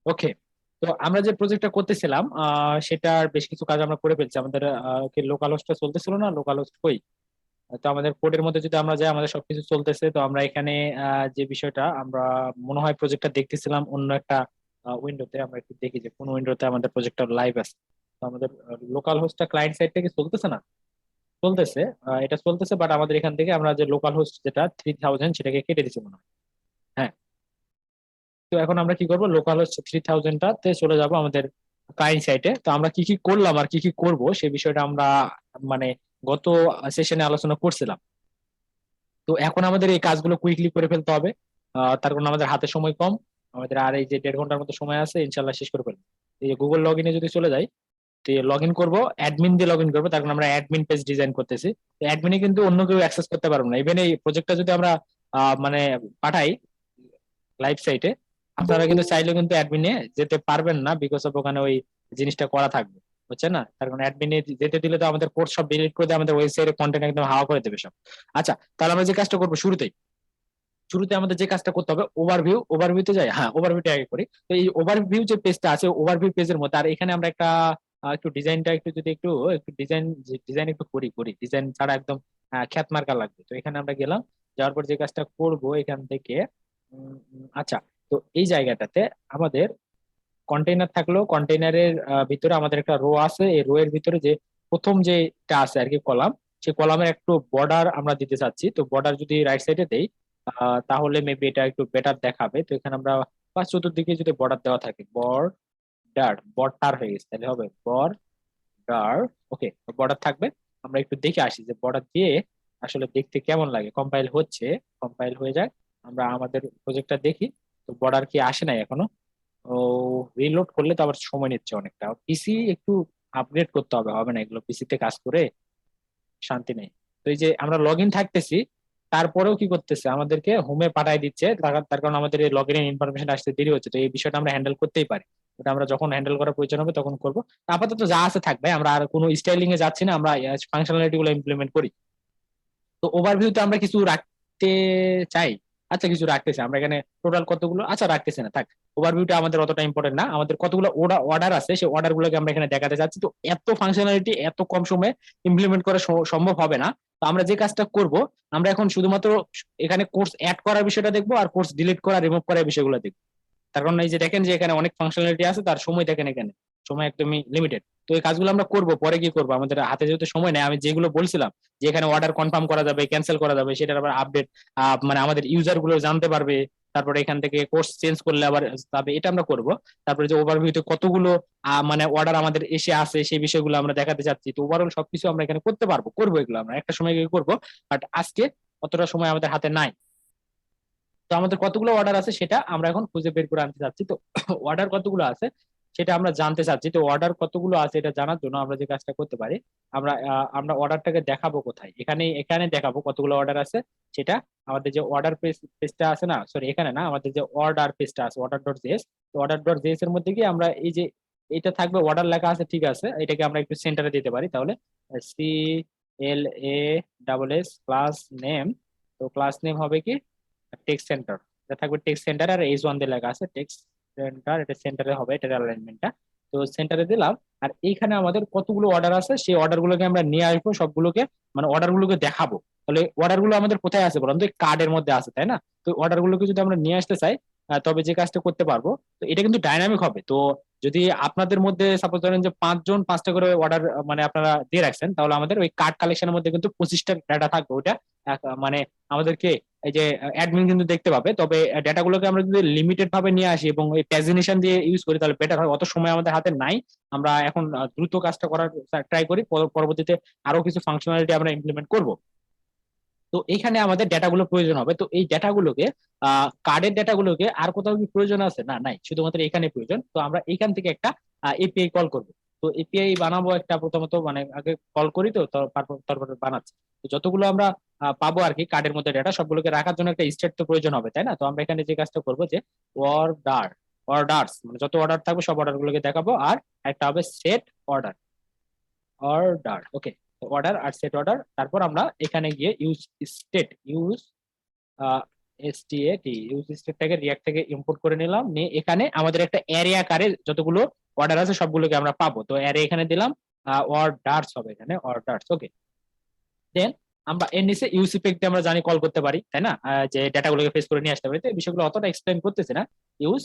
ওকে। তো আমরা যে প্রজেক্টটা করতেছিলাম সেটার বেশ কিছু কাজ আমরা করে ফেলছি। আমাদের লোকাল হোস্টটা চলতেছিল না, লোকাল হোস্ট কই। তো আমাদের কোডের মধ্যে যদি আমরা যাই, আমাদের সবকিছু চলতেছে। তো আমরা এখানে যে বিষয়টা আমরা মনে হয় প্রজেক্টটা দেখতেছিলাম অন্য একটা উইন্ডোতে, আমরা একটু দেখি যে কোন উইন্ডোতে আমাদের প্রজেক্টটা লাইভ আছে। তো আমাদের লোকাল হোস্টটা ক্লায়েন্ট সাইড থেকে চলতেছে না, চলতেছে। এটা চলতেছে, বাট আমাদের এখান থেকে আমরা যে লোকাল হোস্ট যেটা 3000 সেটাকে কেটে দিচ্ছি মনে হয়। হ্যাঁ। তো এখন আমরা কি করবো, লোকাল হোস্ট 3000টাতে চলে যাব আমাদের ক্লায়েন্ট সাইটে। তো আমরা কি কি করলাম আর কি কি করব সে বিষয়টা আমরা মানে গত সেশনে আলোচনা করছিলাম। তো এখন আমাদের এই কাজগুলো কুইকলি করে ফেলতে হবে। তার কারণ আমাদের হাতে সময় কম। আমাদের আর এই যে 1.5 ঘন্টার মতো সময় আছে, ইনশাল্লাহ শেষ করে ফেলবো। এই যে গুগল লগ ইনে যদি চলে যাই, তো লগ ইন করবো, অ্যাডমিন দিয়ে লগ ইন করবো। তার কারণ আমরা অ্যাডমিন পেজ ডিজাইন করতেছি। তো অ্যাডমিনে কিন্তু অন্য কেউ অ্যাক্সেস করতে পারবো না। ইভেন এই প্রজেক্টটা যদি আমরা মানে পাঠাই লাইভ সাইটে, আপনারা কিন্তু চাইলেও কিন্তু অ্যাডমিনে যেতে পারবেন না, বিকজ অফ ওখানে ওই জিনিসটা করা থাকবে। বুঝছেন না? তার কারণে অ্যাডমিনে যেতে দিলে তো আমাদের কোড সব ডিলিট করে দিয়ে আমাদের ওয়েবসাইটের কন্টেন্ট একদম হাওয়া করে দেবে সব। আচ্ছা, তাহলে আমরা যে কাজটা করবো শুরুতেই, শুরুতে আমাদের যে কাজটা করতে হবে, ওভারভিউ, ওভারভিউতে যাই। হ্যাঁ, ওভারভিউটা আগে করি। তো এই ওভারভিউ যে পেজটা আছে, ওভারভিউ পেজের মধ্যে আর এখানে আমরা একটা একটু ডিজাইনটা একটু যদি একটু একটু ডিজাইন, ডিজাইন একটু করি করি ডিজাইন ছাড়া একদম খ্যাত মার্কা লাগবে। তো এখানে আমরা গেলাম, যাওয়ার পর যে কাজটা করব এখান থেকে আচ্ছা, তো এই জায়গাটাতে আমাদের কন্টেইনার থাকলো, কন্টেইনারের ভিতরে আমাদের একটা রো আছে। এই রো এর ভিতরে যে প্রথম যেটা আছে আর কি কলাম, সেই কলামের একটু বর্ডার আমরা দিতে চাচ্ছি। তো বর্ডার যদি রাইট সাইডে দেই তাহলে মেবি এটা একটু বেটার দেখাবে। তো এখানে আমরা পাঁচ চতুর্দিকে যদি বর্ডার দেওয়া থাকে, বর্ডার, বর্ডার হয়ে গেছে, তাহলে হবে বর্ডার। ওকে, বর্ডার থাকবে। আমরা একটু দেখে আসি যে বর্ডার দিয়ে আসলে দেখতে কেমন লাগে। কম্পাইল হচ্ছে, কম্পাইল হয়ে যায়, আমরা আমাদের প্রজেক্টটা দেখি। তো বর্ডার কি আসে নাই এখনো। ও, রিলোড করলে তো আবার সময় নিচ্ছে অনেকটা। পিসি একটু আপগ্রেড করতে হবে, হবে না এগুলো পিসিতে কাজ করে শান্তি নেই। তো এই যে আমরা লগ ইন থাকতেছি, তারপরেও কি করতেছে, আমাদেরকে হোমে পাঠাই দিচ্ছে। তার কারণ আমাদের এই লগ ইন ইনফরমেশন আসতে দেরি হচ্ছে। তো এই বিষয়টা আমরা হ্যান্ডেল করতেই পারি। ওটা আমরা যখন হ্যান্ডেল করার প্রয়োজন হবে তখন করবো। আপাতত যা আছে থাকবে, আমরা আর কোনো স্টাইলিং এ যাচ্ছি না, আমরা ফাংশনালিটি গুলো ইমপ্লিমেন্ট করি। তো ওভারভিউতে আমরা কিছু রাখতে চাই। আচ্ছা, কিছু রাখতেছি আমরা এখানে। টোটাল কতগুলো, আচ্ছা রাখতেছি না, থাক। ওভারভিউটা আমাদের অতটা ইম্পর্টেন্ট না। আমাদের কতগুলো অর্ডার আছে, সেই অর্ডার গুলোকে আমরা এখানে দেখাতে চাচ্ছি। তো এত ফাংশনালিটি এত কম সময়ে ইমপ্লিমেন্ট করা সম্ভব হবে না। তো আমরা যে কাজটা করব, আমরা এখন শুধুমাত্র এখানে কোর্স অ্যাড করার বিষয়টা দেখবো, আর কোর্স ডিলিট করা, রিমুভ করার বিষয়গুলো দেখবো। তার কারণ এই যে দেখেন যে এখানে অনেক ফাংশনালিটি আছে, তার সময় দেখেন এখানে সময় একদমই লিমিটেড। তো এই কাজগুলো আমরা করব, পরে কি করব, আমাদের হাতে যেহেতু সময় নেই। আমি যেগুলো বলছিলাম যে এখানে অর্ডার কনফার্ম করা যাবে, ক্যান্সেল করা যাবে, সেটার আবার আপডেট মানে আমাদের ইউজার গুলো জানতে পারবে। তারপরে এখান থেকে কোর্স চেঞ্জ করলে আবার যাবে, এটা আমরা করব। তারপরে যে ওভারভিউতে কতগুলো মানে অর্ডার আমাদের এসে আছে সেই বিষয়গুলো আমরা দেখাতে চাচ্ছি। তো ওভারঅল সবকিছু আমরা এখানে করতে পারবো, করবো এগুলো আমরা একটা সময় গিয়ে করবো। বাট আজকে অতটা সময় আমাদের হাতে নাই। তো আমাদের কতগুলো অর্ডার আছে সেটা আমরা এখন খুঁজে বের করে আনতে চাচ্ছি। তো অর্ডার কতগুলো আছে সেটা আমরা জানতে চাচ্ছি। তো অর্ডার কতগুলো আছে এটা জানার জন্য আমরা যে কাজটা করতে পারি, আমরা অর্ডারটাকে দেখাবো কোথায়, এখানে এখানে দেখাবো কতগুলো অর্ডার আছে সেটা। আমাদের যে অর্ডার পেজটা আছে না, সরি এখানে না, আমাদের যে অর্ডার পেজটা আছে অর্ডার ডট জেএস। তো অর্ডার ডট জেএস এর মধ্যে গিয়ে আমরা এই যে এটা থাকবে, অর্ডার লেখা আছে, ঠিক আছে, এটাকে আমরা একটু সেন্টারে দিতে পারি। তাহলে CLA ক্লাস নেম। তো ক্লাস নেম হবে কি, টেক্সট সেন্টার। এটা থাকবে টেক্সট সেন্টার, আর H1 দিয়ে লেখা আছে টেক্সট সেন্টার। এটা সেন্টারে হবে, এটার অ্যালাইনমেন্টটা। তো সেন্টারে দিলাম। আর এইখানে আমাদের কতগুলো অর্ডার আছে সেই অর্ডার গুলোকে আমরা নিয়ে আসবো সবগুলোকে, মানে অর্ডার গুলোকে দেখাবো। তাহলে অর্ডার গুলো আমাদের কোথায় আছে বলুন তো, কার্ডের মধ্যে আছে তাই না? তো অর্ডার গুলোকে যদি আমরা নিয়ে আসতে চাই, তবে যে কাজটা করতে পারবো, তো এটা কিন্তু ডাইনামিক হবে। তো যদি আপনাদের মধ্যে সাপোজ ধরেন যে 5 জন 5টা করে অর্ডার মানে আপনারা দিয়ে রাখছেন, তাহলে আমাদের ওই কার্ড কালেকশনের মধ্যে কিন্তু 25টা ডাটা থাকবে। ওটা মানে আমাদেরকে এই যে অ্যাডমিন কিন্তু দেখতে পাবে। তবে ডেটাগুলোকে আমরা যদি লিমিটেড ভাবে নিয়ে আসি এবং এই প্যাজিনেশন দিয়ে ইউজ করি তাহলে বেটার হয়। অত সময় আমাদের হাতে নাই। আমরা এখন দ্রুত কাজটা করার ট্রাই করি, পরবর্তীতে আরো কিছু ফাংশনালিটি আমরা ইমপ্লিমেন্ট করব। তো এখানে আমাদের ডেটাগুলো প্রয়োজন হবে। তো এই ডেটাগুলোকে কার্ডের ডেটাগুলোকে আর কোথাও কি প্রয়োজন আছে না, নাই, শুধুমাত্র এখানে প্রয়োজন। তো আমরা এখান থেকে একটা এপিআই কল করব। তো এপিআই বানাবো একটা, প্রথমত মানে আগে কল করি, তো তারপর বানাচ্ছি। তো যতগুলো আমরা পাবো আর কি কার্ডের মধ্যে ডেটা, সবগুলোকে রাখার জন্য একটা স্টেট তো প্রয়োজন হবে তাই না? তো আমরা এখানে যে কাজটা করবো যে অর্ডার, অর্ডার্স মানে যত অর্ডার থাকবে সব অর্ডার গুলোকে দেখাবো। আর একটা হবে set order, order. Okay, order আর সেট অর্ডার। তারপর আমরা এখানে গিয়ে use state, use S T A T use স্টেটটাকে রিয়াক্ট থেকে ইম্পোর্ট করে নিলাম, নিয়ে এখানে আমাদের একটা অ্যারে আকারে যতগুলো অর্ডার আছে সবগুলোকে আমরা পাবো। তো অ্যারে এখানে দিলাম, অর্ডারস হবে এখানে, অর্ডারস। ওকে, দেন আমরা এর নিচে ইউজ ইফেক্ট আমরা জানি কল করতে পারি, তাই না? যে ডাটাগুলোকে ফেস করে নিয়ে আসতে পারি। তো এই বিষয়গুলো অতটা এক্সপ্লেন করতেছি না। ইউজ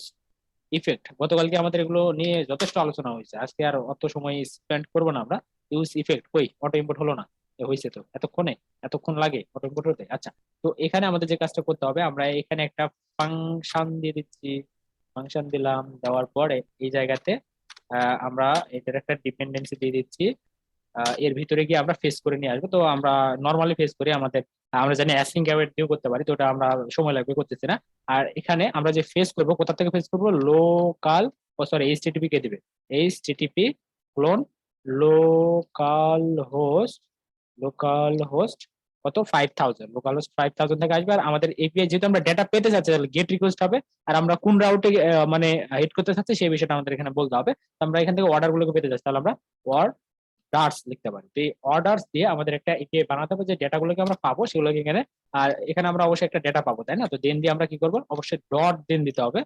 ইফেক্ট গতকালকে আমাদের এগুলো নিয়ে যথেষ্ট আলোচনা হয়েছে, আজকে আর অত সময় স্পেন্ড করবো না আমরা। ইউজ ইফেক্ট কই, অটো ইম্পোর্ট হলো না? হয়েছে তো এতক্ষণে, এতক্ষণ লাগে অটো ইম্পোর্ট হতে? আচ্ছা, তো এখানে আমাদের যে কাজটা করতে হবে, আমরা এখানে একটা ফাংশন দিয়ে দিচ্ছি। ফাংশন দিলাম, দেওয়ার পরে এই জায়গাতে আমরা এটার একটা ডিপেন্ডেন্সি দিয়ে দিচ্ছি। এর ভিতরে গিয়ে আমরা ফেস করে নিয়ে আসবো। তো আমরা নর্মালি ফেস করি, আমাদের আমরা জানি অ্যাসিং অ্যাওয়েট দিয়েও করতে পারি, তো ওটা আমরা সময় লাগবে, করতেছি না। আর এখানে আমরা যে ফেস করব, কোথা থেকে ফেস করব, লোকাল, ও সরি এইচটিটিপি কে দিবে, HTTP clone local host, local host কত 5000, লোকাল হোস্ট 5000 থেকে আসবে। আর আমাদের এপিআই যেহেতু আমরা ডেটা পেতে চাচ্ছি, তাহলে গেট রিকোয়েস্ট হবে। আর আমরা কোন রাউটে মানে হিট করতে চাচ্ছি সেই বিষয়টা আমাদের এখানে বলতে হবে। তো আমরা এখান থেকে অর্ডার গুলোকে পেতে চাচ্ছি, তাহলে আমরা অর্ডারস লিখতে পারি। তো এই অর্ডারস দিয়ে আমাদের একটা এপিআই বানাতে হবে, যে ডেটাগুলোকে আমরা পাবো সেগুলোকে এখানে। আর এখানে আমরা অবশ্যই একটা ডেটা পাবো, তাই না? তো দেন দিয়ে আমরা কি করবো, অবশ্যই ডট দেন দিতে হবে।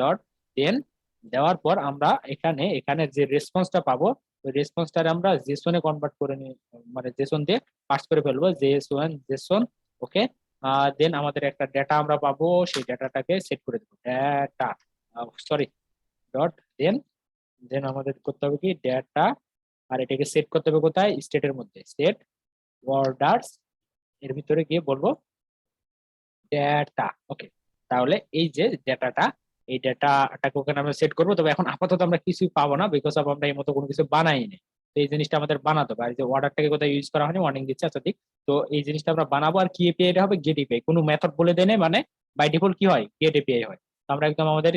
ডট দেন দেওয়ার পর আমরা এখানে এখানে যে রেসপন্সটা পাবো, ওই রেসপন্সটা আমরা জেসনে কনভার্ট করে নি, মানে জেসন দিয়ে পাস করে ফেলবো, জেসন জেসন। ওকে, দেন আমাদের একটা ডেটা আমরা পাবো, সেই ডেটাটাকে সেট করে দেবো, ডেটা, সরি, ডট দেন দেন আমাদের করতে হবে কি, ডেটা, আর এটাকে সেট করতে হবে কোথায়, স্টেটের মধ্যে, সেট অর্ডারস এর ভিতরে গিয়ে বলবো ডেটা। ওকে, তাহলে এই যে ডেটাটা, এই ডেটাটাকে ওখানে আমরা সেট করবো। তবে এখন আপাতত আমরা কিছুই পাবো না, বিকজ অফ আমরা এই মতো কোনো কিছু বানাইনি। তো এই জিনিসটা আমাদের বানাতে হবে। আর এই যে অর্ডারটাকে কোথায় ইউজ করা হয়নি, ওয়ার্নিং দিচ্ছে, আচ্ছা ঠিক। তো এই জিনিসটা আমরা বানাবো। আর কি এপিআই হবে, গেট এপিআই, কোনো মেথড বলে দেনে, মানে বাই ডিফল্ট কি হয়, গেট এপিআই হয়। তো আমরা একদম আমাদের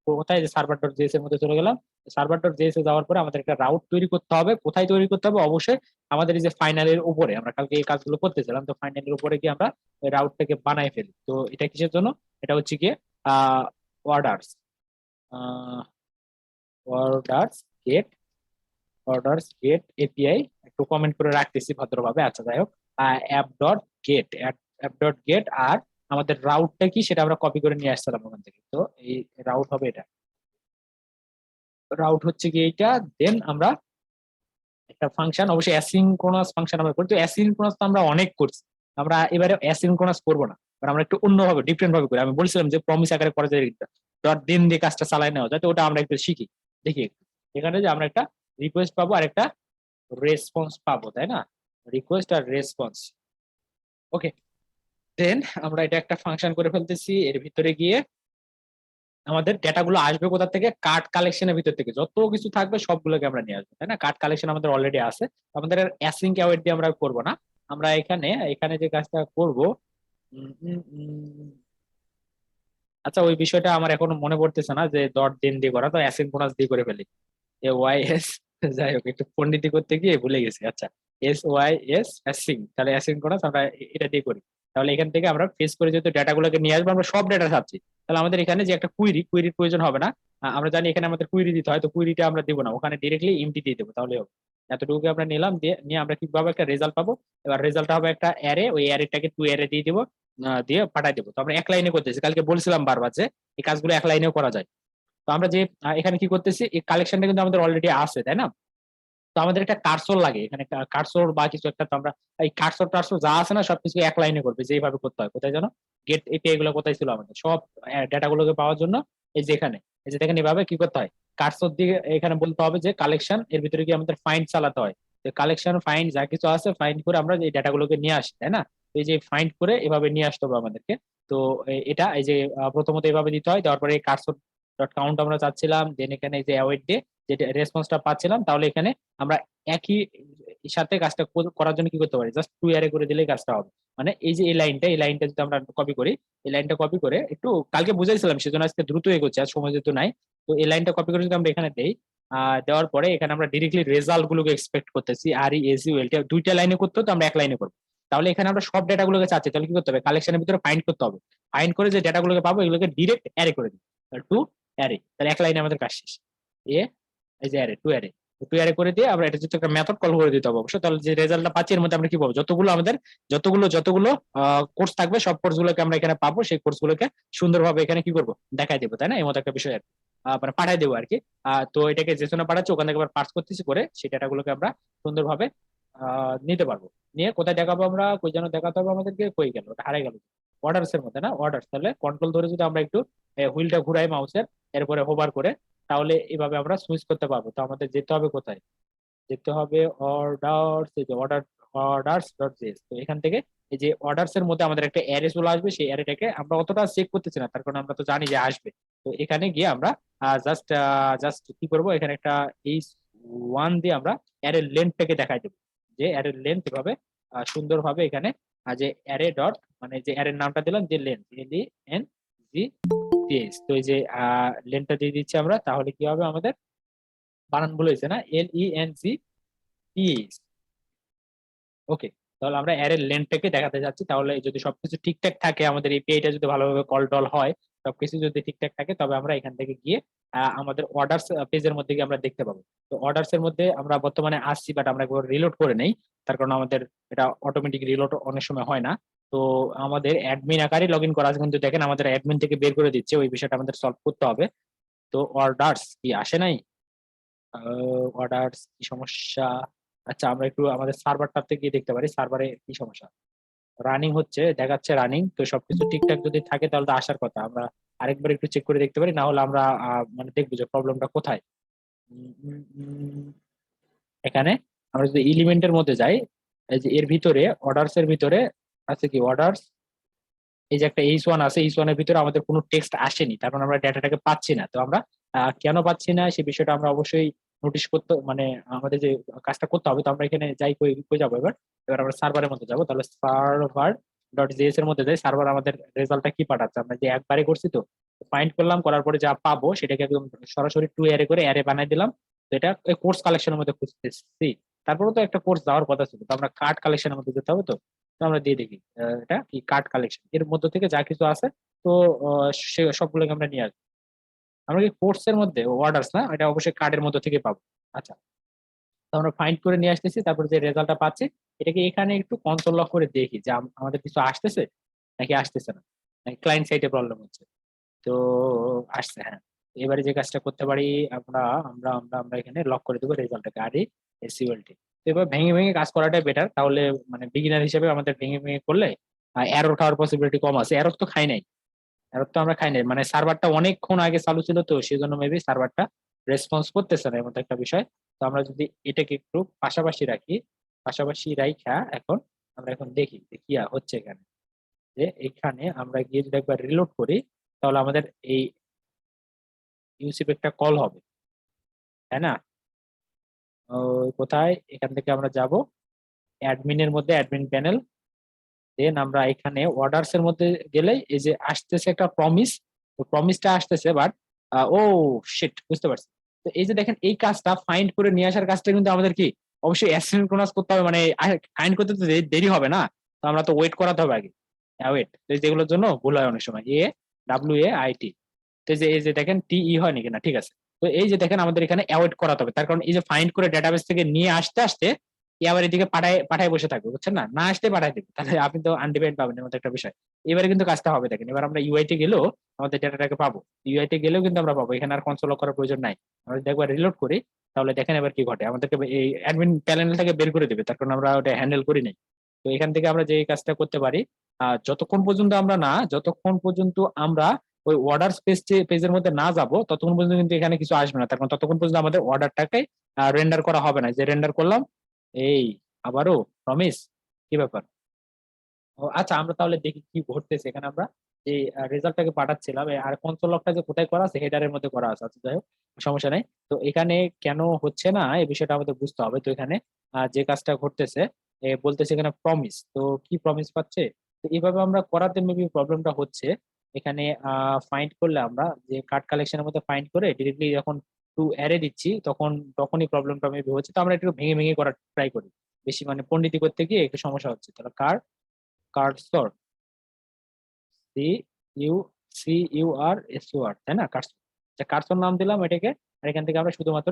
কোথায়, যে সার্ভার ডট জেএস এর মধ্যে চলে গেলাম। সার্ভার ডট জেএস এ যাওয়ার পরে আমাদের একটা রাউট তৈরি করতে হবে। কোথায় তৈরি করতে হবে, অবশ্যই আমাদের এই যে ফাইনালের উপরে, আমরা কালকে এই কাজগুলো করতেছিলাম, তো ফাইনালের উপরে গিয়ে আমরা রাউটটাকে বানাই ফেলি। তো এটা কিসের জন্য, এটা হচ্ছে গিয়ে orders, orders get, orders get API, একটু কমেন্ট করে রাখতেছি ভদ্রভাবে। আচ্ছা যাই হোক, app dot get, app dot get. আর আমাদের রাউটটা কি সেটা আমরা কপি করে নিয়ে আসছিলাম ওখান থেকে। তো এই রাউট হবে, এটা রাউট হচ্ছে কি এইটা। দেন আমরা একটা ফাংশন, অবশ্যই অ্যাসিনক্রোনাস ফাংশন আমরা করি। তো অ্যাসিনক্রোনাস তো আমরা অনেক করছি, আমরা এবারে অ্যাসিনক্রোনাস করবো না, আমরা একটু অন্যভাবে ডিফারেন্ট ভাবে করি। আমি বলছিলাম যে প্রমিস আকারে করা যায়, ডট দিন দিয়ে কাজটা চালাই নেওয়া যায়, তো ওটা আমরা একটু শিখি, দেখি একটু। এখানে যে আমরা একটা রিকোয়েস্ট পাবো আর একটা রেসপন্স পাবো, তাই না? রিকোয়েস্ট আর রেসপন্স। ওকে, দেন আমরা এটা একটা ফাংশন করে ফেলতেছি। এর ভিতরে গিয়ে আমাদের ডেটাগুলো আসবে কোথা থেকে, কার্ড কালেকশনের ভিতর থেকে যত কিছু থাকবে সবগুলোকে আমরা নিয়ে আসবো, তাই না? কার্ড কালেকশন আমাদের অলরেডি আছে, আমাদের অ্যাসিঙ্ক অ্যাওয়েট দিয়ে আমরা করবো না। আমরা এখানে এখানে যে কাজটা করব, উম, উম, উম, আচ্ছা ওই বিষয়টা আমার এখনো মনে পড়তেছে না যে ডট দেন দিয়ে করা, তো অ্যাসিনক্রোনাস দিয়ে করে ফেলি, এ ওয়াই এস। যাই হোক, একটু পণ্ডিতি করতে গিয়ে ভুলে গেছি। আচ্ছা, এস ওয়াই এস অ্যাসিং, তাহলে অ্যাসিনক্রোনাস আমরা এটা দিয়ে করি। তাহলে এখান থেকে আমরা ফেস করে যেহেতু ডেটাগুলোকে নিয়ে আসবো, আমরা সব ডেটা চাচ্ছি, তাহলে আমাদের এখানে যে একটা কুইরির প্রয়োজন হবে না। আমরা জানি এখানে আমাদের কুইরি দিতে হয়, তো কুইরিটা আমরা দিব না, ওখানে ডিরেক্টলি এমটি দিয়ে দেবো, তাহলে হবে। এতটুকু আমরা নিলাম, দিয়ে নিয়ে আমরা কিভাবে একটা রেজাল্ট পাবো। এবার রেজাল্টটা হবে একটা অ্যারে, ওই অ্যারেটাকে টু অ্যারে দিয়ে দিব, দিয়ে পাঠাই দেবো। তো আমরা এক লাইনে করতেছি, কালকে বলছিলাম বারবার যে এই কাজগুলো এক লাইনেও করা যায়। তো আমরা যে এখানে কি করতেছি, এই কালেকশনটা কিন্তু আমাদের অলরেডি আছে, তাই না? তো আমাদের একটা কার্সর লাগে এখানে, কার্সর বা কিছু একটা। তো আমরা এই কার্সর টার্সর যা আছে না সবকিছু এক লাইনে করবে, যেভাবে করতে হয়। কোথায় জানো, গেট এপিআই গুলো কোথায় ছিল আমাদের সব ডেটা গুলোকে পাওয়ার জন্য, এই যে এখানে, এই যে দেখেন এভাবে কি করতে হয়, কার্সর দিকে এখানে বলতে হবে যে কালেকশন, এর ভিতরে কি আমাদের ফাইন্ড চালাতে হয়। তো কালেকশন ফাইন্ড যা কিছু আছে ফাইন্ড করে আমরা এই ডেটা গুলোকে নিয়ে আসি, তাই না? তো এই যে ফাইন্ড করে এভাবে নিয়ে আসতে হবে আমাদেরকে। তো এটা এই যে প্রথমত এভাবে দিতে হয়, দেওয়ার পরে কার্সর ডট কাউন্ট আমরা চাচ্ছিলাম, দেন এখানে এই যে অ্যাওয়েট দিয়ে যে রেসপন্সটা পাচ্ছিলাম, তাহলে এখানে আমরা একই সাথে কাজটা করার জন্য কি করতে পারি, জাস্ট টু অ্যারে করে দিলেই কাজটা হবে। মানে এই যে এই লাইনটা যদি আমরা কপি করি, এই লাইনটা কপি করে একটু কালকে বুঝাইছিলাম সেজন্য আজকে দ্রুত এগোচ্ছে, আর সময় যেহেতু নাই। তো এই লাইনটা কপি করে যদি আমরা এখানে দেই, দেওয়ার পরে এখানে আমরা ডিরেক্টলি রেজাল্ট গুলোকে এক্সপেক্ট করতেছি, আর ই এস ইউ এলটা দুইটা লাইনে করতে হতো, আমরা এক লাইনে করবো। তাহলে এখানে আমরা সব ডেটা গুলোকে চাচ্ছি, তাহলে কি করতে হবে, কালেকশনের ভিতরে ফাইন্ড করতে হবে। ফাইন্ড করে যে ডেটা গুলোকে পাবো এগুলোকে ডিরেক্ট অ্যারে করে দিই, টু অ্যারে, তাহলে এক লাইনে আমাদের কাজ শেষ। এ এই যে array to array, to array করে দিয়ে আমরা এটা যদি একটা মেথড কল করে দিতে হবে অবশ্যই, তাহলে যে রেজাল্টটা পাচ্ছি এর মধ্যে আমরা কি পাবো, যতগুলো আমাদের যতগুলো কোর্স থাকবে সব কোর্স গুলোকে আমরা এখানে পাবো, সেই কোর্স গুলোকে সুন্দরভাবে এখানে কি করবো দেখাই দেবো, তাই না, এই মতো একটা বিষয় আর কি। মানে পাঠাই দেবো আর কি। তো এটাকে যে জন্য পাঠাচ্ছি ওখান থেকে আবার পার্স করতেছি করে সেই ডাটাগুলোকে আমরা সুন্দরভাবে নিতে পারবো। নিয়ে কোথায় দেখাবো আমরা, কই যেন দেখাতে হবে আমাদেরকে, কই গেল ওটা, হারাই গেল। অর্ডারস এর মধ্যে না, অর্ডারস, তাহলে কন্ট্রোল ধরে যদি আমরা একটু হুইলটা ঘুরাই মাউসের, এরপরে হোভার করে, তাহলে এভাবে আমরা সুইচ করতে পারবো। তো আমাদের যেতে হবে কোথায়, যেতে হবে অর্ডারস, এই যে অর্ডারস ডট জেএস। তো এখান থেকে এই যে অর্ডারস এর মধ্যে আমাদের একটা অ্যারে চলে আসবে, সেই অ্যারেটাকে আমরা অতটা চেক করতেছি না, তার কারণ আমরা তো জানি যে আসবে। তো এখানে গিয়ে আমরা জাস্ট জাস্ট কি করব, এখানে একটা এই ওয়ান দিয়ে আমরা অ্যারের লেন্থটাকে দেখাই দেবো, যে অ্যারের লেন্থ এভাবে সুন্দরভাবে এখানে যে অ্যারে ডট, মানে যে অ্যারের নামটা দিলাম যে লেন্থ, LENGTH। তো এই যে লেন্থটা দিয়ে দিচ্ছি আমরা, তাহলে কি হবে আমাদের বানান ভুল হয়েছে না, LENGTH। ওকে, তাহলে আমরা অ্যারের লেন্থটাকে দেখাতে যাচ্ছি, তাহলে যদি সবকিছু ঠিকঠাক থাকে, আমাদের এপিআইটা যদি ভালোভাবে কল টল হয়, সবকিছু যদি ঠিকঠাক থাকে, তবে আমরা এখান থেকে গিয়ে আমাদের অর্ডারস পেজের মধ্যে গিয়ে আমরা দেখতে পাবো। তো অর্ডারস এর মধ্যে আমরা বর্তমানে আসছি, বাট আমরা একবার রিলোড করে নেই, তার কারণ আমাদের এটা অটোমেটিক রিলোড অনেক সময় হয় না। তো আমাদের অ্যাডমিন আকারে লগ ইন করা আছে, কিন্তু দেখেন আমাদের অ্যাডমিন থেকে বের করে দিচ্ছে, ওই বিষয়টা আমাদের সলভ করতে হবে। তো অর্ডারস কি আসে নাই, অর্ডারস কি সমস্যা? আচ্ছা, আমরা একটু আমাদের সার্ভারটাতে গিয়ে দেখতে পারি সার্ভারে কি সমস্যা। রানিং হচ্ছে, দেখাচ্ছে রানিং, তো সবকিছু ঠিকঠাক যদি থাকে তাহলে তো আসার কথা। আমরা আরেকবার একটু চেক করে দেখতে পারি, না হলে আমরা মানে দেখবো যে প্রবলেমটা কোথায়। উম, উম, উম, এখানে আমরা যদি এলিমেন্টের মধ্যে যাই, এই যে এর ভিতরে অর্ডারস এর ভিতরে আছে কি অর্ডারস, এই যে একটা এইচ ওয়ান আছে, এইচ ওয়ান এর ভিতরে আমাদের কোনো টেক্সট আসেনি, তার মানে আমরা ডাটাটাকে পাচ্ছি না। তো আমরা কেন পাচ্ছি না সেই বিষয়টা আমরা অবশ্যই নোটিশ করতে, মানে আমাদের যে কাজটা করতে হবে। তো আমরা এখানে যাই, কই কই যাবো এবার, এবার আমরা সার্ভারের মধ্যে যাবো, তাহলে সার্ভার ডট জেএস এর মধ্যে যাই, সার্ভার আমাদের রেজাল্টটা কি পাঠাচ্ছে, আমরা যে একবারে করছি তো, ফাইন্ড করলাম, করার পরে যা পাবো সেটাকে একদম সরাসরি টু অ্যারে করে অ্যারে বানাই দিলাম। তো এটা কোর্স কালেকশনের মধ্যে খুঁজতেছি, তারপরে তো একটা কোর্স যাওয়ার কথা ছিল, তো আমরা কার্ড কালেকশনের মধ্যে যেতে হবে। তো তো আমরা দিয়ে দেখি এটা কি কার্ড কালেকশন, এর মধ্যে থেকে যা কিছু আছে, তো সে সবগুলোকে আমরা নিয়ে আসবো। আমরা কি কোর্স এর মধ্যে অর্ডারস না, এটা অবশ্যই কার্ডের মধ্যে থেকে পাবো। আচ্ছা, তো আমরা ফাইন্ড করে নিয়ে আসতেছি, তারপর যে রেজাল্টটা পাচ্ছি এটাকে এখানে একটু কনসোল লক করে দেখি যে আমাদের কিছু আসতেছে নাকি আসতেছে না, নাকি ক্লায়েন্ট সাইডে প্রবলেম হচ্ছে। তো আসছে, হ্যাঁ। এবারে যে কাজটা করতে পারি, আমরা আমরা আমরা আমরা এখানে লক করে দেবো রেজাল্টটাকে, SQLT। তো এবার ভেঙে ভেঙে কাজ করাটাই বেটার, তাহলে মানে বিগিনার হিসেবে আমাদের ভেঙে ভেঙে করলে এরর খাওয়ার পসিবিলিটি কম আছে। এরর তো খাই নাই, এরর তো আমরা খাই নাই, মানে সার্ভারটা অনেকক্ষণ আগে চালু ছিল, তো সেই জন্য মেবি সার্ভারটা রেসপন্স করতেছে না, এর মতো একটা বিষয়। তো আমরা যদি এটাকে একটু পাশাপাশি রাখি, পাশাপাশি রাইখা এখন আমরা এখন দেখি যে কি হচ্ছে এখানে। যে এখানে আমরা গিয়ে যদি একবার রিলোড করি, তাহলে আমাদের এই ইউসিপ একটা কল হবে, তাই না? কোথায়, এখান থেকে আমরা যাব অ্যাডমিনের মধ্যে, অ্যাডমিন প্যানেল, দেন আমরা এখানে অর্ডারস এর মধ্যে গেলে এই যে আসতেছে একটা প্রমিস, তো প্রমিসটা আসতেছে, বাট ও শিট, বুঝতে পারছি। তো এই যে দেখেন এই কাজটা ফাইন্ড করে নিয়ে আসার কাজটা কিন্তু আমাদের কি অবশ্যই অ্যাসিনক্রোনাস করতে হবে, মানে ফাইন্ড করতে তো দেরি হবে না, তো আমরা তো ওয়েট করাতে হবে আগে। ওয়েট, তো যেগুলোর জন্য ভুল হয় অনেক সময়, WAIT। তো এই যে দেখেন TE হয় নাকি না, ঠিক আছে। তো এই যে দেখেন আমাদের এখানে অ্যাওয়েট করাতে হবে, তার কারণ এই যে ফাইন্ড করে ডেটাবেস থেকে নিয়ে আসতে আসতে আবার এদিকে পাঠায় পাঠায় বসে থাকবে, বুঝছেন না, না আসতে পাঠায় দেবে, তাহলে আপনি তো আনডিপেন্ড পাবেন, এর মতো একটা বিষয়। এবারে কিন্তু কাজটা হবে, দেখেন এবার আমরা ইউআইতে গেলেও আমাদের ডেটাটাকে পাবো, ইউআইতে গেলেও কিন্তু আমরা পাবো, এখানে আর কনসোল করার প্রয়োজন নাই। আমরা যদি একবার রিলোড করি, তাহলে দেখেন এবার কি ঘটে, আমাদেরকে এই অ্যাডমিন প্যানেল থেকে বের করে দেবে, তার কারণ আমরা ওটা হ্যান্ডেল করি নাই। তো এখান থেকে আমরা যে কাজটা করতে পারি, যতক্ষণ পর্যন্ত আমরা ওই অর্ডার পেজের মধ্যে না যাব, ততক্ষণ পর্যন্ত কিন্তু এখানে কিছু আসবে না, তার কারণ ততক্ষণ পর্যন্ত আমাদের অর্ডারটাকে রেন্ডার করা হবে না। যে রেন্ডার করলাম, এই আবারও প্রমিস, কি ব্যাপার? ও আচ্ছা, আমরা তাহলে দেখি কি ঘটতেছে এখানে। আমরা যে রেজাল্টটাকে পাঠাচ্ছিলাম, আর কনসোল লকটা যে কোথায় করা আছে, হেডারের মধ্যে করা আছে। আচ্ছা, যাই হোক, সমস্যা নাই। তো এখানে কেন হচ্ছে না এই বিষয়টা আমাদের বুঝতে হবে। তো এখানে যে কাজটা ঘটতেছে, বলতেছে এখানে প্রমিস, তো কি প্রমিস পাচ্ছে, তো এইভাবে আমরা করাতে মেবি প্রবলেমটা হচ্ছে। এখানে ফাইন্ড করলে আমরা যে কার্ড কালেকশনের মধ্যে ফাইন্ড করে ডিরেক্টলি যখন টু অ্যারে দিচ্ছি, তখনই প্রবলেমটা মেবি হচ্ছে। তো আমরা একটু ভেঙে ভেঙে করার ট্রাই করি, বেশি মানে পণ্ডিতি করতে গিয়ে একটু সমস্যা হচ্ছে। তাহলে কার্সর, CUCURSOR, তাই না, কার্সর। কার্সর নাম দিলাম এটাকে, আর এখান থেকে আমরা শুধুমাত্র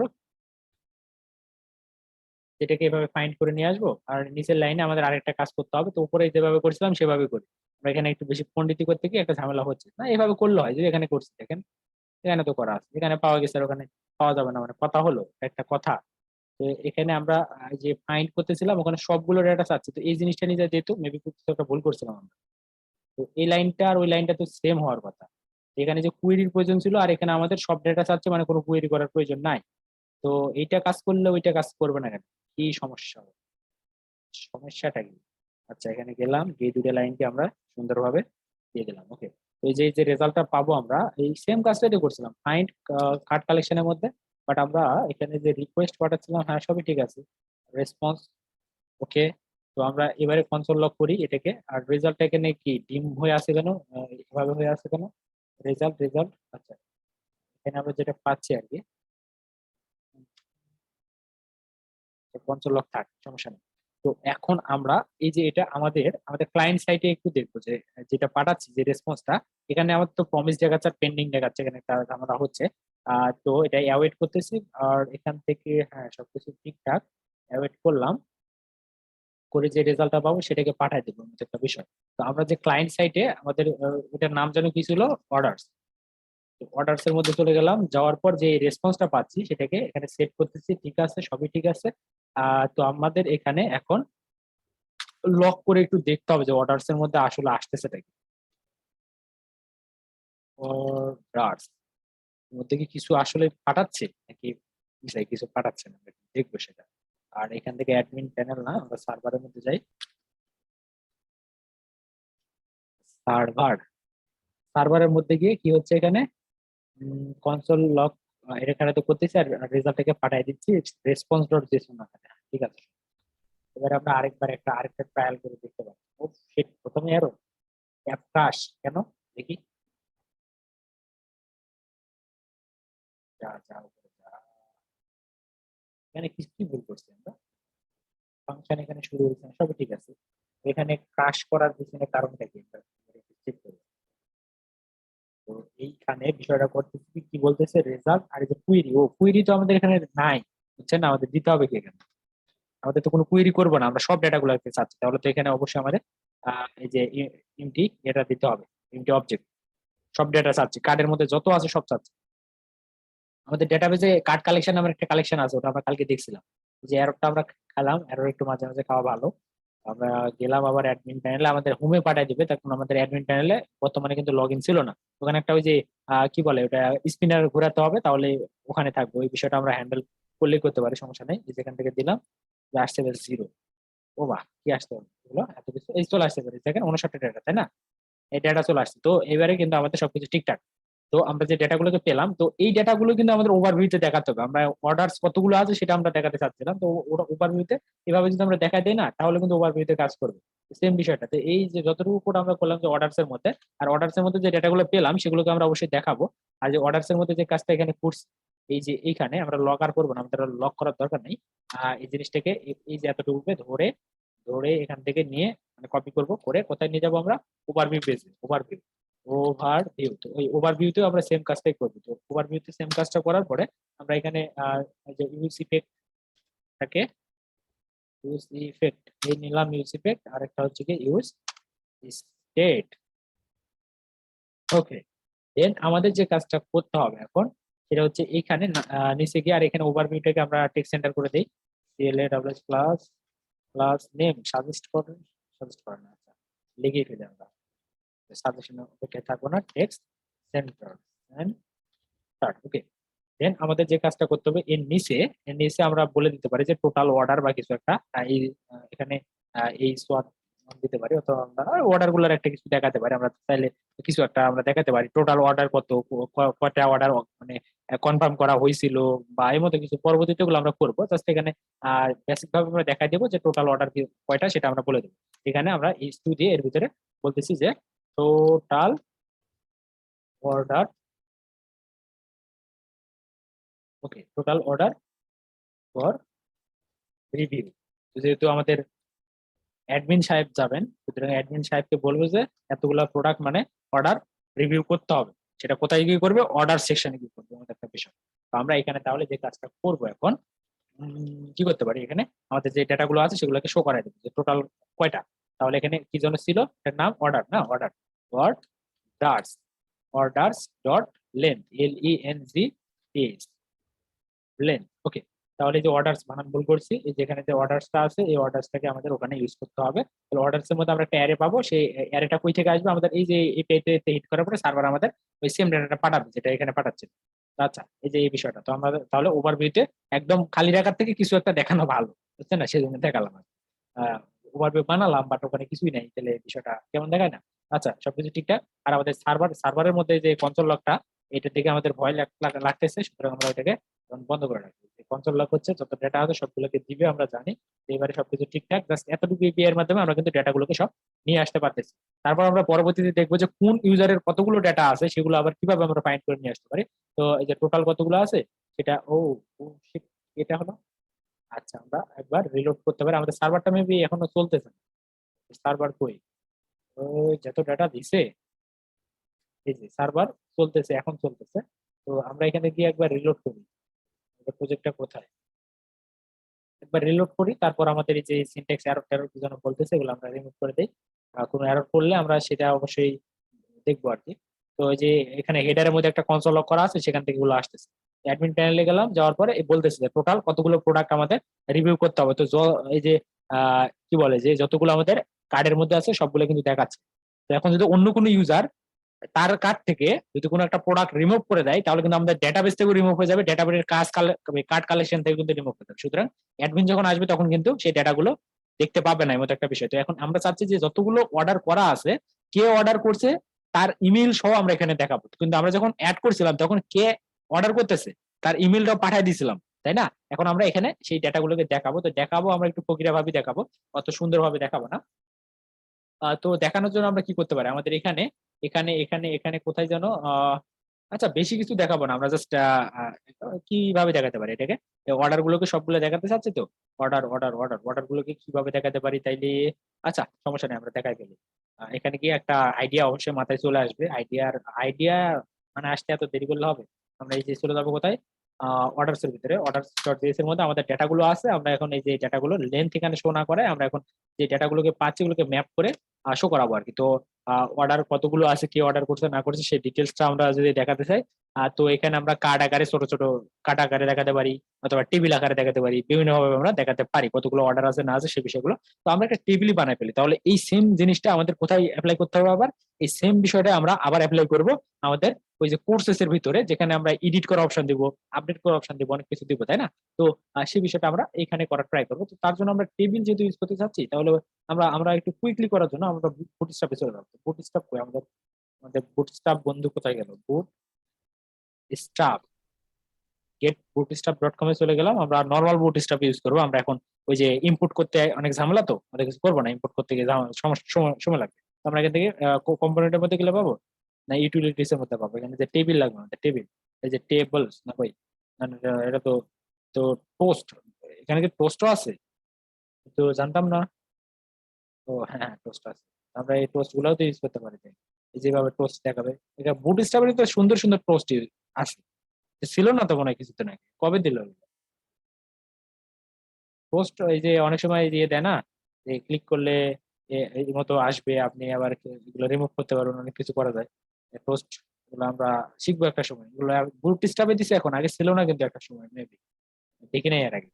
সেটাকে এভাবে ফাইন্ড করে নিয়ে আসবো, আর নিচের লাইনে আমাদের আরেকটা কাজ করতে হবে। তো উপরে যেভাবে করছিলাম সেভাবে করি। আমরা এখানে একটু বেশি পণ্ডিতি করতে গিয়ে একটা ঝামেলা হচ্ছে, না এভাবে করলে হয়। যদি এখানে করছি দেখেন, এখানে তো করা আছে, এখানে পাওয়া গেছে আর ওখানে পাওয়া যাবে না, মানে কথা হলো একটা কথা। তো এখানে আমরা যে ফাইন্ড করতেছিলাম ওখানে সবগুলো ডেটা চাচ্ছি, তো এই জিনিসটা নিয়ে যেহেতু মেবি কিছু একটা ভুল করছিলাম আমরা। তো এই লাইনটা আর ওই লাইনটা তো সেম হওয়ার কথা। এখানে যে কুয়েরির প্রয়োজন ছিল আর এখানে আমাদের সব ডেটা চাচ্ছে, মানে কোনো কুয়েরি করার প্রয়োজন নাই। তো এইটা কাজ করলে ওইটা কাজ করবে না কেন? কি সমস্যা হবে? সমস্যাটা কি? আচ্ছা, এখানে গেলাম, এই দুটো লাইনকে আমরা সুন্দরভাবে দিয়ে দিলাম। ওকে, তো এই যে যে রেজাল্টটা পাবো আমরা এই সেম কাজটাই তো করছিলাম ফাইন্ড কার্ড কালেকশনের মধ্যে। বাট আমরা এখানে যে রিকোয়েস্ট পাঠাচ্ছিলাম, হ্যাঁ সবই ঠিক আছে, রেসপন্স ওকে। তো আমরা এবারে কনসোল লক করি এটাকে, আর রেজাল্টটা এখানে কি ডিম হয়ে আছে কেন, এভাবে হয়ে আছে কেন? রেজাল্ট রেজাল্ট, আচ্ছা এখানে আমরা যেটা পাচ্ছি আর কি, কনসোল লক থাক, সমস্যা নেই। তো এখন আমরা এই যে এটা আমাদের আমাদের ক্লায়েন্ট সাইটে একটু দেখবো যে যেটা পাঠাচ্ছি যে রেসপন্সটা, এখানে আমাদের তো প্রমিস দেখাচ্ছে আর পেন্ডিং দেখাচ্ছে, এখানে একটা ঝামেলা হচ্ছে। তো এটা অ্যাওয়েট করতেছি, আর এখান থেকে হ্যাঁ সবকিছু ঠিকঠাক অ্যাওয়েট করলাম, করে যে রেজাল্টটা পাবো সেটাকে পাঠাই দেবো, এমন একটা বিষয়। তো আমরা যে ক্লায়েন্ট সাইটে আমাদের ওটার নাম যেন কি ছিল, অর্ডারস। অর্ডারস এর মধ্যে চলে গেলাম, যাওয়ার পর যে রেসপন্সটা পাচ্ছি সেটাকে এখানে সেট করতেছি, ঠিক আছে সবই ঠিক আছে। তো আমাদের এখানে এখন লক করে একটু দেখতে হবে যে অর্ডারস এর মধ্যে আসলে আসতেছে কি। অর্ডারস এর মধ্যে কি কিছু আসলে পাঠাচ্ছে নাকি কিছু পাঠাচ্ছে না, একটু দেখবো সেটা। আর এখান থেকে অ্যাডমিন প্যানেল না, আমরা সার্ভারের মধ্যে যাই। সার্ভার, সার্ভারের মধ্যে গিয়ে কি হচ্ছে এখানে, কনসোল লক এখানে তো করতেছি আর রেজাল্টটাকে পাঠিয়ে দিচ্ছি রেসপন্স ডট জেসন আকারে। ঠিক আছে, এবার আমরা আরেকটা ট্রায়াল করে দেখতে পারি। ও শিট, প্রথমে এরো অ্যাপ ক্রাশ কেন দেখি। যা যা উপরে যা, এখানে কি কি ভুল করছি আমরা? ফাংশন এখানে শুরু হয়েছে না, সবই ঠিক আছে। এখানে ক্রাশ করার পিছনে কারণটা কি আমরা চেক করবো। তো এইখানে বিষয়টা করতেছি কি কি বলতেছে, রেজাল্ট আর এই যে কুইরি, ও কুইরি তো আমাদের এখানে নাই, বুঝছেন না? আমাদের দিতে হবে কি এখানে? আমাদের তো কোনো কুইরি করবো না, আমরা সব ডেটা গুলো চাচ্ছি, তাহলে তো এখানে অবশ্যই আমাদের এই যে ইমটি এটা দিতে হবে, ইমটি অবজেক্ট। সব ডেটা চাচ্ছি, কার্ডের মধ্যে যত আছে সব চাচ্ছি। আমাদের ডেটাবেজে কার্ড কালেকশন নামের একটা কালেকশন আছে, ওটা আমরা কালকে দেখছিলাম। যে এররটা আমরা খেলাম, এরর একটু মাঝে মাঝে খাওয়া ভালো। আমরা গেলাম আবার অ্যাডমিন প্যানেলে, আমাদের হোমে পাঠিয়ে দিবে, তখন আমাদের অ্যাডমিন প্যানেলে বর্তমানে কিন্তু লগ ইন ছিল না। ওখানে একটা ওই যে কি বলে ওটা, স্পিনার ঘোরাতে হবে, তাহলে ওখানে থাকবে। ওই বিষয়টা আমরা হ্যান্ডেল করলেই করতে পারি, সমস্যা নেই। এই যেখান থেকে দিলাম, যে আসছে জিরো। ও বাহ, কি আসতে হবে এগুলো, এত কিছু এই চলে আসতে পারে, দেখেন 59টা ডেটা, তাই না? এই ডেটা চলে আসছে, তো এবারে কিন্তু আমাদের সবকিছু ঠিকঠাক। তো আমরা যে ডেটাগুলোকে পেলাম, তো এই ডেটাগুলো কিন্তু আমাদের ওভারভিউতে দেখাতে হবে। আমরা অর্ডারস কতগুলো আছে সেটা আমরা দেখাতে চাচ্ছিলাম, তো ওটা ওভারভিউতে এভাবে যদি আমরা দেখাই দেই না, তাহলে কিন্তু ওভারভিউতে কাজ করবে। সেম বিষয়টা, তো এই যে যতটুকু কোড আমরা করলাম যে অর্ডারস এর মধ্যে, আর অর্ডারস এর মধ্যে যে ডেটাগুলো পেলাম সেগুলোকে আমরা অবশ্যই দেখাবো। আর যে অর্ডারস এর মধ্যে যে কাজটা এখানে করছি, এই যে এইখানে আমরা লক আর করবো না, আমাদের লক করার দরকার নেই। এই জিনিসটাকে এই যে এতটুকুকে ধরে ধরে এখান থেকে নিয়ে মানে কপি করব, করে কোথায় নিয়ে যাবো আমরা, ওভারভিউ পেজে। ওভারভিউ, ওভারভিউ, তো ওই ওভারভিউতেও আমরা সেম কাজটাই করবো। তো ওভারভিউতে সেম কাজটা করার পরে আমরা এখানে এই যে ইউজ ইফেক্টটাকে, ইউজ ইফেক্ট এই নিলাম, ইউজ ইফেক্ট, আর একটা হচ্ছে কি ইউজ স্টেট। ওকে, দেন আমাদের যে কাজটা করতে হবে এখন সেটা হচ্ছে এইখানে নিচে গিয়ে আর এখানে ওভারভিউটাকে আমরা টেক্সট সেন্টার করে দেই। CLA double class class name suggest করেন না, আচ্ছা লিখে ফেলে আমরা সাজেশন অপেক্ষায় থাকবো না, টেক্সট সেন্টার এন্ড স্টার্ট। ওকে, দেন আমাদের যে কাজটা করতে হবে, এর নিচে আমরা বলে দিতে পারি যে টোটাল অর্ডার বা কিছু একটা এই এখানে এই সোয়াট দিতে পারি, অথবা আমরা অর্ডার গুলার একটা কিছু দেখাতে পারি। আমরা চাইলে কিছু একটা আমরা দেখাতে পারি, টোটাল অর্ডার কত, কয়টা অর্ডার মানে কনফার্ম করা হয়েছিল, বা এই মতো কিছু পরবর্তীতে গুলো আমরা করবো। জাস্ট এখানে বেসিক ভাবে আমরা দেখাই দেবো যে টোটাল অর্ডার কয়টা সেটা আমরা বলে দেবো। এখানে আমরা এই টু দিয়ে এর ভিতরে বলতেছি যে total order, okay total order for review. যেহেতু আমাদের অ্যাডমিন সাহেব যাবেন, সুতরাং অ্যাডমিন সাহেবকে বলবো যে এতগুলা প্রোডাক্ট মানে অর্ডার রিভিউ করতে হবে। সেটা কোথায় গিয়ে করবে, অর্ডার সেকশনে গিয়ে করবে, আমাদের একটা বিষয়। তো আমরা এখানে তাহলে যে কাজটা করব এখন, কি করতে পারি এখানে, আমাদের যে ডেটা গুলো আছে সেগুলোকে শো করাই দেবো যে টোটাল কয়টা। তাহলে এখানে কি জন্য ছিল, এটার নাম অর্ডার, না order, orders, orders dot length, LENGTH, length. Okay, তাহলে এই যে অর্ডার্স বানান ভুল করছি, এই যেখানে যে অর্ডার্সটা আছে এই অর্ডার্সটাকে আমাদের ওখানে ইউজ করতে হবে। তাহলে অর্ডার্স এর মধ্যে আমরা একটা অ্যারে পাবো, সেই অ্যারেটা কই থেকে আসবে, আমাদের এই যে এই পেজে হিট করার পরে সার্ভার আমাদের ওই সেম ডেটাটা পাঠাবে যেটা এখানে পাঠাচ্ছে। আচ্ছা, এই যে এই বিষয়টা তো আমরা তাহলে ওভারভিউতে একদম খালি রাখার থেকে কিছু একটা দেখানো ভালো, বুঝছেন না, সেই জন্য দেখালাম। ওভারভিউ বানালাম বাট ওখানে কিছুই নাই, তাহলে বিষয়টা কেমন দেখায় না। আচ্ছা, সবকিছু ঠিকঠাক। আর আমাদের সার্ভারের মধ্যে যে কনসোল লকটা, এটা থেকে আমাদের ভয় লাগতেছে, সুতরাং আমরা ওইটাকে এখন বন্ধ করে রাখবো। কনসোল লক হচ্ছে যত ডেটা আছে সবগুলোকে দিবে, আমরা জানি। এবারে সবকিছু ঠিকঠাক, জাস্ট এতটুকু এপিআই এর মাধ্যমে আমরা কিন্তু ডেটাগুলোকে সব নিয়ে আসতে পারতেছি। তারপর আমরা পরবর্তীতে দেখবো যে কোন ইউজারের কতগুলো ডেটা আছে সেগুলো আবার কিভাবে আমরা ফাইন্ড করে নিয়ে আসতে পারি। তো এই যে টোটাল কতগুলো আছে সেটা, ও shit, এটা হলো। আচ্ছা, আমরা একবার রিলোড করতে পারি, আমাদের সার্ভারটা মেবি এখনো চলতেছে না। সার্ভার কই, ওই যত ডাটা দিছে, এই যে সার্ভার চলতেছে, এখন চলতেছে। তো আমরা এখানে গিয়ে একবার রিলোড করি, প্রজেক্টটা কোথায়, একবার রিলোড করি, তারপর আমাদের এই যে সিনট্যাক্স এরর টেরর কি যেন বলতেছে এগুলো আমরা রিমুভ করে দিই। কোনো এরর করলে আমরা সেটা অবশ্যই দেখবো আর কি। তো এই যে এখানে হেডারের মধ্যে একটা কনসোল লক করা আছে, সেখান থেকে এগুলো আসতেছে। অ্যাডমিন প্যানেলে গেলাম, যাওয়ার পরে এই বলতেছে যে টোটাল কতগুলো প্রোডাক্ট আমাদের রিভিউ করতে হবে। তো এই যে কি বলে যে যতগুলো আমাদের কার্ডের মধ্যে আছে সবগুলো কিন্তু দেখাচ্ছে। তো এখন যদি অন্য কোনো ইউজার তার কার্ড থেকে যদি কোনো একটা প্রোডাক্ট রিমুভ করে দেয়, তাহলে কিন্তু আমাদের ডেটাবেস থেকে রিমুভ হয়ে যাবে, ডেটাবেসের কার্ড কালেকশন থেকে কিন্তু রিমুভ হয়ে যাবে। সুতরাং অ্যাডমিন যখন আসবে তখন কিন্তু সেই ডেটাগুলো দেখতে পাবে না, এমন একটা বিষয়। তো এখন আমরা চাচ্ছি যে যতগুলো অর্ডার করা আছে, কে অর্ডার করছে তার ইমেল সহ আমরা এখানে দেখাবো। কিন্তু আমরা যখন অ্যাড করছিলাম তখন কে অর্ডার করতেছে তার ইমেলটাও পাঠিয়ে দিয়েছিলাম, তাই না? এখন আমরা এখানে সেই ডেটাগুলোকে দেখাবো। তো দেখাবো আমরা একটু প্রক্রিয়া ভাবে দেখাবো, অত সুন্দরভাবে দেখাবো না। তো দেখানোর জন্য আমরা কি করতে পারি, আমাদের এখানে এখানে এখানে এখানে কোথায় যেন আচ্ছা, বেশি কিছু দেখাবো না, আমরা জাস্ট কিভাবে দেখাতে পারি এটাকে, অর্ডার গুলোকে সবগুলো দেখাতে চাচ্ছি। তো অর্ডার অর্ডার অর্ডার অর্ডার গুলোকে কিভাবে দেখাতে পারি তাইলে, আচ্ছা সমস্যা নেই, আমরা দেখাই ফেলি। এখানে গিয়ে একটা আইডিয়া অবশ্যই মাথায় চলে আসবে, আইডিয়া মানে আসতে এত দেরি করলে হবে। আমরা এই যে চলে যাবো কোথায়, অর্ডার্স এর ভিতরে, অর্ডার্স ডট জেএস এর মধ্যে আমাদের ডেটা গুলো আছে। আমরা এখন এই যে ডেটাগুলো লেন্থ এখানে শো না করে, আমরা এখন যে ডেটাগুলোকে পাচ্ছি ওগুলোকে ম্যাপ করে শো করাবো আর কি। তো অর্ডার কতগুলো আছে, কি অর্ডার করছে না করছে সেই ডিটেলসটা আমরা যদি দেখাতে চাই, তো এখানে আমরা কার্ড আকারে ছোট ছোট কার্ড আকারে দেখাতে পারি, অথবা টেবিল আকারে দেখাতে পারি, বিভিন্ন ভাবে আমরা দেখাতে পারি কতগুলো অর্ডার আছে না আছে সেই বিষয়গুলো। তো আমরা একটা টেবিলই বানাই ফেলি, তাহলে এই সেম জিনিসটা আমাদের কোথায় অ্যাপ্লাই করতে হবে, আবার এই সেম বিষয়টা আমরা আবার অ্যাপ্লাই করব আমাদের ওই যে কোর্সেস এর ভিতরে, যেখানে আমরা এডিট করার অপশন দিব, আপডেট করার অপশন দিব, অনেক কিছু দিব, তাই না? তো সেই বিষয়টা আমরা এখানে করার ট্রাই করবো। তো তার জন্য আমরা টেবিল যেহেতু ইউজ করতে চাচ্ছি, তাহলে আমরা আমরা একটু কুইকলি করার জন্য আমরা বুটস্ট্র্যাপে চলে যাবো। বুটস্ট্র্যাপ কই আমাদের, আমাদের বুটস্ট্র্যাপ বন্ধু কোথায় গেল, বুটস্ট্র্যাপ, গেট বুটস্ট্র্যাপ ডট কমে চলে গেলাম। আমরা নর্মাল বুটস্ট্র্যাপ ইউজ করবো। আমরা এখন ওই যে ইনপুট করতে অনেক ঝামেলা, তো আমাদের কিছু করবো না, ইনপুট করতে গিয়ে সময় লাগবে। তো আমরা এখান থেকে কম্পোনেন্টের মধ্যে গেলে পাবো, না ইউটিলিটিস এর মধ্যে পাবো, এখানে যে টেবিল লাগবে আমাদের, টেবিল, এই যে টেবলস না কই, না, না, এটা তো, তো টোস্ট, এখানে কি টোস্টও আছে? তো জানতাম না। ও হ্যাঁ হ্যাঁ, টোস্ট আছে। আমরা এই টোস্ট গুলাও তো ইউজ করতে পারি তাই। এই যেভাবে টোস্ট দেখাবে, এটা বুট স্টাবের তো সুন্দর সুন্দর টোস্ট আছে, ছিল না তো মনে হয় কিছুদিন আগে, কবে দিল পোস্ট? এই যে অনেক সময় দিয়ে দেয় না, যে ক্লিক করলে এই মতো আসবে, আপনি আবার এগুলো রিমুভ করতে পারবেন, অনেক কিছু করা যায়। পোস্ট গুলো আমরা শিখবো একটা সময়, এগুলো বুট স্টাফে দিছে, এখন আগে ছিল না কিন্তু একটা সময় মেবি, দেখি নাই এর আগে।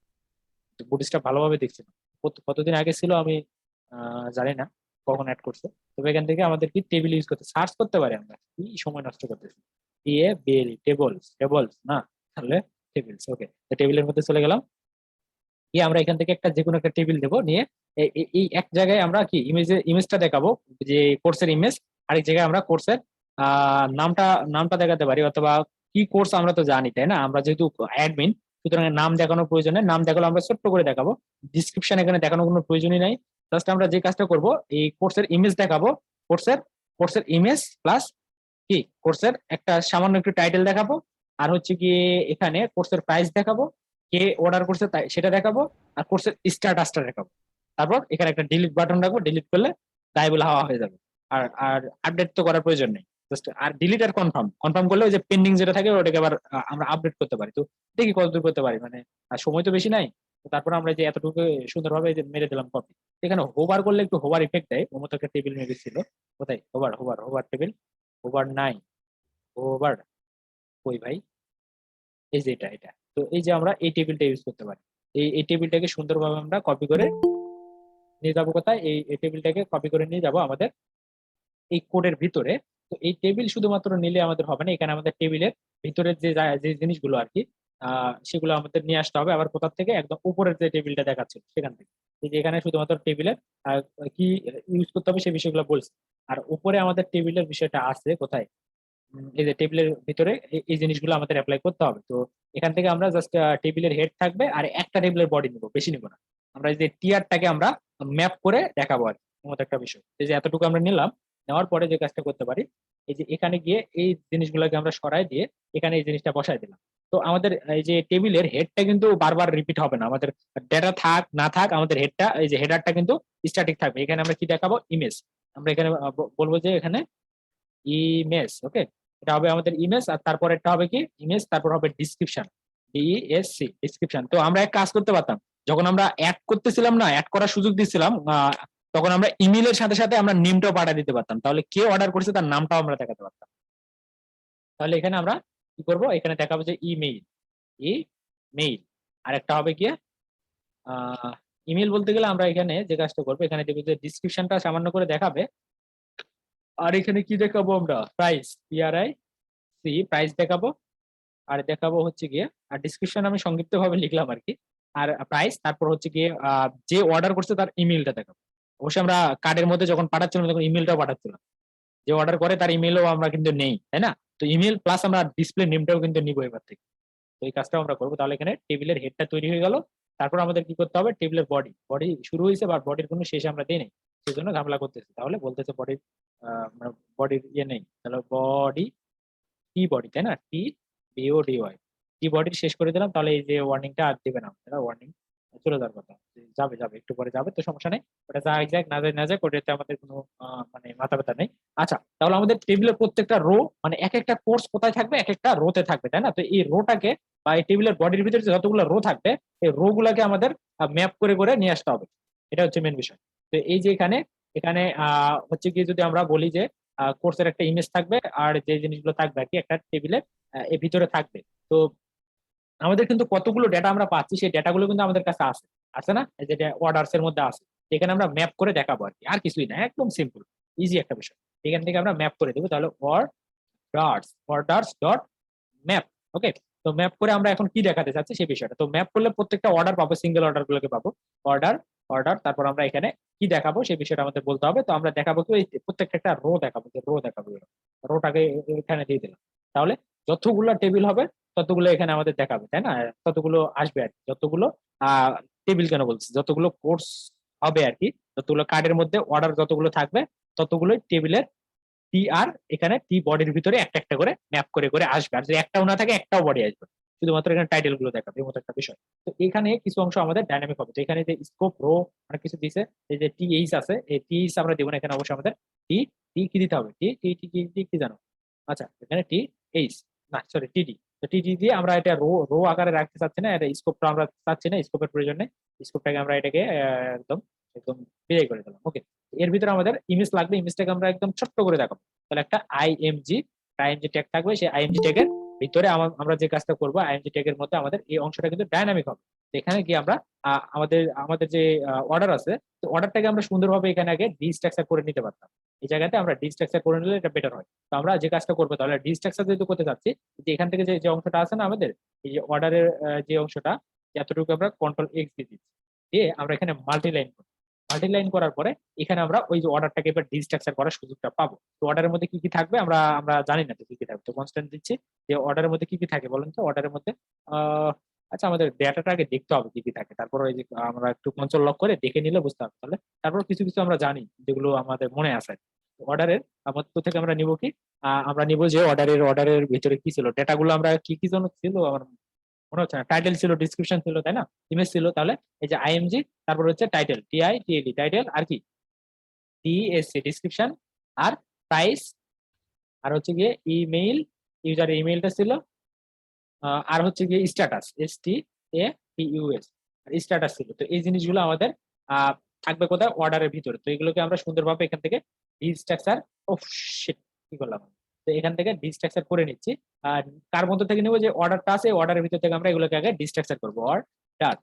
বুট স্টাফ ভালোভাবে দেখছি না, কতদিন আগে ছিল আমি জানি না, কখন অ্যাড করছে। তবে এখান থেকে আমাদের কি টেবিল ইউজ করতে, সার্চ করতে পারি, আমরা কি সময় নষ্ট করতেছি। টেবলস, টেবলস না, তাহলে টেবিলস। ওকে, টেবিলের মধ্যে চলে গেলাম, গিয়ে আমরা এখান থেকে একটা যে কোনো একটা টেবিল দেবো, নিয়ে এই এক জায়গায় আমরা কি ইমেজটা দেখাবো, যে কোর্সের ইমেজ। আরেক জায়গায় আমরা কোর্সের নামটা নামটা দেখাতে পারি, অথবা কি কোর্স আমরা তো জানি, তাই না? আমরা যেহেতু অ্যাডমিন, সুতরাং নাম দেখানোর প্রয়োজনে নাম দেখালো আমরা ছোট্ট করে দেখাবো, ডিসক্রিপশন এখানে দেখানোর কোনো প্রয়োজনই নাই। জাস্ট আমরা যে কাজটা করব, এই কোর্সের ইমেজ দেখাবো, কোর্সের কোর্সের ইমেজ প্লাস কি কোর্সের একটা সামান্য একটু টাইটেল দেখাবো, আর হচ্ছে কি এখানে কোর্সের প্রাইস দেখাবো, কে অর্ডার করছে তাই সেটা দেখাবো, আর কোর্সের স্ট্যাটাসটা দেখাবো। তারপর এখানে একটা ডিলিট বাটন রাখবো, ডিলিট করলে তাই বলে হাওয়া হয়ে যাবে। আর আর আপডেট তো করার প্রয়োজন নেই। জাস্ট আর ডিলিট আর কনফার্ম কনফার্ম করলে ওই যে পেন্ডিং যেটা থাকে ওটাকে আবার আমরা আপডেট করতে পারি। তো দেখি কতদূর করতে পারি, মানে সময় তো বেশি নাই। তো তারপর আমরা যে এতটুকু সুন্দরভাবে যে মেরে দিলাম কপি। এখানে হোভার করলে একটু হোভার ইফেক্ট দেয়, ওর মতো একটা টেবিল মেবি ছিল। কোথায় hover hover hover table, hover নাই, হোভার কই ভাই, এই যে এটা। তো এই যে আমরা এই টেবিলটা ইউজ করতে পারি। এই টেবিলটাকে সুন্দরভাবে আমরা কপি করে নিয়ে যাবো কোথায়, এই টেবিলটাকে কপি করে নিয়ে যাবো আমাদের এই কোডের ভিতরে। তো এই টেবিল শুধুমাত্র নিলে আমাদের হবে না, এখানে আমাদের টেবিলের ভিতরের যে জিনিসগুলো আর কি সেগুলো আমাদের নিয়ে আসতে হবে। আবার কোথা থেকে, একদম উপরের যে টেবিলটা দেখাচ্ছিল সেখান থেকে। এই যে এখানে শুধুমাত্র টেবিলের কি ইউজ করতে হবে সেই বিষয়গুলো বলছে। আর উপরে আমাদের টেবিলের বিষয়টা আছে কোথায়, এই যে টেবিলের ভিতরে এই জিনিসগুলো আমাদের অ্যাপ্লাই করতে হবে। তো এখান থেকে আমরা জাস্ট টেবিলের হেড থাকবে আর একটা টেবিলের বডি নিব, বেশি নিব না। আমরা এই যে টিয়ারটাকে আমরা ম্যাপ করে দেখাবো আর কি, মতো একটা বিষয়। এই যে এতটুকু আমরা নিলাম, নেওয়ার পরে যে কাজটা করতে পারি, এই যে এখানে গিয়ে এই জিনিসগুলোকে আমরা সরাই দিয়ে এখানে এই জিনিসটা বসাই দিলাম। তো আমাদের এই যে টেবিলের হেডটা কিন্তু বারবার রিপিট হবে না, আমাদের ডেটা থাক না থাক আমাদের হেডটা, এই যে হেডারটা কিন্তু স্ট্যাটিক থাকবে। এখানে আমরা কি দেখাবো, ইমেজ। আমরা এখানে বলবো যে এখানে ইমেজ, ওকে। এটা হবে আমাদের ইমেজ, আর তারপর একটা হবে কি ইমেজ, তারপর হবে ডিসক্রিপশন, ডিএসসি ডিসক্রিপশন। তো আমরা এক কাজ করতে পারতাম, যখন আমরা অ্যাড করতেছিলাম না, অ্যাড করার সুযোগ দিচ্ছিলাম, তখন আমরা ইমেলের সাথে সাথে আমরা নেমটাও পাঠিয়ে দিতে পারতাম, তাহলে কে অর্ডার করছে তার নামটাও আমরা দেখাতে পারতাম। তাহলে এখানে আমরা কি করবো, এখানে দেখাবো যে ইমেইল, ইমেইল। আর একটা হবে কি ইমেল বলতে গেলে আমরা এখানে যে কাজটা করবো, এখানে দেখবো যে ডিসক্রিপশনটা সামান্য করে দেখাবে। আর এখানে কি দেখাবো আমরা, প্রাইস, PRIC, প্রাইস দেখাবো। আর দেখাবো হচ্ছে গিয়ে, আর ডিসক্রিপশন আমি সংক্ষিপ্ত ভাবে লিখলাম আর কি। আর প্রাইস, তারপর হচ্ছে গিয়ে যে অর্ডার করছে তার ইমেলটা দেখাবো। অবশ্যই আমরা কার্ডের মধ্যে যখন পাঠাচ্ছিলাম তখন ইমেলটাও পাঠাচ্ছিলাম, যে অর্ডার করে তার ইমেলও আমরা কিন্তু নেই, তাই না? তো ইমেল প্লাস আমরা ডিসপ্লে নেমটাও কিন্তু নিবো এবার থেকে। তো এই কাজটাও আমরা করবো। তাহলে এখানে টেবিলের হেডটা তৈরি হয়ে গেল। তারপর আমাদের কি করতে হবে, টেবিলের বডি, বডি শুরু হয়েছে বা বডির কোনো শেষ আমরা দিই নাই, সেই জন্য ঝামেলা করতেছে। তাহলে বলতেছে বডির বডির ইয়ে নেই, তাহলে বডি, টি বডি, তাই না, TBODY, টি বডির শেষ করে দিলাম। তাহলে এই যে ওয়ার্নিংটা আর দিবে না, ওয়ার্নিং চলে যাওয়ার কথা, যাবে যাবে একটু পরে যাবে, তো সমস্যা নেই। ওটা যা যাক না যায় না যাক, ওটাতে আমাদের কোনো মানে মাথা ব্যথা নেই। আচ্ছা, তাহলে আমাদের টেবিলের প্রত্যেকটা রো, মানে এক একটা কোর্স কোথায় থাকবে, এক একটা রোতে থাকবে, তাই না? তো এই রোটাকে বা এই টেবিলের বডির ভিতরে যতগুলো রো থাকবে, এই রো গুলাকে আমাদের ম্যাপ করে করে নিয়ে আসতে হবে। এটা হচ্ছে মেন বিষয়। তো এই যে এখানে এখানে হচ্ছে কি, যদি আমরা বলি যে কোর্সের একটা ইমেজ থাকবে আর যে জিনিসগুলো থাকবে আর কি একটা টেবিলে এর ভিতরে থাকবে। তো আমাদের কিন্তু কতগুলো ডেটা আমরা পাচ্ছি, সেই ডেটাগুলো কিন্তু আমাদের কাছে আছে, আছে না? এই যেটা অর্ডার্স এর মধ্যে আছে, এখানে আমরা ম্যাপ করে দেখাবো আর কি, আর কিছুই না, একদম সিম্পল ইজি একটা বিষয়। এখান থেকে আমরা ম্যাপ করে দেবো, তাহলে অর্ডার্স ডট ম্যাপ, ওকে। তো ম্যাপ করে আমরা এখন কি দেখাতে চাচ্ছি সেই বিষয়টা। তো ম্যাপ করলে প্রত্যেকটা অর্ডার পাবো, সিঙ্গেল অর্ডার গুলোকে পাবো, অর্ডার অর্ডার। তারপর আমরা এখানে কি দেখাবো সেই বিষয়টা আমাদের বলতে হবে। তো আমরা দেখাবো কি, প্রত্যেকটা একটা রো দেখাবো, যে রো দেখাবো, রোটাকে এখানে দিয়ে দিলাম। তাহলে যতগুলো টেবিল হবে ততগুলো এখানে আমাদের দেখাবে, তাই না? ততগুলো আসবে আর কি, যতগুলো টেবিল কেন বলছি, যতগুলো কোর্স হবে আর কি, যতগুলো কার্ডের মধ্যে অর্ডার যতগুলো থাকবে ততগুলোই টেবিলের টি, আর এখানে টি বডির ভিতরে একটা একটা করে ম্যাপ করে করে আসবে। আর যদি একটাও না থাকে, একটাও বডি আসবে, শুধুমাত্র এখানে টাইটেল গুলো দেখাবে, এই মতো একটা বিষয়। তো এখানে কিছু অংশ আমাদের ডাইনামিক হবে। তো এখানে যে স্কোপ রো অনেক কিছু দিছে, এই যে TH আছে, এই TH আমরা দিব না এখানে, অবশ্যই আমাদের টি, টি কি দিতে হবে, টি টি টি টি টি কি জানো? আচ্ছা, এখানে TH, না সরি TD। তো TD দিয়ে আমরা এটা রো রো আকারে রাখতে চাচ্ছি না, এটা স্কোপটা আমরা চাচ্ছি না, স্কোপের প্রয়োজন নেই। স্কোপটাকে আমরা এটাকে একদম একদম বিদায় করে দিলাম, ওকে। এর ভিতরে আমাদের ইমেজ লাগবে, ইমেজটাকে আমরা একদম ছোট্ট করে দেখাবো। তাহলে একটা আইএমজি ট্যাগ থাকবে, সেই আইএমজি ট্যাগের ভিতরে আমরা যে কাজটা করবো, আইএমজি ট্যাগের মধ্যে আমাদের এই অংশটা কিন্তু ডাইনামিক হবে। তো এখানে গিয়ে আমরা আমাদের আমাদের যে অর্ডার আছে, তো অর্ডারটাকে আমরা সুন্দরভাবে এখানে আগে ডিস্ট্রাকচার করে নিতে পারতাম। এই জায়গাতে আমরা ডিস্ট্রাকচার করে নিলে এটা বেটার হয়। তো আমরা যে কাজটা করবো, তাহলে ডিস্ট্রাকচার যেহেতু করতে চাচ্ছি, যে এখান থেকে যে যে অংশটা আছে না আমাদের, এই যে অর্ডারের যে অংশটা, এতটুকু আমরা Ctrl+X দিয়ে দিচ্ছি, দিয়ে আমরা এখানে মাল্টিলাইন করবো। মাল্টিলাইন করার পরে এখানে আমরা ওই যে অর্ডারটাকে এবার ডিস্ট্রাকচার করার সুযোগটা পাবো। তো অর্ডারের মধ্যে কি কি থাকবে আমরা আমরা জানি না, তো কি কি থাকবে, তো কনস্ট্যান্ট দিচ্ছি যে অর্ডারের মধ্যে কি কি থাকে বলেন তো, অর্ডারের মধ্যে আচ্ছা আমাদের ডেটাটা আগে দেখতে হবে কি কি থাকে, তারপর ওই যে আমরা একটু কনসোল লক করে দেখে নিলে বুঝতে হবে। তাহলে তারপর কিছু কিছু আমরা জানি যেগুলো আমাদের মনে আছে। অর্ডারের মধ্যে থেকে আমরা নিব কি, আমরা নিব যে অর্ডারের ভিতরে কি ছিল, ডেটাগুলো আমরা কি কি জন্য ছিল আমার মনে হচ্ছে না, টাইটেল ছিল, ডিসক্রিপশন ছিল, তাই না, ইমেজ ছিল। তাহলে এই যে আইএমজি, তারপর হচ্ছে টাইটেল, TITLE টাইটেল, আর কি DSC ডিসক্রিপশন, আর প্রাইস, আর হচ্ছে গিয়ে ইমেইল, ইউজার ইমেইলটা ছিল, আর হচ্ছে গিয়ে স্ট্যাটাস, STATUS, স্ট্যাটাস ছিল। তো এই জিনিসগুলো আমাদের থাকবে কোথায়, অর্ডারের ভিতরে। তো এগুলোকে আমরা সুন্দরভাবে এখান থেকে ডিস্ট্রাকচার, ও শিট, কি করলাম, তো এখান থেকে ডিস্ট্রাকচার করে নিচ্ছি। আর কার মধ্যে থেকে নেবো, যে অর্ডারটা আছে অর্ডারের ভিতর থেকে আমরা এগুলোকে আগে ডিস্ট্রাকচার করবো। অর্ডার,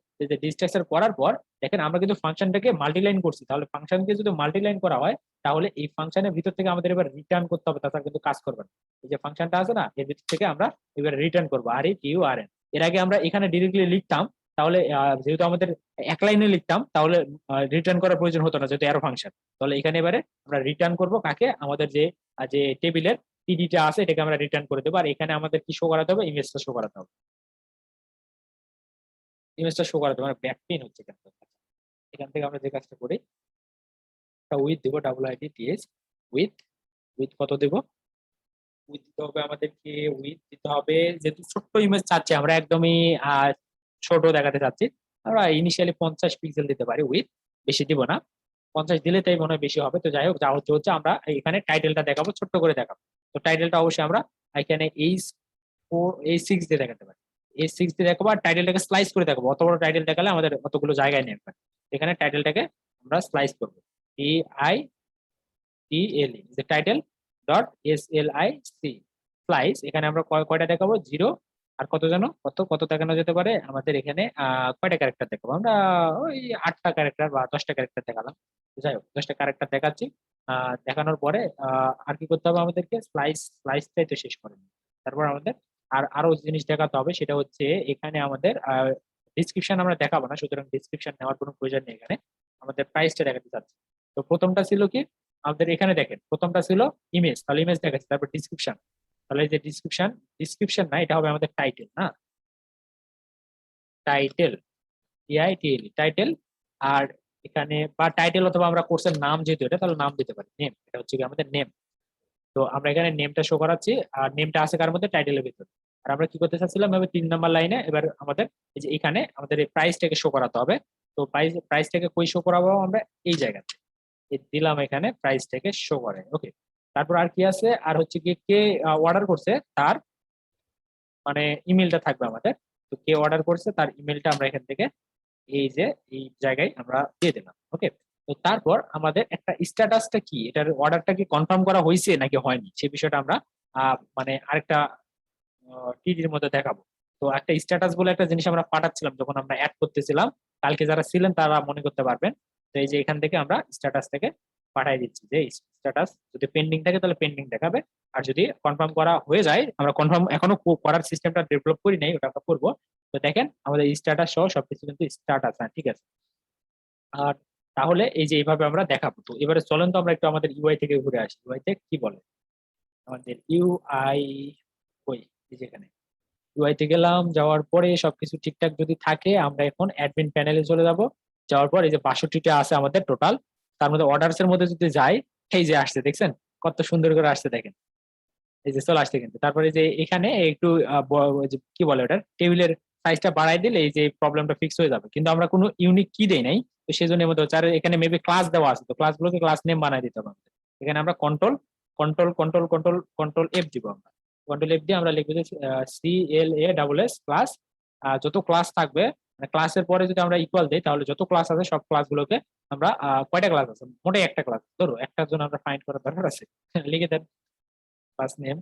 ডিস্ট্রাকচার করার পর দেখেন আমরা কিন্তু ফাংশনটাকে মাল্টিলাইন করছি। তাহলে ফাংশনকে যদি মাল্টিলাইন করা হয়, তাহলে এই ফাংশনের ভিতর থেকে আমাদের এবার রিটার্ন করতে হবে, তাছাড়া কিন্তু কাজ করবে না। এই যে ফাংশনটা আছে না, এর ভিতর থেকে আমরা এবার রিটার্ন করবো RETURN। এর আগে আমরা এখানে ডিরেক্টলি লিখতাম, তাহলে যেহেতু আমাদের এক লাইনে লিখতাম, তাহলে রিটার্ন করার প্রয়োজন হতো না, যেহেতু অ্যারো ফাংশন। তাহলে এখানে এবারে আমরা রিটার্ন করব কাকে, আমাদের যে যে টেবিলের টিডিটা আছে এটাকে আমরা রিটার্ন করে দেবো। আর এখানে আমাদের কি শো করাতে হবে, ইমেজটা শো করাতে হবে, ইমেজটা শো করাতে হবে। ব্যাক পেন হচ্ছে কেন, এখান থেকে আমরা যে কাজটা করি, উইথ দেবো, WITH, উইথ, উইথ কত দেবো, উইথ দিতে হবে আমাদেরকে, উইথ দিতে হবে, যেহেতু ছোট্ট ইমেজ চাচ্ছি আমরা, একদমই ছোট দেখাতে চাচ্ছি, আমরা ইনিশিয়ালি 50 পিক্সেল দিতে পারি উইথ, বেশি দিব না। 50 দিলে তাই মনে হয় বেশি হবে। তো যাই হোক, যা হচ্ছে হচ্ছে, আমরা এখানে টাইটেলটা দেখাবো, ছোট্ট করে দেখাবো। তো টাইটেলটা অবশ্যই আমরা এখানে A6 দিয়ে দেখাতে পারি, A6 দিয়ে দেখাবো। আর টাইটেলটাকে স্লাইস করে দেখাবো, অত বড় টাইটেল দেখালে আমাদের অতগুলো জায়গায় নেবে। এখানে টাইটেলটাকে আমরা স্লাইস করবো, TITLE, যে টাইটেল ডট SLIC, স্লাইস। এখানে আমরা কয়টা দেখাবো, 0 আর কত যেন, কত কত দেখানো যেতে পারে আমাদের এখানে, কয়টা ক্যারেক্টার দেখাবো আমরা, ওই 8টা ক্যারেক্টার বা 10টা ক্যারেক্টার দেখালাম। যাই হোক, 10টা ক্যারেক্টার দেখাচ্ছি। দেখানোর পরে আর কি করতে হবে আমাদেরকে, স্লাইসটাই তো শেষ করে নিই। তারপর আমাদের আরো জিনিস দেখাতে হবে, সেটা হচ্ছে এখানে আমাদের ডিসক্রিপশন আমরা দেখাবো না, সুতরাং ডিসক্রিপশন নেওয়ার কোনো প্রয়োজন নেই। এখানে আমাদের প্রাইসটা দেখাতে চাচ্ছি। তো প্রথমটা ছিল কি, আমাদের এখানে দেখেন প্রথমটা ছিল ইমেজ, তাহলে ইমেজ দেখাচ্ছে। তারপর ডিসক্রিপশন, তাহলে এই যে ডিসক্রিপশন, ডিসক্রিপশন না, এটা হবে আমাদের টাইটেল না, টাইটেল, TITLE, টাইটেল। আর এখানে বা টাইটেল অথবা আমরা কোর্সের নাম, যেহেতু এটা, তাহলে নাম দিতে পারি, নেম, এটা হচ্ছে কি আমাদের নেম। তো আমরা এখানে নেমটা শো করাচ্ছি, আর নেমটা আছে কার মধ্যে, টাইটেলের ভিতরে। আর আমরা কি করতে চাচ্ছিলাম, এবার 3 নম্বর লাইনে এবার আমাদের এই যে এখানে আমাদের এই প্রাইসটাকে শো করাতে হবে। তো প্রাইসটাকে কই শো করাবো আমরা, এই জায়গাতে দিলাম, এখানে প্রাইসটাকে শো করে। ওকে, তারপর আর কি আছে, আর হচ্ছে কি কে অর্ডার করছে তার মানে ইমেলটা থাকবে আমাদের। তো কে অর্ডার করছে তার ইমেলটা আমরা এখান থেকে এই যে এই জায়গায় আমরা দিয়ে দিলাম। ওকে, তো তারপর আমাদের একটা স্ট্যাটাসটা কি, এটার অর্ডারটা কি কনফার্ম করা হয়েছে নাকি হয়নি, সেই বিষয়টা আমরা মানে আরেকটা টিডির মধ্যে দেখাবো। তো একটা স্ট্যাটাস বলে একটা জিনিস আমরা পাঠাচ্ছিলাম যখন আমরা অ্যাড করতেছিলাম, কালকে যারা ছিলেন তারা মনে করতে পারবেন। তো এই যে এখান থেকে আমরা স্ট্যাটাস থেকে পাঠিয়ে দিচ্ছি, যে স্ট্যাটাস যদি পেন্ডিং থাকে তাহলে পেন্ডিং দেখাবে, আর যদি কনফার্ম করা হয়ে যায়, আমরা কনফার্ম এখনো করার সিস্টেমটা ডেভেলপ করি নাই, ওটা আমরা করবো। তো দেখেন আমাদের স্ট্যাটাস সহ সবকিছু কিন্তু স্ট্যাটাস, হ্যাঁ ঠিক আছে। আর তাহলে এই যে এইভাবে আমরা দেখাবো। তো এবারে চলেন তো আমরা একটু আমাদের ইউআই থেকে ঘুরে আসি, ইউআই তে কি বলে আমাদের ইউআই, ওই এই যেখানে ইউআই তে গেলাম, যাওয়ার পরে সবকিছু ঠিকঠাক যদি থাকে, আমরা এখন অ্যাডমিন প্যানেলে চলে যাব। যাওয়ার পর এই যে 62টা আছে আমাদের টোটাল, তার মধ্যে অর্ডারস এর মধ্যে যদি যাই, এই যে আসছে দেখছেন, কত সুন্দর করে আসছে দেখেন, এই যে চলে আসছে কিন্তু। তারপরে যে এখানে একটু ওই যে কি বলে ওটার টেবিলের সাইজটা বাড়াই দিলে এই যে প্রবলেমটা ফিক্স হয়ে যাবে, কিন্তু আমরা কোনো ইউনিক কি দেই নাই। তো সেই জন্য এর মধ্যে হচ্ছে, আর এখানে মেবি ক্লাস দেওয়া আছে, তো ক্লাসগুলোকে ক্লাস নেম বানাই দিতে হবে আমাদের। এখানে আমরা control control control control control F দিব, আমরা কন্ট্রোল এফ দিয়ে আমরা লিখবো যে CLASS ক্লাস। যত ক্লাস থাকবে, মানে ক্লাসের পরে যদি আমরা ইকুয়াল দিই, তাহলে যত ক্লাস আছে সব ক্লাসগুলোকে আমরা কয়টা ক্লাস আছে, মোটে একটা ক্লাস ধরো, একটার জন্য আমরা ফাইন্ড করার দরকার আছে। লিখে দেন ক্লাস নেম,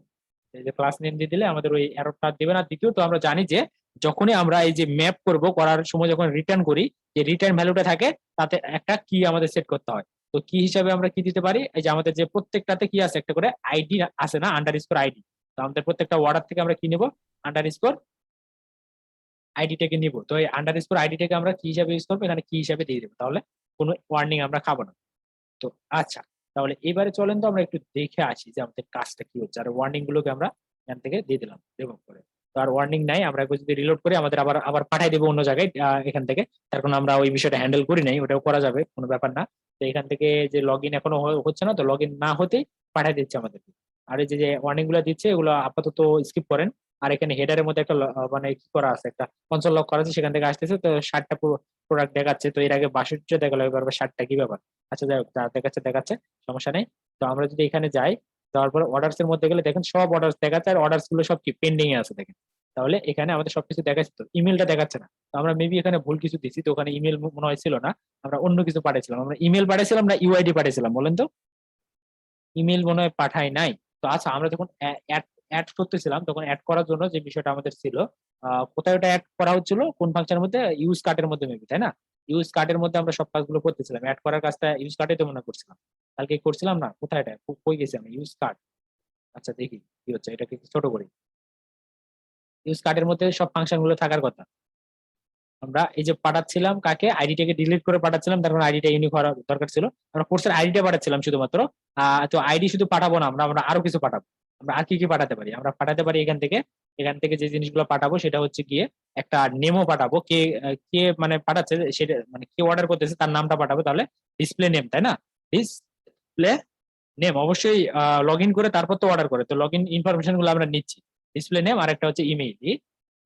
এই যে ক্লাস নেম দিয়ে দিলে আমাদের ওই এররটা দিবে না। দ্বিতীয়ত আমরা জানি যে যখনই আমরা এই যে ম্যাপ করব, করার সময় যখন রিটার্ন করি, যে রিটার্ন ভ্যালুটা থাকে তাতে একটা কি আমাদের সেট করতে হয়। তো কি হিসাবে আমরা কি দিতে পারি, এই যে আমাদের যে প্রত্যেকটাতে কি আছে, একটা করে আইডি আছে না, আন্ডারস্কোর আইডি। তো আমাদের প্রত্যেকটা অর্ডার থেকে আমরা কি নিব, আন্ডারস্কোর আইডিটাকে নিব। তো এই আন্ডারস্কোর আইডিটাকে আমরা কি হিসাবে ইউজ করবো, এখানে কি হিসাবে দিয়ে দেবো, তাহলে কোনো ওয়ার্নিং আমরা খাবো না। তো আচ্ছা, তাহলে এবারে চলেন তো আমরা একটু দেখে আসি যে আমাদের কাজটা কি হচ্ছে। আর ওয়ার্নিং গুলোকে আমরা এখান থেকে দিয়ে দিলাম রিমুভ করে। তো আর ওয়ার্নিং নাই, আমরা একবার যদি রিলোড করি আমাদের আবার আবার পাঠাই দেবো অন্য জায়গায় এখান থেকে। তার কারণ আমরা ওই বিষয়টা হ্যান্ডেল করি নাই, ওটাও করা যাবে, কোনো ব্যাপার না। তো এখান থেকে যে লগ ইন এখনো হচ্ছে না, তো লগ ইন না হতেই পাঠাই দিচ্ছে আমাদেরকে। আর এই যে যে ওয়ার্নিং গুলো দিচ্ছে এগুলো আপাতত স্কিপ করেন। আর এখানে হেডারের মধ্যে একটা মানে কি করা আছে, একটা কনসোল লক করা আছে, সেখান থেকে আসতেছে। তো 60টা প্রোডাক্ট দেখাচ্ছে, তো এর আগে 62টা দেখালো, এবার 60টা কি ব্যাপার। আচ্ছা যাই হোক, যা দেখাচ্ছে দেখাচ্ছে, সমস্যা নেই। তো আমরা যদি এখানে যাই, যাওয়ার পরে অর্ডারস এর মধ্যে গেলে দেখেন সব অর্ডারস দেখাচ্ছে, আর অর্ডারস গুলো সব কি পেন্ডিং এ আছে দেখেন। তাহলে এখানে আমাদের সবকিছু দেখাচ্ছে, তো ইমেলটা দেখাচ্ছে না। তো আমরা মেবি এখানে ভুল কিছু দিছি, তো ওখানে ইমেল মনে হয় ছিল না, আমরা অন্য কিছু পাঠিয়েছিলাম। আমরা ইমেল পাঠিয়েছিলাম না ইউআইডি পাঠিয়েছিলাম বলেন তো? ইমেল মনে হয় পাঠাই নাই। তো আচ্ছা, আমরা যখন অ্যাড অ্যাড করতেছিলাম তখন অ্যাড করার জন্য যে বিষয়টা আমাদের ছিল, কোথায় ওটা অ্যাড করা হচ্ছিল, কোন ফাংশনের মধ্যে, ইউজ কার্টের মধ্যে মেবি, তাই না? ইউজ কার্টের মধ্যে আমরা সব কাজগুলো করতেছিলাম, অ্যাড করার কাজটা ইউজ কার্টে তো মনে হয় করছিলাম। কালকে করছিলাম না, কোথায় এটা, কই গেছি আমি, ইউজ কার্ট। আচ্ছা দেখি কি হচ্ছে, এটাকে একটু ছোট করি। ইউজ কার্টের মধ্যে সব ফাংশন গুলো থাকার কথা। আমরা এই যে পাঠাচ্ছিলাম কাকে, আইডিটাকে ডিলিট করে পাঠাচ্ছিলাম, তার কারণ আইডিটা ইউনিক হওয়ার দরকার ছিল। আমরা কোর্সের আইডিটা পাঠাচ্ছিলাম শুধুমাত্র। তো আইডি শুধু পাঠাবো না, আমরা আমরা আরো কিছু পাঠাবো। আমরা আর কি কি পাঠাতে পারি, আমরা পাঠাতে পারি এখান থেকে যে জিনিসগুলো পাঠাবো সেটা হচ্ছে গিয়ে একটা নেমও পাঠাবো, কে কে মানে পাঠাচ্ছে সেটা, মানে কে অর্ডার করতেছে তার নামটা পাঠাবো, তাহলে ডিসপ্লে নেম, তাই না? ডিসপ্লে নেম অবশ্যই লগ ইন করে তারপর তো অর্ডার করে, তো লগ ইন ইনফরমেশন গুলো আমরা নিচ্ছি। ডিসপ্লে নেম আর একটা হচ্ছে ইমেইল,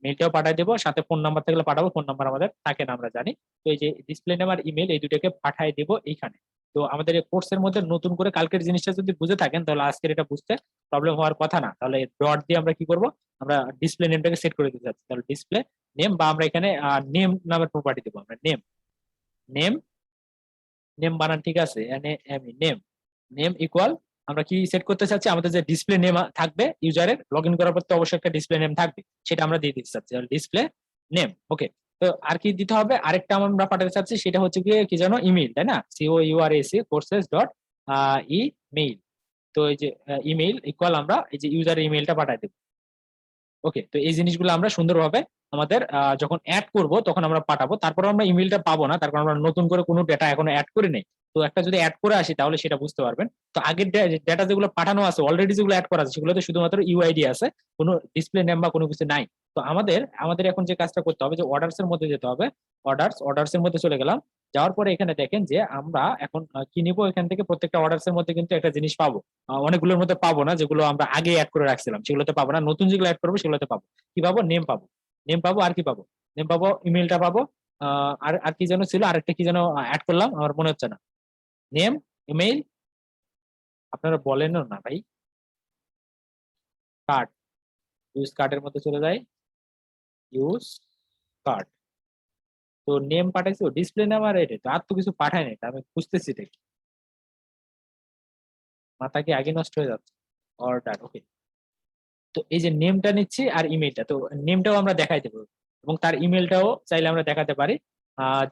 মেইলটাও পাঠিয়ে দেবো, সাথে ফোন নাম্বার থাকলে পাঠাবো, ফোন নাম্বার আমাদের থাকে না আমরা জানি। তো এই যে ডিসপ্লে নেম আর ইমেল এই দুটাকে পাঠিয়ে দেবো এইখানে। তো আমাদের এই কোর্সের মধ্যে নতুন করে কালকের জিনিসটা যদি বুঝে থাকেন তাহলে আজকের এটা বুঝতে প্রবলেম হওয়ার কথা না। তাহলে ডট দিয়ে আমরা কি করব, আমরা ডিসপ্লে নেমটাকে সেট করে দিতে চাচ্ছি, তাহলে ডিসপ্লে নেম, বা আমরা এখানে নেম নামের প্রপার্টি দেবো আমরা, নেম। নেম, নেম বানান ঠিক আছে, নেম, নেম ইকুয়াল, আমরা কি সেট করতে চাচ্ছি, আমাদের যে ডিসপ্লে নেম থাকবে ইউজারের লগ ইন করার পর তো অবশ্যই একটা ডিসপ্লে নেম থাকবে, সেটা আমরা দিয়ে দিতে চাচ্ছি, ডিসপ্লে নেম। ওকে, তো আর কি দিতে হবে, আরেকটা আমরা পাঠাতে চাচ্ছি, সেটা হচ্ছে গিয়ে কি জানো, ইমেল, তাই না? COURSE courses dot E mail. তো এই যে ইমেইল ইকুয়াল, আমরা এই যে ইউজারের ইমেইলটা পাঠাই দেবো। ওকে, তো এই জিনিসগুলো আমরা সুন্দরভাবে আমাদের যখন অ্যাড করব তখন আমরা পাঠাবো, তারপর আমরা ইমেলটা পাবো না, তার কারণ আমরা নতুন করে কোনো ডেটা এখনো অ্যাড করি নাই। তো একটা যদি অ্যাড করে আসি তাহলে সেটা বুঝতে পারবেন। তো আগের ডেটা যেগুলো পাঠানো আছে অলরেডি, যেগুলো অ্যাড করা আছে সেগুলোতে শুধুমাত্র ইউআইডি আছে, কোনো ডিসপ্লে নেম বা কোনো কিছু নাই। তো আমাদের আমাদের এখন যে কাজটা করতে হবে, যে অর্ডারস এর মধ্যে যেতে হবে, অর্ডারস এর মধ্যে চলে গেলাম। যাওয়ার পরে এখানে দেখেন যে আমরা এখন কি নিবো, এখান থেকে প্রত্যেকটা অর্ডারস এর মধ্যে কিন্তু একটা জিনিস পাবো। অনেকগুলোর মধ্যে পাবো না, যেগুলো আমরা আগে অ্যাড করে রাখছিলাম সেগুলোতে পাবো না, নতুন যেগুলো অ্যাড করবো সেগুলোতে পাবো। কি পাবো, নেম পাবো। নেম পাবো আর কি পাবো, নেম পাবো, ইমেলটা পাবো। আর আর কি যেন ছিল, আরেকটা কি যেন অ্যাড করলাম, আমার মনে হচ্ছে না। নেম, ইমেইল, আপনারা বলেনও না ভাই। কার্ড, ইউজ কার্ডের মধ্যে চলে যায়, ইউজ কার্ড। তো নেম পাঠাইছো, ডিসপ্লে নেম, আর এটা তো আর তো কিছু পাঠায় নাই, তা আমি বুঝতেছি এটা কি, মাথা কি আগে নষ্ট হয়ে যাচ্ছে। অর্ডার, ওকে। তো এই যে নেমটা নিচ্ছি আর ইমেলটা, তো নেমটাও আমরা দেখাই দেবো এবং তার ইমেলটাও চাইলে আমরা দেখাতে পারি।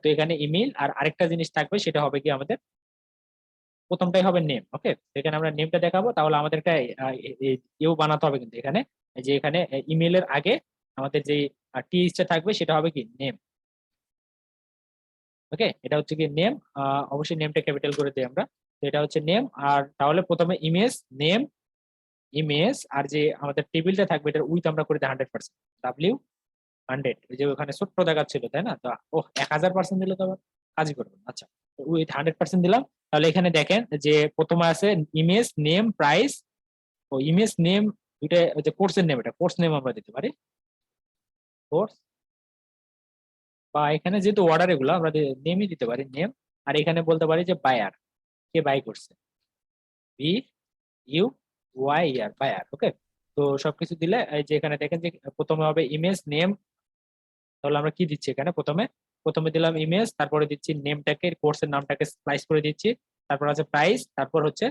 তো এখানে ইমেল আর আরেকটা জিনিস থাকবে, সেটা হবে কি আমাদের প্রথমটাই হবে নেম। ওকে, এখানে আমরা নেমটা দেখাবো, তাহলে আমাদের একটা এও বানাতে হবে কিন্তু এখানে, এই যে এখানে ইমেলের আগে আমাদের যে টিএইচটা থাকবে সেটা হবে কি নেম। ওকে, এটা হচ্ছে কি নেম। অবশ্যই নেমটা ক্যাপিটাল করে দিই আমরা। তো এটা হচ্ছে নেম, আর তাহলে প্রথমে ইমেজ, নেম, ইমেজ, আর যে আমাদের টেবিলটা থাকবে এটার উইথ আমরা করে দিই 100%, W100, ওই যে ওখানে ছোট্ট দেখাচ্ছিল তাই না, তো ও 1000% দিলে তো আবার কাজই করবে না। আচ্ছা, উইথ 100% দিলাম। তাহলে এখানে দেখেন যে প্রথমে আছে ইমেজ, নেম, প্রাইস। ও ইমেজ, নেম দুইটা, ওই যে কোর্সের নেম, এটা কোর্স নেম আমরা দিতে পারি, কোর্স। বা এখানে যেহেতু অর্ডার এগুলো আমরা নেমই দিতে পারি, নেম। আর এখানে বলতে পারি যে বায়ার, কে বাই করছে, BUYER, বায়ার। ওকে, তো সবকিছু দিলে এই যে এখানে দেখেন যে প্রথমে হবে ইমেজ, নেম। তাহলে আমরা কি দিচ্ছি এখানে, প্রথমে প্রথমে দিলাম ইমেজ, তারপরে দিচ্ছি নেমটাকে, কোর্সের নামটাকে স্প্লাইস করে দিচ্ছি, তারপর আছে প্রাইস, তারপর হচ্ছে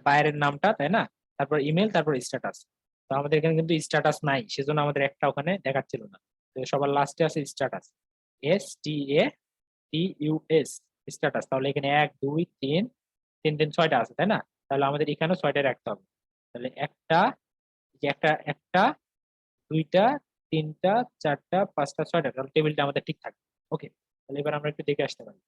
বায়ারের নামটা, তাই না? তারপর ইমেল, তারপর স্ট্যাটাস। তো আমাদের এখানে কিন্তু স্ট্যাটাস নাই, সেজন্য আমাদের একটা ওখানে দেখাচ্ছিল না। তো সবার লাস্টে আছে স্ট্যাটাস, STATUS, স্ট্যাটাস। তাহলে এখানে 1 2 3, 6টা আছে, তাই না? তাহলে আমাদের এখানেও 6টা রাখতে হবে। তাহলে একটা, যে একটা একটা, দুইটা, তিনটা, চারটা, পাঁচটা, 6টা, তাহলে টেবিলটা আমাদের ঠিক থাকবে। ওকে, তাহলে এবার আমরা একটু দেখে আসতে পারি।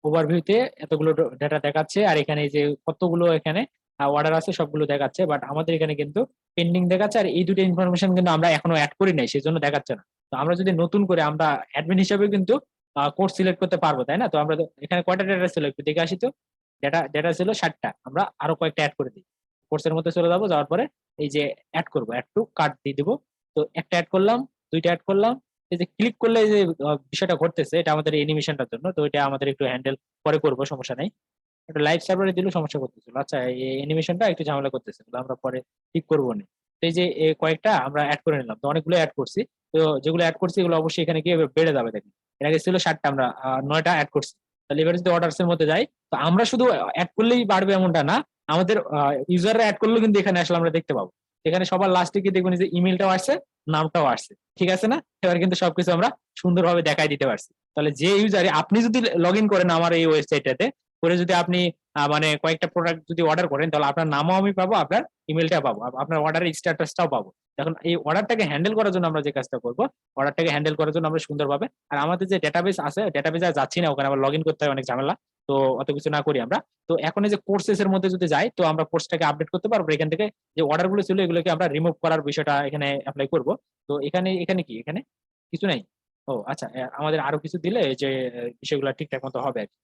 ওভারভিউতে এতগুলো ডেটা দেখাচ্ছে, আর এখানে এই যে কতগুলো এখানে অর্ডার আছে সবগুলো দেখাচ্ছে, বাট আমাদের এখানে কিন্তু পেন্ডিং দেখাচ্ছে, আর এই দুটো ইনফরমেশন কিন্তু আমরা এখনো অ্যাড করি নাই, সেই জন্য দেখাচ্ছে না। তো আমরা যদি নতুন করে, আমরা অ্যাডমিন হিসেবে কিন্তু কোর্স সিলেক্ট করতে পারবো, তাই না? তো আমরা এখানে কয়টা ডেটা ছিল একটু দেখে আসি তো। ডেটা ডেটা ছিল 60টা, আমরা আরো কয়েকটা অ্যাড করে দিই। কোর্সের মধ্যে চলে যাবো, যাওয়ার পরে এই যে অ্যাড করবো, অ্যাড টু কার্ট দিয়ে দিবো। তো একটা অ্যাড করলাম, দুইটা অ্যাড করলাম। এই যে ক্লিক করলে এই যে বিষয়টা ঘটতেছে, এটা আমাদের অ্যানিমেশনটার জন্য, তো এটা আমাদের একটু হ্যান্ডেল পরে করবো, সমস্যা নাই। একটা লাইভ সার্ভারে দিলেও সমস্যা করতেছিল। আচ্ছা, এই অ্যানিমেশনটা একটু ঝামেলা করতেছিল, তো আমরা পরে ঠিক করবো না। তো এই যে কয়েকটা আমরা অ্যাড করে নিলাম, তো অনেকগুলো অ্যাড করছি। তো যেগুলো অ্যাড করছি এগুলো অবশ্যই এখানে গিয়ে বেড়ে যাবে। দেখুন এর আগে ছিল 7টা, আমরা 9টা অ্যাড করছি। তাহলে এবার যদি অর্ডারস এর মধ্যে যাই, তো আমরা শুধু অ্যাড করলেই বাড়বে এমনটা না, আমাদের ইউজাররা অ্যাড করলেও কিন্তু এখানে আসলে আমরা দেখতে পাবো। এখানে সবার লাস্টে গিয়ে দেখবেন যে ইমেলটাও আসছে, নামটাও আসছে, ঠিক আছে না? এবার কিন্তু সবকিছু আমরা সুন্দরভাবে দেখাই দিতে পারছি। তাহলে যে ইউজারে আপনি যদি লগ ইন করেন আমার এই ওয়েবসাইটটাতে করে, যদি আপনি মানে কয়েকটা প্রোডাক্ট যদি অর্ডার করেন, তাহলে আপনার নামও আমি পাবো, আপনার ইমেলটা পাবো, আপনার অর্ডারের স্ট্যাটাসটাও পাবো। এখন এই অর্ডারটাকে হ্যান্ডেল করার জন্য আমরা যে কাজটা করবো, অর্ডারটাকে হ্যান্ডেল করার জন্য আমরা সুন্দরভাবে, আর আমাদের যে ডেটাবেস আছে, ডেটাবেসে আর যাচ্ছি না, ওখানে আবার লগ ইন করতে হয়, অনেক ঝামেলা। তো অত কিছু না করি আমরা। তো এখন এই যে কোর্সেস এর মধ্যে যদি যাই, তো আমরা কোর্সটাকে আপডেট করতে পারবো। এখান থেকে যে অর্ডার গুলো ছিল এগুলোকে আমরা রিমুভ করার বিষয়টা এখানে অ্যাপ্লাই করব। তো এখানে এখানে কি এখানে কিছু নাই? ও আচ্ছা, আমাদের আরো কিছু দিলে এই যে বিষয়গুলো ঠিকঠাক মতো হবে আর কি।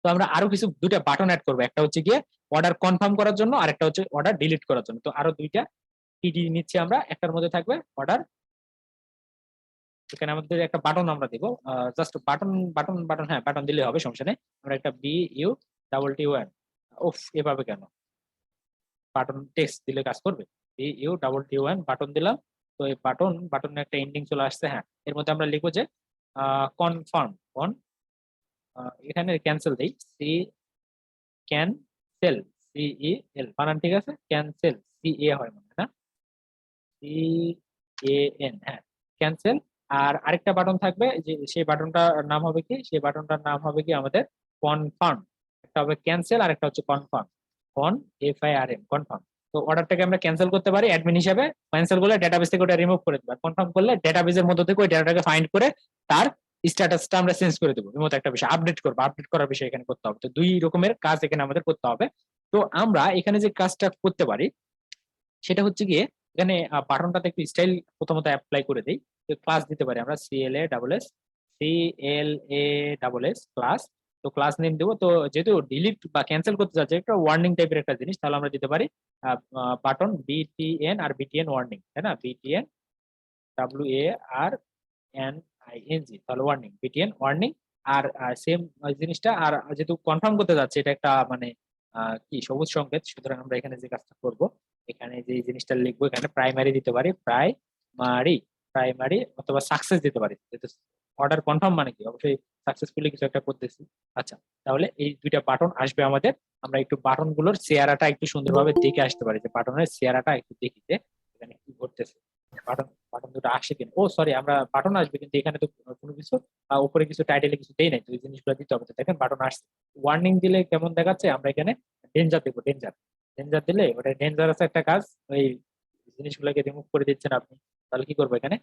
তো আমরা আরো কিছু দুইটা বাটন অ্যাড করবো, একটা হচ্ছে গিয়ে অর্ডার কনফার্ম করার জন্য, আর একটা হচ্ছে অর্ডার ডিলিট করার জন্য। তো আরো দুইটা পিডি নিচ্ছি আমরা, একটার মধ্যে থাকবে অর্ডার, এখানে আমাদের একটা বাটন আমরা দিব, জাস্ট বাটন বাটন বাটন, হ্যাঁ বাটন দিলে হবে, সমস্যা নেই। আমরা একটা BU TTON, উফ এভাবে কেন, বাটন টেক্সট দিলে কাজ করবে। BU TTON বাটন দিলাম। তো এই বাটন বাটনের একটা এন্ডিং চলে আসছে, হ্যাঁ এর মধ্যে আমরা লিখবো যে কনফার্ম অন, এখানে ক্যান্সেল দেই, ক্যান্সেল, CEL বানান ঠিক আছে, ক্যান্সেল CA হয় মনে হয় না, CAN, হ্যাঁ ক্যান্সেল। আর আরেকটা বাটন থাকবে, যে সেই বাটনটার নাম হবে কি, সেই বাটনটার নাম হবে কি আমাদের কনফার্ম। একটা হবে ক্যান্সেল আর একটা হচ্ছে কনফার্ম, FIRM কনফার্ম। তো অর্ডারটাকে আমরা ক্যান্সেল করতে পারি অ্যাডমিন হিসেবে, ক্যান্সেল করলে ডেটাবেস থেকে ওটা রিমুভ করে দেবো, কনফার্ম করলে ডেটাবেসের মধ্যে থেকে ওই ডেটাটাকে ফাইন্ড করে তার স্ট্যাটাসটা আমরা চেঞ্জ করে দেবো। এর মতো একটা বিষয় আপডেট করবো, আপডেট করার বিষয় এখানে করতে হবে। তো দুই রকমের কাজ এখানে আমাদের করতে হবে। তো আমরা এখানে যে কাজটা করতে পারি সেটা হচ্ছে গিয়ে, এখানে বাটনটাতে একটু স্টাইল প্রথমত অ্যাপ্লাই করে দেই। ক্লাস দিতে পারি আমরা CLA ক্লাস। তো ক্লাস নেম দেবো। তো যেহেতু ডিলিট বা ক্যান্সেল করতে যাচ্ছে, একটা ওয়ার্নিং টাইপের একটা জিনিস, তাহলে আমরা দিতে পারি বাটন BTN আর BTN ওয়ার্নিং, তাই না? BTN WARNING, তাহলে ওয়ার্নিং, BTN ওয়ার্নিং। আর সেম জিনিসটা, আর যেহেতু কনফার্ম করতে যাচ্ছে, এটা একটা মানে কি সবুজ সংকেত, সুতরাং আমরা এখানে যে কাজটা করব, এখানে যে জিনিসটা লিখবো, এখানে প্রাইমারি দিতে পারি, প্রাইমারি, প্রাইমারি অথবা সাকসেস দিতে পারি, যেহেতু অর্ডার কনফার্ম মানে কি অবশ্যই সাকসেসফুলি কিছু একটা করতেছি। আচ্ছা, তাহলে এই দুইটা বাটন আসবে আমাদের। আমরা একটু বাটন গুলোর চেহারাটা একটু সুন্দরভাবে দেখে আসতে পারি, যে বাটনের চেহারাটা একটু দেখি যে এখানে কি ঘটতেছে, বাটন বাটন দুটো আসে কিনা। ও সরি, আমরা বাটন আসবে কিন্তু এখানে তো কোনো কিছু উপরে কিছু টাইটেলে কিছু দেই নাই, তো এই জিনিসগুলো দিতে হবে। তো দেখেন বাটন আসছে। ওয়ার্নিং দিলে কেমন দেখাচ্ছে, আমরা এখানে ডেঞ্জার দেবো, ডেঞ্জার। ডেঞ্জার দিলে ওটা ডেঞ্জারাস একটা কাজ, ওই জিনিসগুলোকে রিমুভ করে দিচ্ছেন আপনি। তাহলে কি করবো এখানে,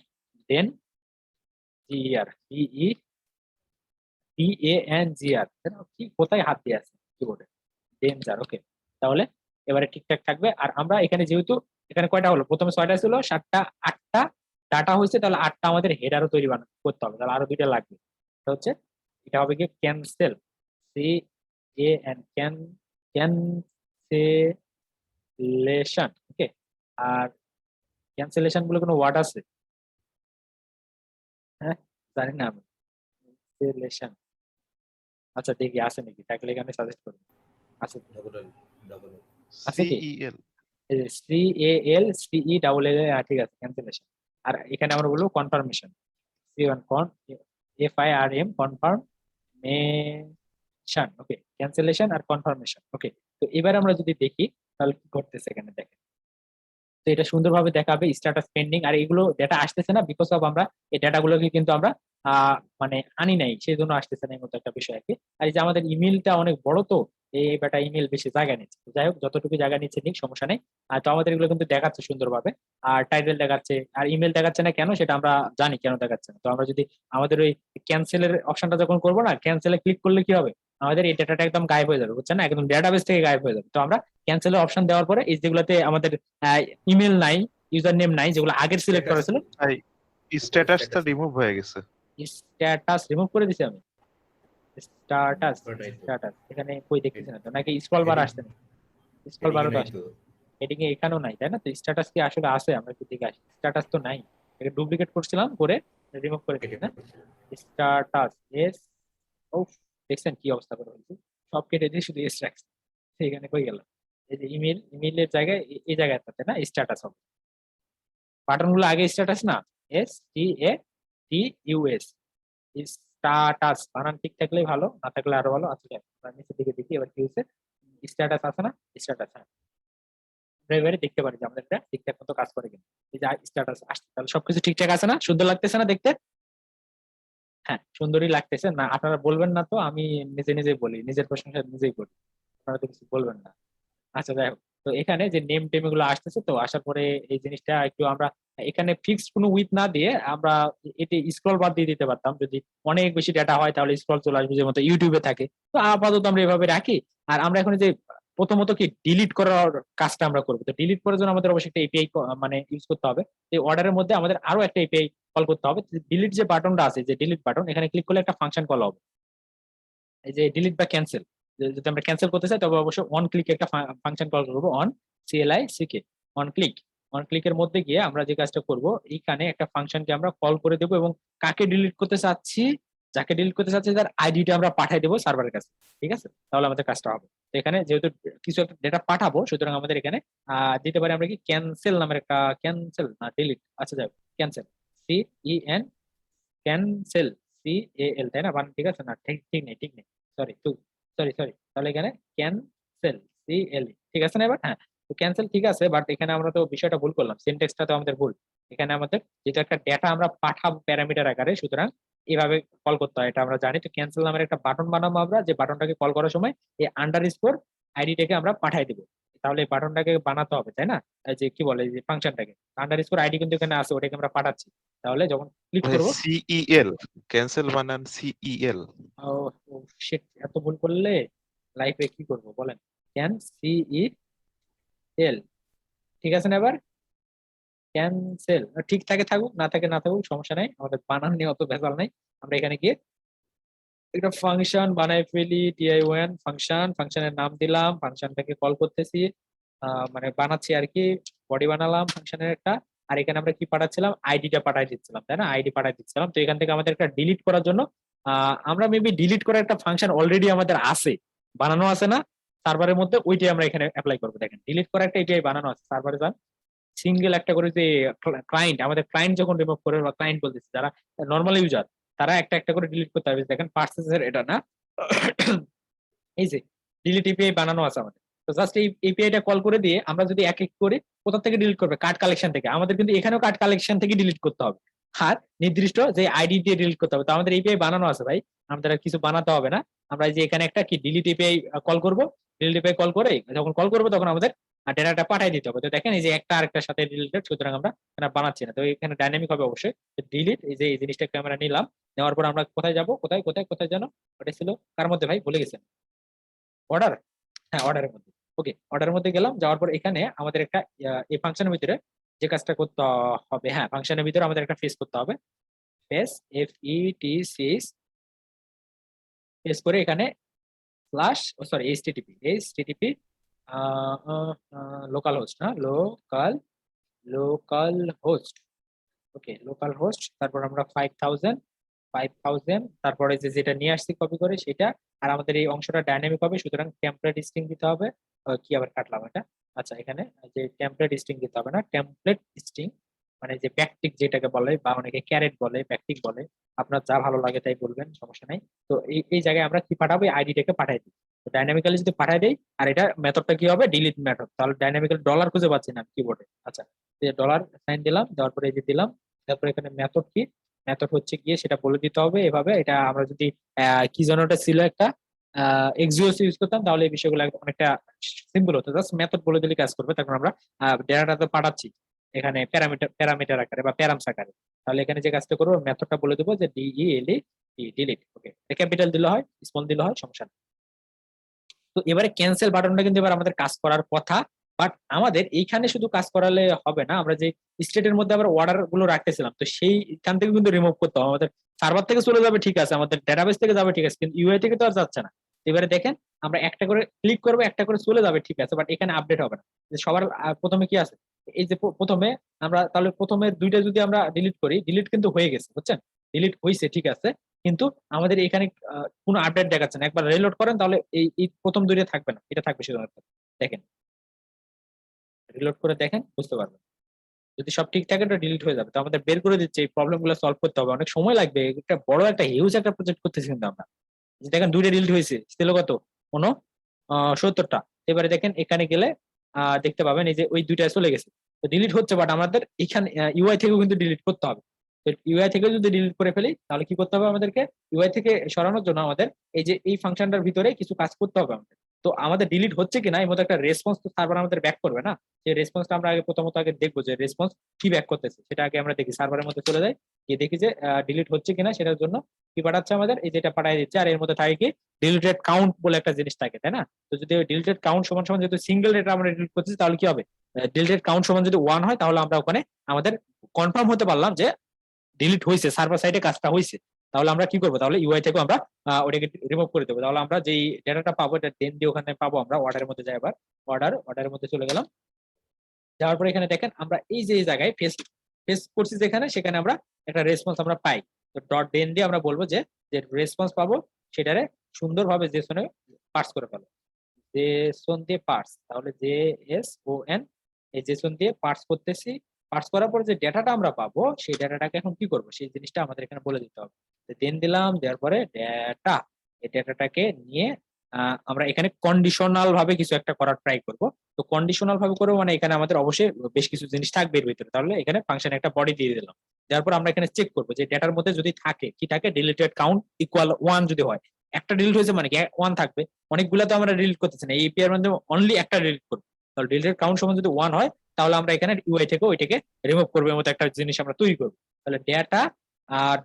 ডেন GER, DANGR, কি কোথায় হাত দিয়ে আছে কিবোর্ডে, ডেঞ্জার, ওকে। তাহলে এবারে ঠিকঠাক থাকবে। আর আমরা এখানে যেহেতু এখানে কয়টা হলো, প্রথমে 6টা ছিল, 7টা, 8টা ডাটা হয়েছে, তাহলে 8টা আমাদের হেডারও তৈরি করতে হবে, তাহলে আরো দুইটা লাগবে। এটা হচ্ছে, এটা হবে কি ক্যান্সেল, CAN, ক্যান্সেলেশন, ওকে। আর ক্যান্সেলেশন বলে কোনো ওয়ার্ড আছে? হ্যাঁ, জানি না আমি, ক্যান্সেলেশন। আচ্ছা দেখি আছে নাকি, থাকলে এখানে সাজেস্ট করবো। আছে কি? ডবল এল ডবল এল আছে কি? CEL CALCE ঠিক আছে, ক্যান্সেলেশন। আর এখানে আমরা বলবো কনফার্মেশন, FIRM কনফার্মেশন, ওকে, ক্যান্সেলেশন আর কনফার্মেশন, ওকে। তো এবার আমরা যদি দেখি তাহলে কি ঘটতেছে এখানে দেখেন। তো এটা সুন্দরভাবে দেখাবে স্ট্যাটাস পেন্ডিং, আর এগুলো ডেটা আসতেছে না বিকজ অফ আমরা এই ডেটাগুলোকে কিন্তু আমরা মানে আনি নাই, সেই জন্য আসতেছে না, এই মতো একটা বিষয় আর কি। আর এই যে আমাদের ইমেলটা অনেক বড়, তো এই বেটা ইমেল বেশি জায়গা নিচ্ছে। তো যাই হোক, যতটুকু জায়গা নিচ্ছে নিক, সমস্যা নেই। আর তো আমাদের এগুলো কিন্তু দেখাচ্ছে সুন্দরভাবে, আর টাইটেল দেখাচ্ছে, আর ইমেল দেখাচ্ছে না কেন সেটা আমরা জানি কেন দেখাচ্ছে না। তো আমরা যদি আমাদের ওই ক্যান্সেলের অপশনটা যখন করবো না, ক্যান্সেলে ক্লিক করলে কি হবে, আমাদের এই ডেটাটা একদম গায়েব হয়ে যাবে, বুঝছেন না, একদম ডেটাবেস থেকে গায়েব হয়ে যাবে। তো আমরা ক্যান্সেলের অপশন দেওয়ার পরে এই যেগুলোতে আমাদের ইমেল নাই, ইউজার নেম নাই, যেগুলো আগের সিলেক্ট করা ছিল, ভাই স্ট্যাটাসটা রিমুভ হয়ে গেছে। স্ট্যাটাস রিমুভ করে দিছি আমি। স্ট্যাটাস, ওটাই তো স্ট্যাটাস এখানে কই দেখতেছি না তো, নাকি স্ক্রল বার আসছে না? স্ক্রল বারও তো নাই আসছে, তো। হেডিং এ এখানেও নাই, তাই না? তো স্ট্যাটাস কি আসলে আছে, আমরা একটু দেখে আসি। স্ট্যাটাস তো নাই, এটা ডুপ্লিকেট করছিলাম করে রিমুভ করে দিচ্ছি না। স্ট্যাটাস, এস, ও দেখছেন কি অবস্থা করে হয়েছে, সব কেটে দিয়ে শুধু এস রাখছি। এখানে কই গেল? এই যে ইমেইলের জায়গায় এই জায়গাটাতে না স্ট্যাটাস হবে। বাটন গুলো আগে স্ট্যাটাস না, STATUS, স্ট্যাটাস বানান ঠিক থাকলেই ভালো, না থাকলে আরো ভালো। আচ্ছা যাক, আমরা নিচের দিকে দেখি এবার কি হয়েছে। স্ট্যাটাস আছে না, স্ট্যাটাস, হ্যাঁ আমরা এবারে দেখতে পারি যে আমাদের এটা ঠিকঠাক মতো কাজ করে কিনা। এই যে স্ট্যাটাস আসছে, তাহলে সবকিছু ঠিকঠাক আছে না, সুন্দর লাগতেছে না দেখতে? হ্যাঁ সুন্দরই লাগতেছে না, আপনারা বলবেন না তো, আমি নিজে নিজেই বলি, নিজের প্রশংসা নিজেই করি, আপনারা তো কিছু বলবেন না। আচ্ছা যাই হোক, তো এখানে যে নেম টেম এগুলো আসতেছে, তো আসার পরে এই জিনিসটা একটু আমরা এখানে ফিক্সড কোনো উইথ না দিয়ে আমরা এটি স্ক্রল বাদ দিয়ে দিতে পারতাম। যদি অনেক বেশি ডেটা হয় তাহলে স্ক্রল চলে আসবে, যে মতো ইউটিউবে থাকে। তো আপাতত আমরা এভাবে রাখি। আর আমরা এখন যে প্রথমত কি ডিলিট করার কাজটা আমরা করবো, তো ডিলিট করার জন্য আমাদের অবশ্যই একটা এপিআই মানে ইউজ করতে হবে। এই অর্ডারের মধ্যে আমাদের আরো একটা এপিআই কল করতে হবে। ডিলিট যে বাটনটা আছে, যে ডিলিট বাটন, এখানে ক্লিক করলে একটা ফাংশন কল হবে, এই যে ডিলিট বা ক্যান্সেল। যদি আমরা ক্যান্সেল করতে চাই তবে অবশ্যই অন ক্লিক একটা ফাংশন কল করবো, on CLICK, on click. On ক্লিকের মধ্যে গিয়ে আমরা যে কাজটা করব, এইখানে একটা ফাংশনকে আমরা কল করে দেবো এবং কাকে ডিলিট করতে চাচ্ছি, যাকে ডিলিট করতে চাচ্ছি তার আইডিটা আমরা পাঠিয়ে দেবো সার্ভারের কাছে। ঠিক আছে, তাহলে আমাদের কাজটা হবে। তো এখানে যেহেতু কিছু একটা ডেটা পাঠাবো, সুতরাং আমাদের এখানে দিতে পারি আমরা কি ক্যান্সেল নামের একটা, ক্যান্সেল না ডিলিট, আচ্ছা যাই ক্যান্সেল, CEN, ক্যান্সেল, CAL, তাই না? বানান ঠিক আছে না? ঠিক ঠিক নেই, ঠিক নেই, সরি টু, সরি সরি, তাহলে এখানে ক্যান্সেল, CLE, ঠিক আছে না এবার? হ্যাঁ, তো ক্যান্সেল ঠিক আছে, বাট এখানে আমরা তো বিষয়টা ভুল করলাম, সিনট্যাক্সটা তো আমাদের ভুল। এখানে আমাদের যেটা একটা ডেটা আমরা পাঠাবো প্যারামিটার আকারে, সুতরাং এভাবে কল করতে হয়, এটা আমরা জানি। তো ক্যান্সেল নামের একটা বাটন বানাবো আমরা, যে বাটনটাকে কল করার সময় এই আন্ডারস্কোর আইডিটাকে আমরা পাঠাই দিব। তাহলে এই বাটনটাকে বানাতে হবে, তাই না? এই যে কি বলে, এই যে ফাংশনটাকে আন্ডারস্কোর আইডি কিন্তু এখানে আছে, ওটাকে আমরা পাঠাচ্ছি। তাহলে যখন ক্লিক ভাই করবো, CEL, ক্যান্সেল বানান CEL। ও, ও শিট, এত ভুল করলে লাইফে কি করব বলেন? CEL, ঠিক আছে না এবার? ক্যান্সেল ঠিক থাকে, থাকুক, না থাকে না থাকুক, সমস্যা নাই, আমাদের বানান নিয়ে অত ভেজাল নাই। আমরা এখানে গিয়ে একটা ফাংশন বানাই ফেলি, DI1 ফাংশন, ফাংশনের নাম দিলাম, ফাংশনটাকে কল করতেছি, মানে বানাচ্ছি আর কি, বডি বানালাম ফাংশনের একটা। আর এখানে আমরা কি পাঠাচ্ছিলাম, আইডিটা পাঠাই দিচ্ছিলাম, তাই না? আইডি পাঠাই দিচ্ছিলাম। তো এখান থেকে আমাদের একটা ডিলিট করার জন্য আমরা মেবি ডিলিট করার একটা ফাংশন অলরেডি আমাদের আছে, বানানো আছে না সার্ভারের মধ্যে, ওইটাই আমরা এখানে অ্যাপ্লাই করবো। দেখেন ডিলিট করা একটা এপিআই বানানো আছে সার্ভারে, যান সিঙ্গেল একটা করে, যে ক্লায়েন্ট, আমাদের ক্লায়েন্ট যখন রিমুভ করে, বা ক্লায়েন্ট বলতেছে যারা নর্মাল ইউজার, তারা একটা একটা করে ডিলিট করতে হবে। দেখেন পার্সেসের এটা না, এই যে ডিলিট এপিআই বানানো আছে আমাদের। তো জাস্ট এই এপিআইটা কল করে দিয়ে আমরা যদি এক এক করে, কোথা থেকে ডিলিট করবে, কার্ড কালেকশন থেকে, আমাদের কিন্তু এখানেও কার্ড কালেকশন থেকে ডিলিট করতে হবে। আর নির্দিষ্ট যে আইডি দিয়ে ডিলিট করতে হবে। তো আমাদের এপিআই বানানো আছে ভাই, আমাদের আর কিছু বানাতে হবে না। আমরা এই যে এখানে একটা কি ডিলিট এপিআই কল করব, ডিলিট এপিআই কল করে যখন কল করবো তখন আমাদের ডেটাটা পাঠাই দিতে হবে। তো দেখেন এই যে একটা আরেকটার সাথে রিলেটেড, সুতরাং আমরা এখানে বানাচ্ছি না। তো এখানে ডাইনামিক হবে অবশ্যই। ডিলিট, এই যে এই জিনিসটাকে আমরা নিলাম, নেওয়ার পর আমরা কোথায় যাব, কোথায় কোথায় কোথায় যেন ওটা ছিল, কার মধ্যে ভাই ভুলে গেছেন? অর্ডার, হ্যাঁ অর্ডারের মধ্যে। ওকে, অর্ডারের মধ্যে গেলাম, যাওয়ার পর এখানে আমাদের একটা এই ফাংশনের ভিতরে যে কাজটা করতে হবে, হ্যাঁ ফাংশনের ভিতরে আমাদের একটা ফেস করতে হবে, ফেস, FETC, ফেস করে এখানে স্ল্যাশ, ও সরি HTTP লোকাল হোস্ট, হ্যাঁ লোকাল হোস্ট, ওকে লোকাল হোস্ট, তারপর আমরা 5000, তারপরে যে যেটা নিয়ে আসছি কপি করে সেটা। আর আমাদের এই অংশটা ডাইনামিক হবে, সুতরাং টেমপ্লেট স্ট্রিং দিতে হবে। কি আবার কাটলাম এটা, আচ্ছা এখানে যে টেমপ্লেট স্ট্রিং দিতে হবে না, টেমপ্লেট স্ট্রিং মানে যে ব্যাকটিক যেটাকে বলে, বা অনেকে ক্যারেট বলে, ব্যাকটিক বলে, আপনার যা ভালো লাগে তাই বলবেন, সমস্যা নাই। তো এই জায়গায় আমরা কি পাঠাবো, আইডিটাকে পাঠাই দিই। তো ডাইনামিক্যালি যদি পাঠাই দেই, আর এটা মেথডটা কি হবে, ডিলিট মেথড, তাহলে ডাইনামিক্যাল ডলার খুঁজে পাচ্ছি না কিবোর্ডে, আচ্ছা ডলার সাইন দিলাম, দেওয়ার পরে এই যে দিলাম। তারপর এখানে মেথড কি, মেথড হচ্ছে গিয়ে সেটা বলে দিতে হবে এভাবে। এটা আমরা যদি কি যেন ওটা ছিল একটা এক্সিওস ইউজ করতাম, তাহলে এই বিষয়গুলো অনেকটা সিম্পল হতো। জাস্ট মেথড বলে দিলে কাজ করবে। তখন আমরা ডেটাটা তো পাঠাচ্ছি এখানে প্যারামিটার আকারে বা প্যারামস আকারে, তাহলে এখানে যে কাজটা করবো, মেথডটা বলে দেবো যে DELE, ডিলিট, ওকে, ক্যাপিটাল দিলে হয়, স্মল দিলে হয়, সমস্যা নেই। তো এবারে ক্যান্সেল বাটনটা কিন্তু এবার আমাদের কাজ করার কথা, বাট আমাদের এইখানে শুধু কাজ করালে হবে না, আমরা যে স্টেটের মধ্যে আবার অর্ডার গুলো রাখতেছিলাম, তো সেইখান থেকে কিন্তু রিমুভ করতে হবে আমাদের। সার্ভার থেকে চলে যাবে ঠিক আছে, আমাদের ডেটাবেস থেকে যাবে ঠিক আছে, কিন্তু ইউআই থেকে তো আর যাচ্ছে না। এবারে দেখেন আমরা একটা করে ক্লিক করবো, একটা করে চলে যাবে ঠিক আছে, বাট এখানে আপডেট হবে না। যে সবার প্রথমে কি আছে, এই যে প্রথমে আমরা, তাহলে প্রথমে দুইটা যদি আমরা ডিলিট করি, ডিলিট কিন্তু হয়ে গেছে, বুঝছেন? ডিলিট হয়েছে ঠিক আছে, কিন্তু আমাদের এখানে কোনো আপডেট দেখাচ্ছে না। একবার রিলোড করেন তাহলে এই প্রথম দুইটা থাকবে না, এটা থাকবে শুধুমাত্র। দেখেন, রিলোড করে দেখেন, বুঝতে পারবেন। যদি সব ঠিক থাকে এটা ডিলিট হয়ে যাবে। তো আমাদের বের করে দিচ্ছে, এই প্রবলেম গুলো সলভ করতে হবে, অনেক সময় লাগবে। একটা বড় একটা হিউজ একটা প্রজেক্ট করতেছি কিন্তু আমরা। যে দেখেন দুইটা ডিলিট হয়েছে, ছিল কত, 70টা। এবারে দেখেন এখানে গেলে দেখতে পাবেন এই যে ওই দুইটা চলে গেছে। তো ডিলিট হচ্ছে, বাট আমাদের এখানে ইউআই থেকেও কিন্তু ডিলিট করতে হবে। তো ইউআই থেকে যদি ডিলিট করে ফেলি তাহলে কি করতে হবে আমাদেরকে, ইউআই থেকে সরানোর জন্য আমাদের এই যে এই ফাংশনটার ভিতরে কিছু কাজ করতে হবে আমাদের। তো আমাদের ডিলিট হচ্ছে কিনা এর মধ্যে একটা রেসপন্স তো সার্ভার আমাদের ব্যাক করবে না। যে রেসপন্সটা আমরা আগে প্রথমত আগে দেখবো যে রেসপন্স কি ব্যাক করতেছে, সেটা আগে আমরা দেখি। সার্ভারের মধ্যে চলে যাই, গিয়ে দেখি যে ডিলিট হচ্ছে কিনা, সেটার জন্য কি পাঠাচ্ছে আমাদের, এই যেটা পাঠিয়ে দিচ্ছে। আর এর মধ্যে থাকে কি, ডিলিটেড কাউন্ট বলে একটা জিনিস থাকে, তাই না? তো যদি ডিলিটেড কাউন্ট সমান সমান যেহেতু সিঙ্গেল রেট আমরা ডিলিট করতেছি, তাহলে কি হবে, ডিলিটেড কাউন্ট সমান যদি 1 হয় তাহলে আমরা ওখানে আমাদের কনফার্ম হতে পারলাম যে ডিলিট হয়েছে, সার্ভার সাইডে কাজটা হয়েছে। তাহলে আমরা কি করবো, তাহলে ইউআই থেকে আমরা ওটাকে রিমুভ করে দেবো। তাহলে আমরা যেই ডেটাটা পাবো এটা দেন দিয়ে ওখানে পাবো। আমরা অর্ডারের মধ্যে যাই, আবার অর্ডারের মধ্যে চলে গেলাম। যাওয়ার পরে এখানে দেখেন আমরা এই যে এই জায়গায় ফেস ফেস করছি যেখানে, সেখানে আমরা একটা রেসপন্স আমরা পাই। তো ডট দেন দিয়ে আমরা বলবো যে যে রেসপন্স পাবো সেটারে সুন্দরভাবে জেসনে পার্স করে ফেলো। জেসন দিয়ে পার্স, তাহলে JSON, এই জেসন দিয়ে পার্স করতেছি। পার্স করার পরে যে ডেটাটা আমরা পাবো সেই ডেটাটাকে এখন কি করবো সেই জিনিসটা আমাদের এখানে বলে দিতে হবে। দেন দিলাম, দেওয়ার পরে ডেটা, এই ডেটাটাকে নিয়ে আমরা এখানে কন্ডিশনাল ভাবে কিছু একটা করার ট্রাই করব। তো কন্ডিশনাল ভাবে করবো মানে এখানে আমাদের অবশ্যই বেশ কিছু জিনিস থাকবে এর ভিতরে। তাহলে এখানে ফাংশন একটা বডি দিয়ে দিলাম। দেওয়ার পর আমরা এখানে চেক করবো যে ডেটার মধ্যে যদি থাকে, কি থাকে, ডিলিটেড কাউন্ট ইকুয়াল 1 যদি হয়। একটা ডিলিট হয়েছে মানে কি 1 থাকবে, অনেকগুলো তো আমরা ডিলিট করতেছি না, এই এপিআই এর মধ্যে অনলি একটা ডিলিট করবো। তাহলে ডিলিটেড কাউন্ট সমান যদি 1 হয় তাহলে আমরা এখানে ইউআই থেকে ওইটাকে রিমুভ করবো, এর মতো একটা জিনিস আমরা তৈরি করবো। তাহলে ডেটা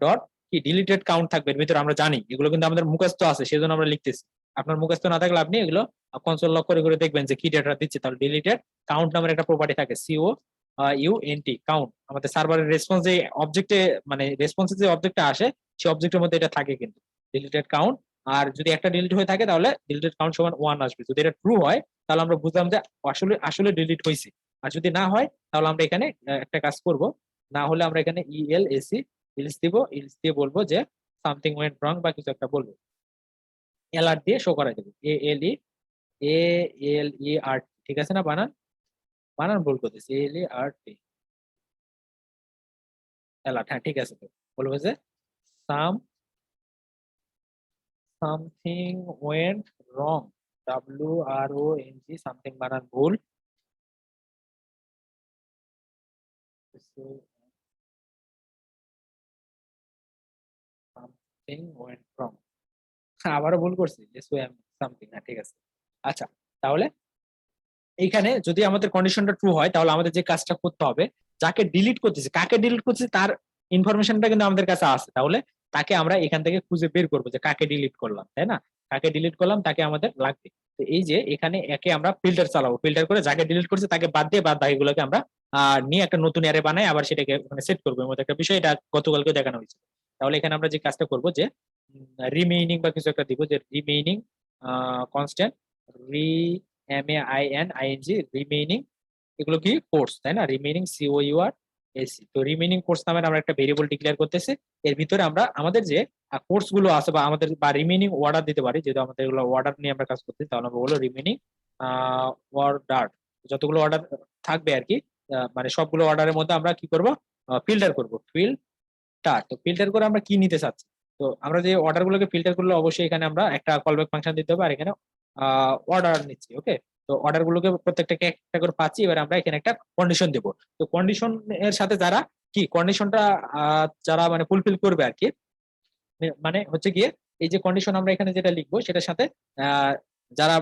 ডট কি ডিলিটেড কাউন্ট থাকবে এর ভিতরে, আমরা জানি এগুলো কিন্তু আমাদের মুখস্থ আছে, সেজন্য আমরা লিখতেছি। আপনার মুখস্থ না থাকলে আপনি এগুলো কনসোল লক করে করে দেখবেন যে কি ডেটা দিচ্ছে। তাহলে ডিলিটেড কাউন্ট নামের একটা প্রপার্টি থাকে, COUNT, কাউন্ট। আমাদের সার্ভারের রেসপন্স যে অবজেক্টে, মানে রেসপন্সে যে অবজেক্টটা আসে সেই অবজেক্টের মধ্যে এটা থাকে কিন্তু ডিলিটেড কাউন্ট। আর যদি একটা ডিলিট হয়ে থাকে তাহলে ডিলিটেড কাউন্ট সমান 1 আসবে। যদি এটা ট্রু হয় তাহলে আমরা বুঝলাম যে আসলে আসলে ডিলিট হয়েছে। আর যদি না হয় তাহলে আমরা এখানে একটা কাজ করব, না হলে আমরা এখানে ইলস দিব, ইলস দিয়ে বলবো যে সামথিং ওয়েন্ট রং বা কিছু একটা বলবো, এলআর দিয়ে শো করাই দেবো। ALER, ঠিক আছে না? বানান বানান ভুল করতেছি, ALERT, অ্যালার্ট, হ্যাঁ ঠিক আছে। তো বলবো যে সাম সামথিং ওয়েন্ট রং, WRONG, সামথিং বানান ভুল, সামথিং ওয়েন্ট রং, আবারও ভুল করছি, সামথিং, হ্যাঁ ঠিক আছে। আচ্ছা, তাহলে এইখানে যদি আমাদের কন্ডিশনটা ট্রু হয় তাহলে আমাদের যে কাজটা করতে হবে, যাকে ডিলিট করতেছি, কাকে ডিলিট করতেছি তার ইনফরমেশনটা কিন্তু আমাদের কাছে আছে। তাহলে তাকে আমরা এখান থেকে খুঁজে বের করবো যে কাকে ডিলিট করলাম, তাই না? কাকে ডিলিট করলাম তাকে আমাদের লাগবে। তো এই যে এখানে একে আমরা ফিল্টার চালাবো, ফিল্টার করে যাকে ডিলিট করছে তাকে বাদ দিয়ে বাদ বাকিগুলোকে আমরা নিয়ে একটা নতুন অ্যারে বানাই, আবার সেটাকে মানে সেট করবো। এর মধ্যে একটা বিষয়, এটা গতকালকে দেখানো হয়েছে। তাহলে এখানে আমরা যে কাজটা করবো যে রিমেইনিং বা কিছু একটা দিব, যে রিমেইনিং কনস্ট্যান্ট, REMAINING, রিমেইনিং, এগুলো কি কোর্স, তাই না? Remaining COURSE। তো রিমেইনিং কোর্স নামের আমরা একটা ভেরিয়েবল ডিক্লেয়ার করতেছি। এর ভিতরে আমরা আমাদের যে কোর্স গুলো আছে বা আমাদের বা রিমেইনিং অর্ডার দিতে পারি, যেহেতু আমাদের এগুলো অর্ডার নিয়ে আমরা কাজ করতেছি, তাহলে আমরা বলবো রিমেইনিং অর্ডার। যতগুলো অর্ডার থাকবে আর কি, মানে সবগুলো অর্ডারের মধ্যে আমরা কি করব, ফিল্টার করব, ফিল্টার। তো ফিল্টার করে আমরা কি নিতে চাচ্ছি, তো আমরা যে অর্ডার গুলোকে ফিল্টার করলে অবশ্যই এখানে আমরা একটা কলব্যাক ফাংশন দিতে হবে। আর এখানে অর্ডার নিচ্ছি, ওকে। তো অর্ডার গুলোকে প্রত্যেকটাকে একটা করে পাচ্ছি, এবার আমরা এখানে একটা কন্ডিশন দেবো। তো কন্ডিশন এর সাথে যারা কি কন্ডিশনটা যারা মানে ফুলফিল করবে আর কি, মানে হচ্ছে গিয়ে এই যে কন্ডিশন আমরা এখানে যেটা লিখবো সেটার সাথে যারা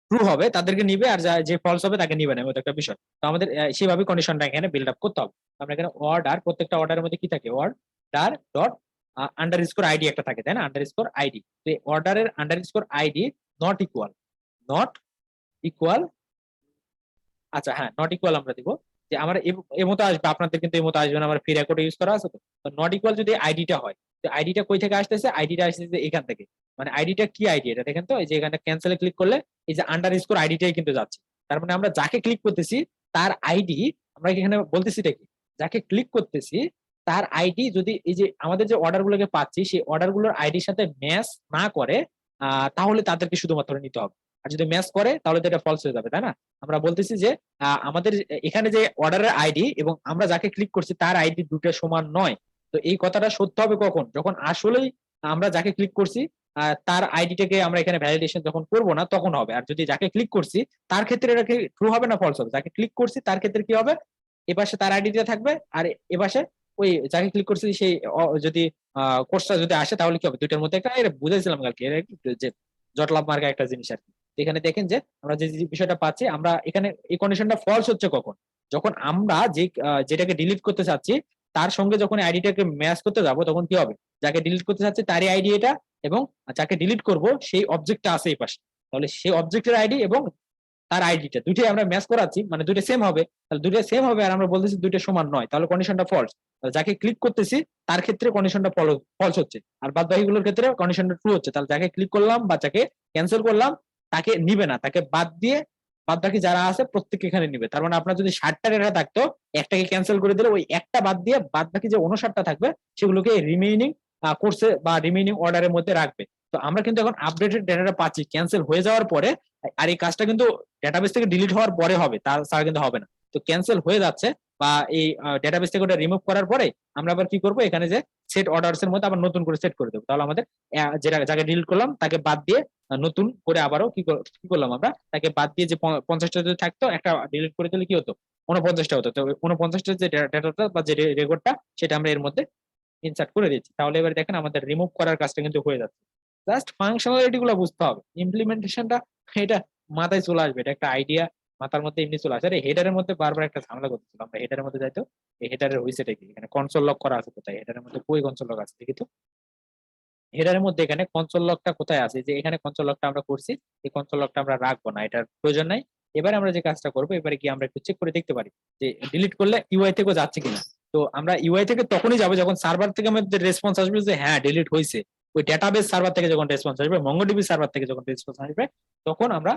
ট্রু হবে তাদেরকে নিবে, আর যে ফলস হবে তাকে নিবে না, এমন একটা বিষয়। তো আমাদের সেইভাবে কন্ডিশনটা এখানে বিল্ড আপ করতে হবে। আমরা এখানে অর্ডার, প্রত্যেকটা অর্ডারের মধ্যে কি থাকে, অর্ডার ডট আন্ডারস্কোর আইডি একটা থাকে, তাই না? Underscore ID. তো এই অর্ডারের underscore ID not equal, not equal, আচ্ছা হ্যাঁ নট ইকুয়াল আমরা দিব। যে আমার এর মতো আসবে, আপনাদের কিন্তু এর মতো আসবে না, আমার ফ্রি রেকর্ড ইউজ করা আছে। তো নট ইকুয়াল যদি আইডিটা হয়, তো আইডিটা কই থেকে আসতেছে, আইডিটা আসতেছে এখান থেকে। মানে আইডিটা কি আইডি এটা দেখেন তো, এই যে এখানে ক্যান্সেলে ক্লিক করলে এই যে আন্ডারস্কোর আইডিটাই কিন্তু যাচ্ছে। তার মানে আমরা যাকে ক্লিক করতেছি তার আইডি, আমরা এখানে বলতেছি এটা কি, যাকে ক্লিক করতেছি তার আইডি যদি এই যে আমাদের যে অর্ডার গুলোকে পাচ্ছি সেই অর্ডার গুলোর আইডির সাথে ম্যাচ না করে তাহলে তাদেরকে শুধুমাত্র নিতে হবে। আর যদি ম্যাচ করে তাহলে তো এটা ফলস হয়ে যাবে, তাই না? আমরা বলতেছি যে আমাদের এখানে যে অর্ডারের আইডি এবং আমরা যাকে ক্লিক করছি তার আইডি দুটো সমান নয়। তো এই কথাটা সত্য হবে কখন? যখন আসলেই আমরা যাকে ক্লিক করছি তার আইডিটাকে আমরা এখানে ভ্যালিডেশন যখন করবো না তখন হবে। আর যদি যাকে ক্লিক করছি তার ক্ষেত্রে এটা কি ট্রু হবে না ফলস হবে? যাকে ক্লিক করছি তার ক্ষেত্রে কি হবে, এপাশে তার আইডিটা থাকবে আর এপাশে ওই যাকে ক্লিক করছি সেই যদি কোর্সটা যদি আসে তাহলে কি হবে, দুইটার মধ্যে একটা বুঝাইছিলাম কালকে যে জটলাভ মার্কা একটা জিনিস আর কি। এখানে দেখেন যে আমরা যে বিষয়টা পাচ্ছি, আমরা এখানে এই কন্ডিশনটা ফলস হচ্ছে কখন, যখন আমরা যে যেটাকে ডিলিট করতে চাচ্ছি তার সঙ্গে যখন আইডিটাকে ম্যাচ করতে যাব তখন কি হবে, যাকে ডিলিট করতে চাচ্ছি তারই আইডি এটা এবং যাকে ডিলিট করব সেই অবজেক্টটা আছে এই পাশে, তাহলে সেই অবজেক্টের আইডি এবং তার আইডিটা দুইটাই আমরা ম্যাচ করাচ্ছি, মানে দুইটা সেম হবে। তাহলে দুইটা সেম হবে আর আমরা বলতেছি দুইটা সমান নয়, তাহলে কন্ডিশনটা ফলস। যাকে ক্লিক করতেছি তার ক্ষেত্রে কন্ডিশনটা ফলস হচ্ছে, আর বাদ বাকিগুলোর ক্ষেত্রে কন্ডিশনটা ট্রু হচ্ছে। তাহলে যাকে ক্লিক করলাম বা যাকে ক্যান্সেল করলাম তাকে নিবে না, তাকে বাদ দিয়ে বাদ বাকি যারা আছে প্রত্যেক এখানে নিবে। তার মানে আপনার যদি 60টা ডেটা থাকতো, একটাকে ক্যান্সেল করে দিলে ওই একটা বাদ দিয়ে বাদ বাকি যে 59টা থাকবে সেগুলোকে রিমেইনিং কোর্সে বা রিমেইনিং অর্ডারের মধ্যে রাখবে। তো আমরা কিন্তু এখন আপডেটেড ডেটাটা পাচ্ছি ক্যান্সেল হয়ে যাওয়ার পরে, আর এই কাজটা কিন্তু ডেটাবেস থেকে ডিলিট হওয়ার পরে হবে, তার ছাড়া কিন্তু হবে না। তো ক্যান্সেল হয়ে যাচ্ছে বা এই ডেটাবেস থেকে ওটা রিমুভ করার পরে আমরা আবার কি করব, এখানে যে সেট অর্ডারস এর মধ্যে আবার নতুন করে সেট করে দেবো। তাহলে আমাদের যেটা যাকে ডিলিট করলাম তাকে বাদ দিয়ে নতুন করে আবারও কি করলাম, আমরা তাকে বাদ দিয়ে যে 50টা যদি থাকতো একটা ডিলিট করে দিলে কি হতো, 49টা হতো। তো 49টা যে ডেটাটা বা যে রেকর্ডটা সেটা আমরা এর মধ্যে ইনসার্ট করে দিচ্ছি। তাহলে এবার দেখেন আমাদের রিমুভ করার কাজটা কিন্তু হয়ে যাচ্ছে। জাস্ট ফাংশনালিটি গুলো বুঝতে হবে, ইমপ্লিমেন্টেশনটা এটা মাথায় চলে আসবে, এটা একটা আইডিয়া মাথার মধ্যে এমনি চলে আসে। আরে হেডারের মধ্যে বারবার একটা ঝামেলা করতেছিল, আমরা হেডারের মধ্যে যাইতো, এই হেডারের হইছেটা কি, এখানে কনসোল লক করা আছে কোথায়, হেডারের মধ্যে কই কনসোল লক আছে দেখি তো। হেডারের মধ্যে এখানে কনসোল লকটা কোথায় আছে, যে এখানে কনসোল লকটা আমরা করছি, এই কনসোল লকটা আমরা রাখবো না, এটার প্রয়োজন নাই। এবারে আমরা যে কাজটা করবো, এবারে কি আমরা একটু চেক করে দেখতে পারি যে ডিলিট করলে ইউআই থেকেও যাচ্ছে কিনা। তো আমরা ইউআই থেকে তখনই যাবো যখন সার্ভার থেকে আমাদের রেসপন্স আসবে যে হ্যাঁ ডিলিট হয়েছে। ওই ডেটাবেস সার্ভার থেকে যখন রেসপন্স আসবে, মঙ্গোডিবি সার্ভার থেকে যখন রেসপন্স আসবে, তখন আমরা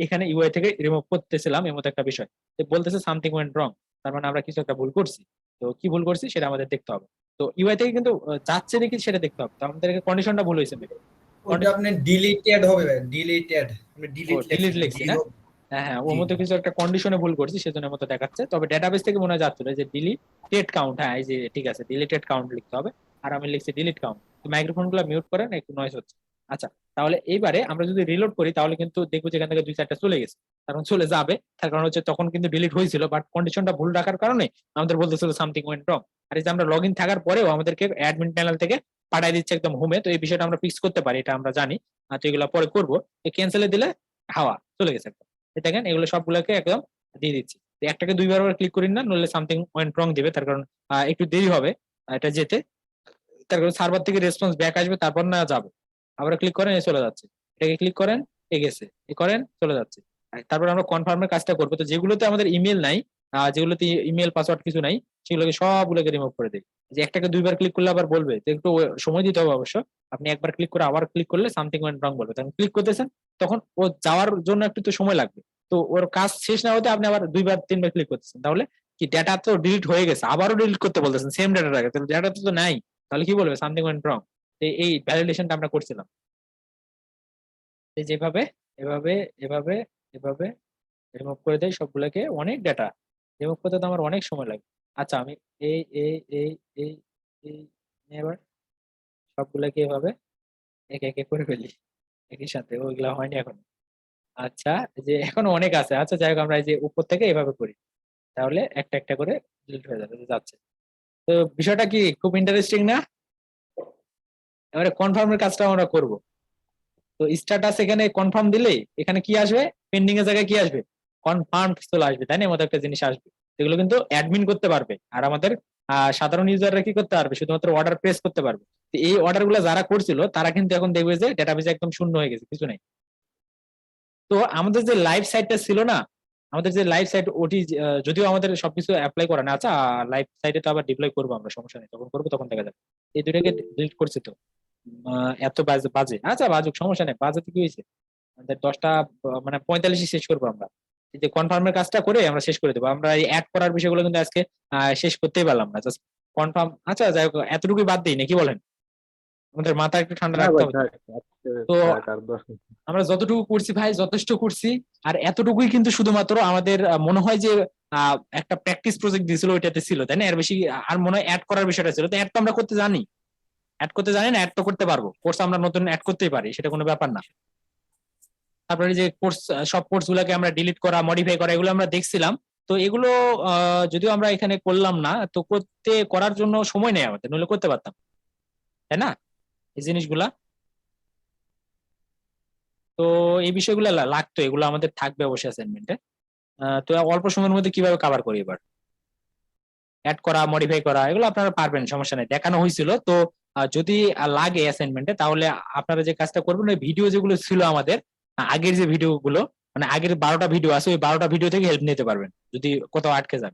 এখানে ইউআই থেকে রিমুভ করতেছিলাম এমন একটা বিষয়, যে বলতেছে সামথিং ওয়েন্ট রং, তার মানে আমরা কিছু একটা ভুল করছি। তো কি ভুল করছি সেটা আমাদের দেখতে হবে। তো ইউআই থেকে কিন্তু যাচ্ছে দেখি সেটা দেখতে হবে, তো আমাদের কন্ডিশনটা ভুল হয়েছে। ওটা আপনি ডিলিটেড হবে ভাই, ডিলিটেড আপনি ডিলিট ডিলিট লিখছেন লিখছি না, হ্যাঁ হ্যাঁ ওর জি মধ্যে কিছু একটা কন্ডিশনে ভুল করছি সেজন্য মতো দেখাচ্ছে। তবে ডেটাবেস থেকে মনে হয় যাচ্ছিল যে ডিলিটেড কাউন্ট, হ্যাঁ এই যে ঠিক আছে ডিলিটেড কাউন্ট লিখতে হবে, আর আমি লিখছি ডিলিট কাউন্ট। মাইক্রোফোন গুলো মিউট করেন, একটু নয়েজ হচ্ছে। আচ্ছা, তাহলে এইবারে আমরা যদি রিলোড করি তাহলে কিন্তু দেখবো যে এখান থেকে 2-4টা চলে গেছে, কারণ চলে যাবে, তার কারণ হচ্ছে তখন কিন্তু ডিলিট হয়েছিল বাট কন্ডিশনটা ভুল রাখার কারণে আমাদের বলতেছিল সামথিং ওয়েন্ট রং। আর এই যে আমরা লগ ইন থাকার পরেও আমাদেরকে অ্যাডমিন প্যানেল থেকে পাঠিয়ে দিচ্ছে একদম হোমে। তো এই বিষয়টা আমরা ফিক্স করতে পারি, এটা আমরা জানি। তো এগুলো পরে করবো। ক্যান্সেলে দিলে হাওয়া চলে গেছে একদম। দেখেন এগুলো সবগুলোকে একদম দিয়ে দিচ্ছি। একটাকে দুইবার ক্লিক করি না, নইলে সামথিং ওয়েন্ট রং দিবে, তার কারণ একটু দেরি হবে এটা যেতে, তার কারণ সার্ভার থেকে রেসপন্স ব্যাক আসবে তারপর না যাবে। আবার ক্লিক করেন এ চলে যাচ্ছে, এটাকে ক্লিক করেন এ গেছে, এ করেন চলে যাচ্ছে। তারপর আমরা কনফার্মের কাজটা করবো। তো যেগুলোতে আমাদের ইমেল নাই, যেগুলোতে ইমেল পাসওয়ার্ড কিছু নাই, সেগুলোকে সবগুলোকে রিমুভ করে দিই। যে একটাকে দুইবার ক্লিক করলে আবার বলবে, তো একটু সময় দিতে হবে অবশ্য। আপনি একবার ক্লিক করে আবার ক্লিক করলে সামথিং ওয়েন্ট রং বলবে, তখন ক্লিক করতেছেন তখন ও যাওয়ার জন্য একটু তো সময় লাগবে। তো ওর কাজ শেষ না হতে আপনি আবার 2-3বার ক্লিক করতেছেন, তাহলে কি ডেটা তো ডিলিট হয়ে গেছে, আবারও ডিলিট করতে বলতেছেন সেম ডেটাটাকে, তাহলে ডেটা তো নাই, তাহলে কি বলবে সামথিং ওয়েন্ট রং। এই ভ্যালিডেশনটা আমরা করছিলাম। যেভাবে এভাবে এভাবে এভাবে রিমুভ করে দেয় সবগুলোকে, অনেক ডেটা রিমুভ করতে তো আমার অনেক সময় লাগে। আচ্ছা আমি এই এই এই এই এই এবার সবগুলোকে এভাবে একে একে করে ফেলি একই সাথে, ওইগুলা হয়নি এখন। আচ্ছা, যে এখন অনেক আছে। আচ্ছা যাই হোক, আমরা এই যে উপর থেকে এভাবে করি, তাহলে একটা একটা করে ডিলিট হয়ে যাবে, যাচ্ছে। তো বিষয়টা কি খুব ইন্টারেস্টিং না? এবারে কনফার্মের কাজটা আমরা করব। তো স্ট্যাটাস এখানে কনফার্ম দিলে এখানে কি আসবে, পেন্ডিং এর জায়গায় কি আসবে, কনফার্ম চলে আসবে, তাই না? এর মতো একটা জিনিস আসবে। এগুলো কিন্তু অ্যাডমিন করতে পারবে, আর আমাদের সাধারণ ইউজাররা কি করতে পারবে, শুধুমাত্র অর্ডার প্রেস করতে পারবে। তো এই অর্ডার গুলো যারা করছিল তারা কিন্তু এখন দেখবে যে ডেটাবেসে একদম শূন্য হয়ে গেছে, কিছু নাই। তো আমাদের যে লাইভ সাইটটা ছিল না, আমাদের যে লাইভ সাইট ওটি যদিও আমাদের সবকিছু অ্যাপ্লাই করা না, আচ্ছা লাইভ সাইটে তো আবার ডিপ্লয় করবো আমরা, সমস্যা নেই, তখন করবো তখন দেখা যাবে। এই দুটাকে ডিলিট করছি তো, এত বাজে বাজে, আচ্ছা বাজুক সমস্যা নেই, বাজেতে কি হয়েছে, আমাদের 10টা মানে 45 শেষ করবো আমরা। এই যে কনফার্মের কাজটা করে আমরা শেষ করে দেবো। আমরা এই অ্যাড করার বিষয়গুলো কিন্তু আজকে শেষ করতেই পারলাম না, জাস্ট কনফার্ম, আচ্ছা যাই হোক এতটুকুই বাদ দিই নাকি বলেন, আমাদের মাথা একটু ঠান্ডা না রাখতে ভাই হবে। থাক, আজকে তো থাক আর 10 মিনিট। আমরা যতটুকু করছি ভাই যথেষ্ট করছি। আর এতটুকুই কিন্তু শুধুমাত্র আমাদের মনে হয় যে একটা প্র্যাকটিস প্রজেক্ট দিয়েছিল ওইটাতে ছিল, তাই না? এর বেশি আর মনে হয় অ্যাড করার বিষয়টা ছিল, তো অ্যাড তো আমরা করতে জানি, অ্যাড করতে জানি না, অ্যাড তো করতে পারবো, কোর্স আমরা নতুন অ্যাড করতেই পারি, সেটা কোনো ব্যাপার না। তারপরে যে কোর্স, সব কোর্স গুলাকে আমরা ডিলিট করা মডিফাই করা এগুলো আমরা দেখছিলাম। তো এগুলো যদিও আমরা এখানে করলাম না, তো করতে করার জন্য সময় নেই আমাদের, নইলে করতে পারতাম, তাই না? এই জিনিসগুলা, তো এই বিষয়গুলো লাগতো, এগুলো আমাদের থাকবে অবশ্যই অ্যাসাইনমেন্টে। তো অল্প সময়ের মধ্যে কিভাবে কভার করি এবার, অ্যাড করা মডিফাই করা এগুলো আপনারা পারবেন, সমস্যা নেই, দেখানো হয়েছিল তো। যদি লাগে অ্যাসাইনমেন্টে তাহলে আপনারা যে কাজটা করবেন, ওই ভিডিও যেগুলো ছিল আমাদের আগের যে ভিডিও গুলো, মানে আগের 12টা ভিডিও আছে, ওই 12টা ভিডিও থেকে হেল্প নিতে পারবেন যদি কোথাও আটকে যান।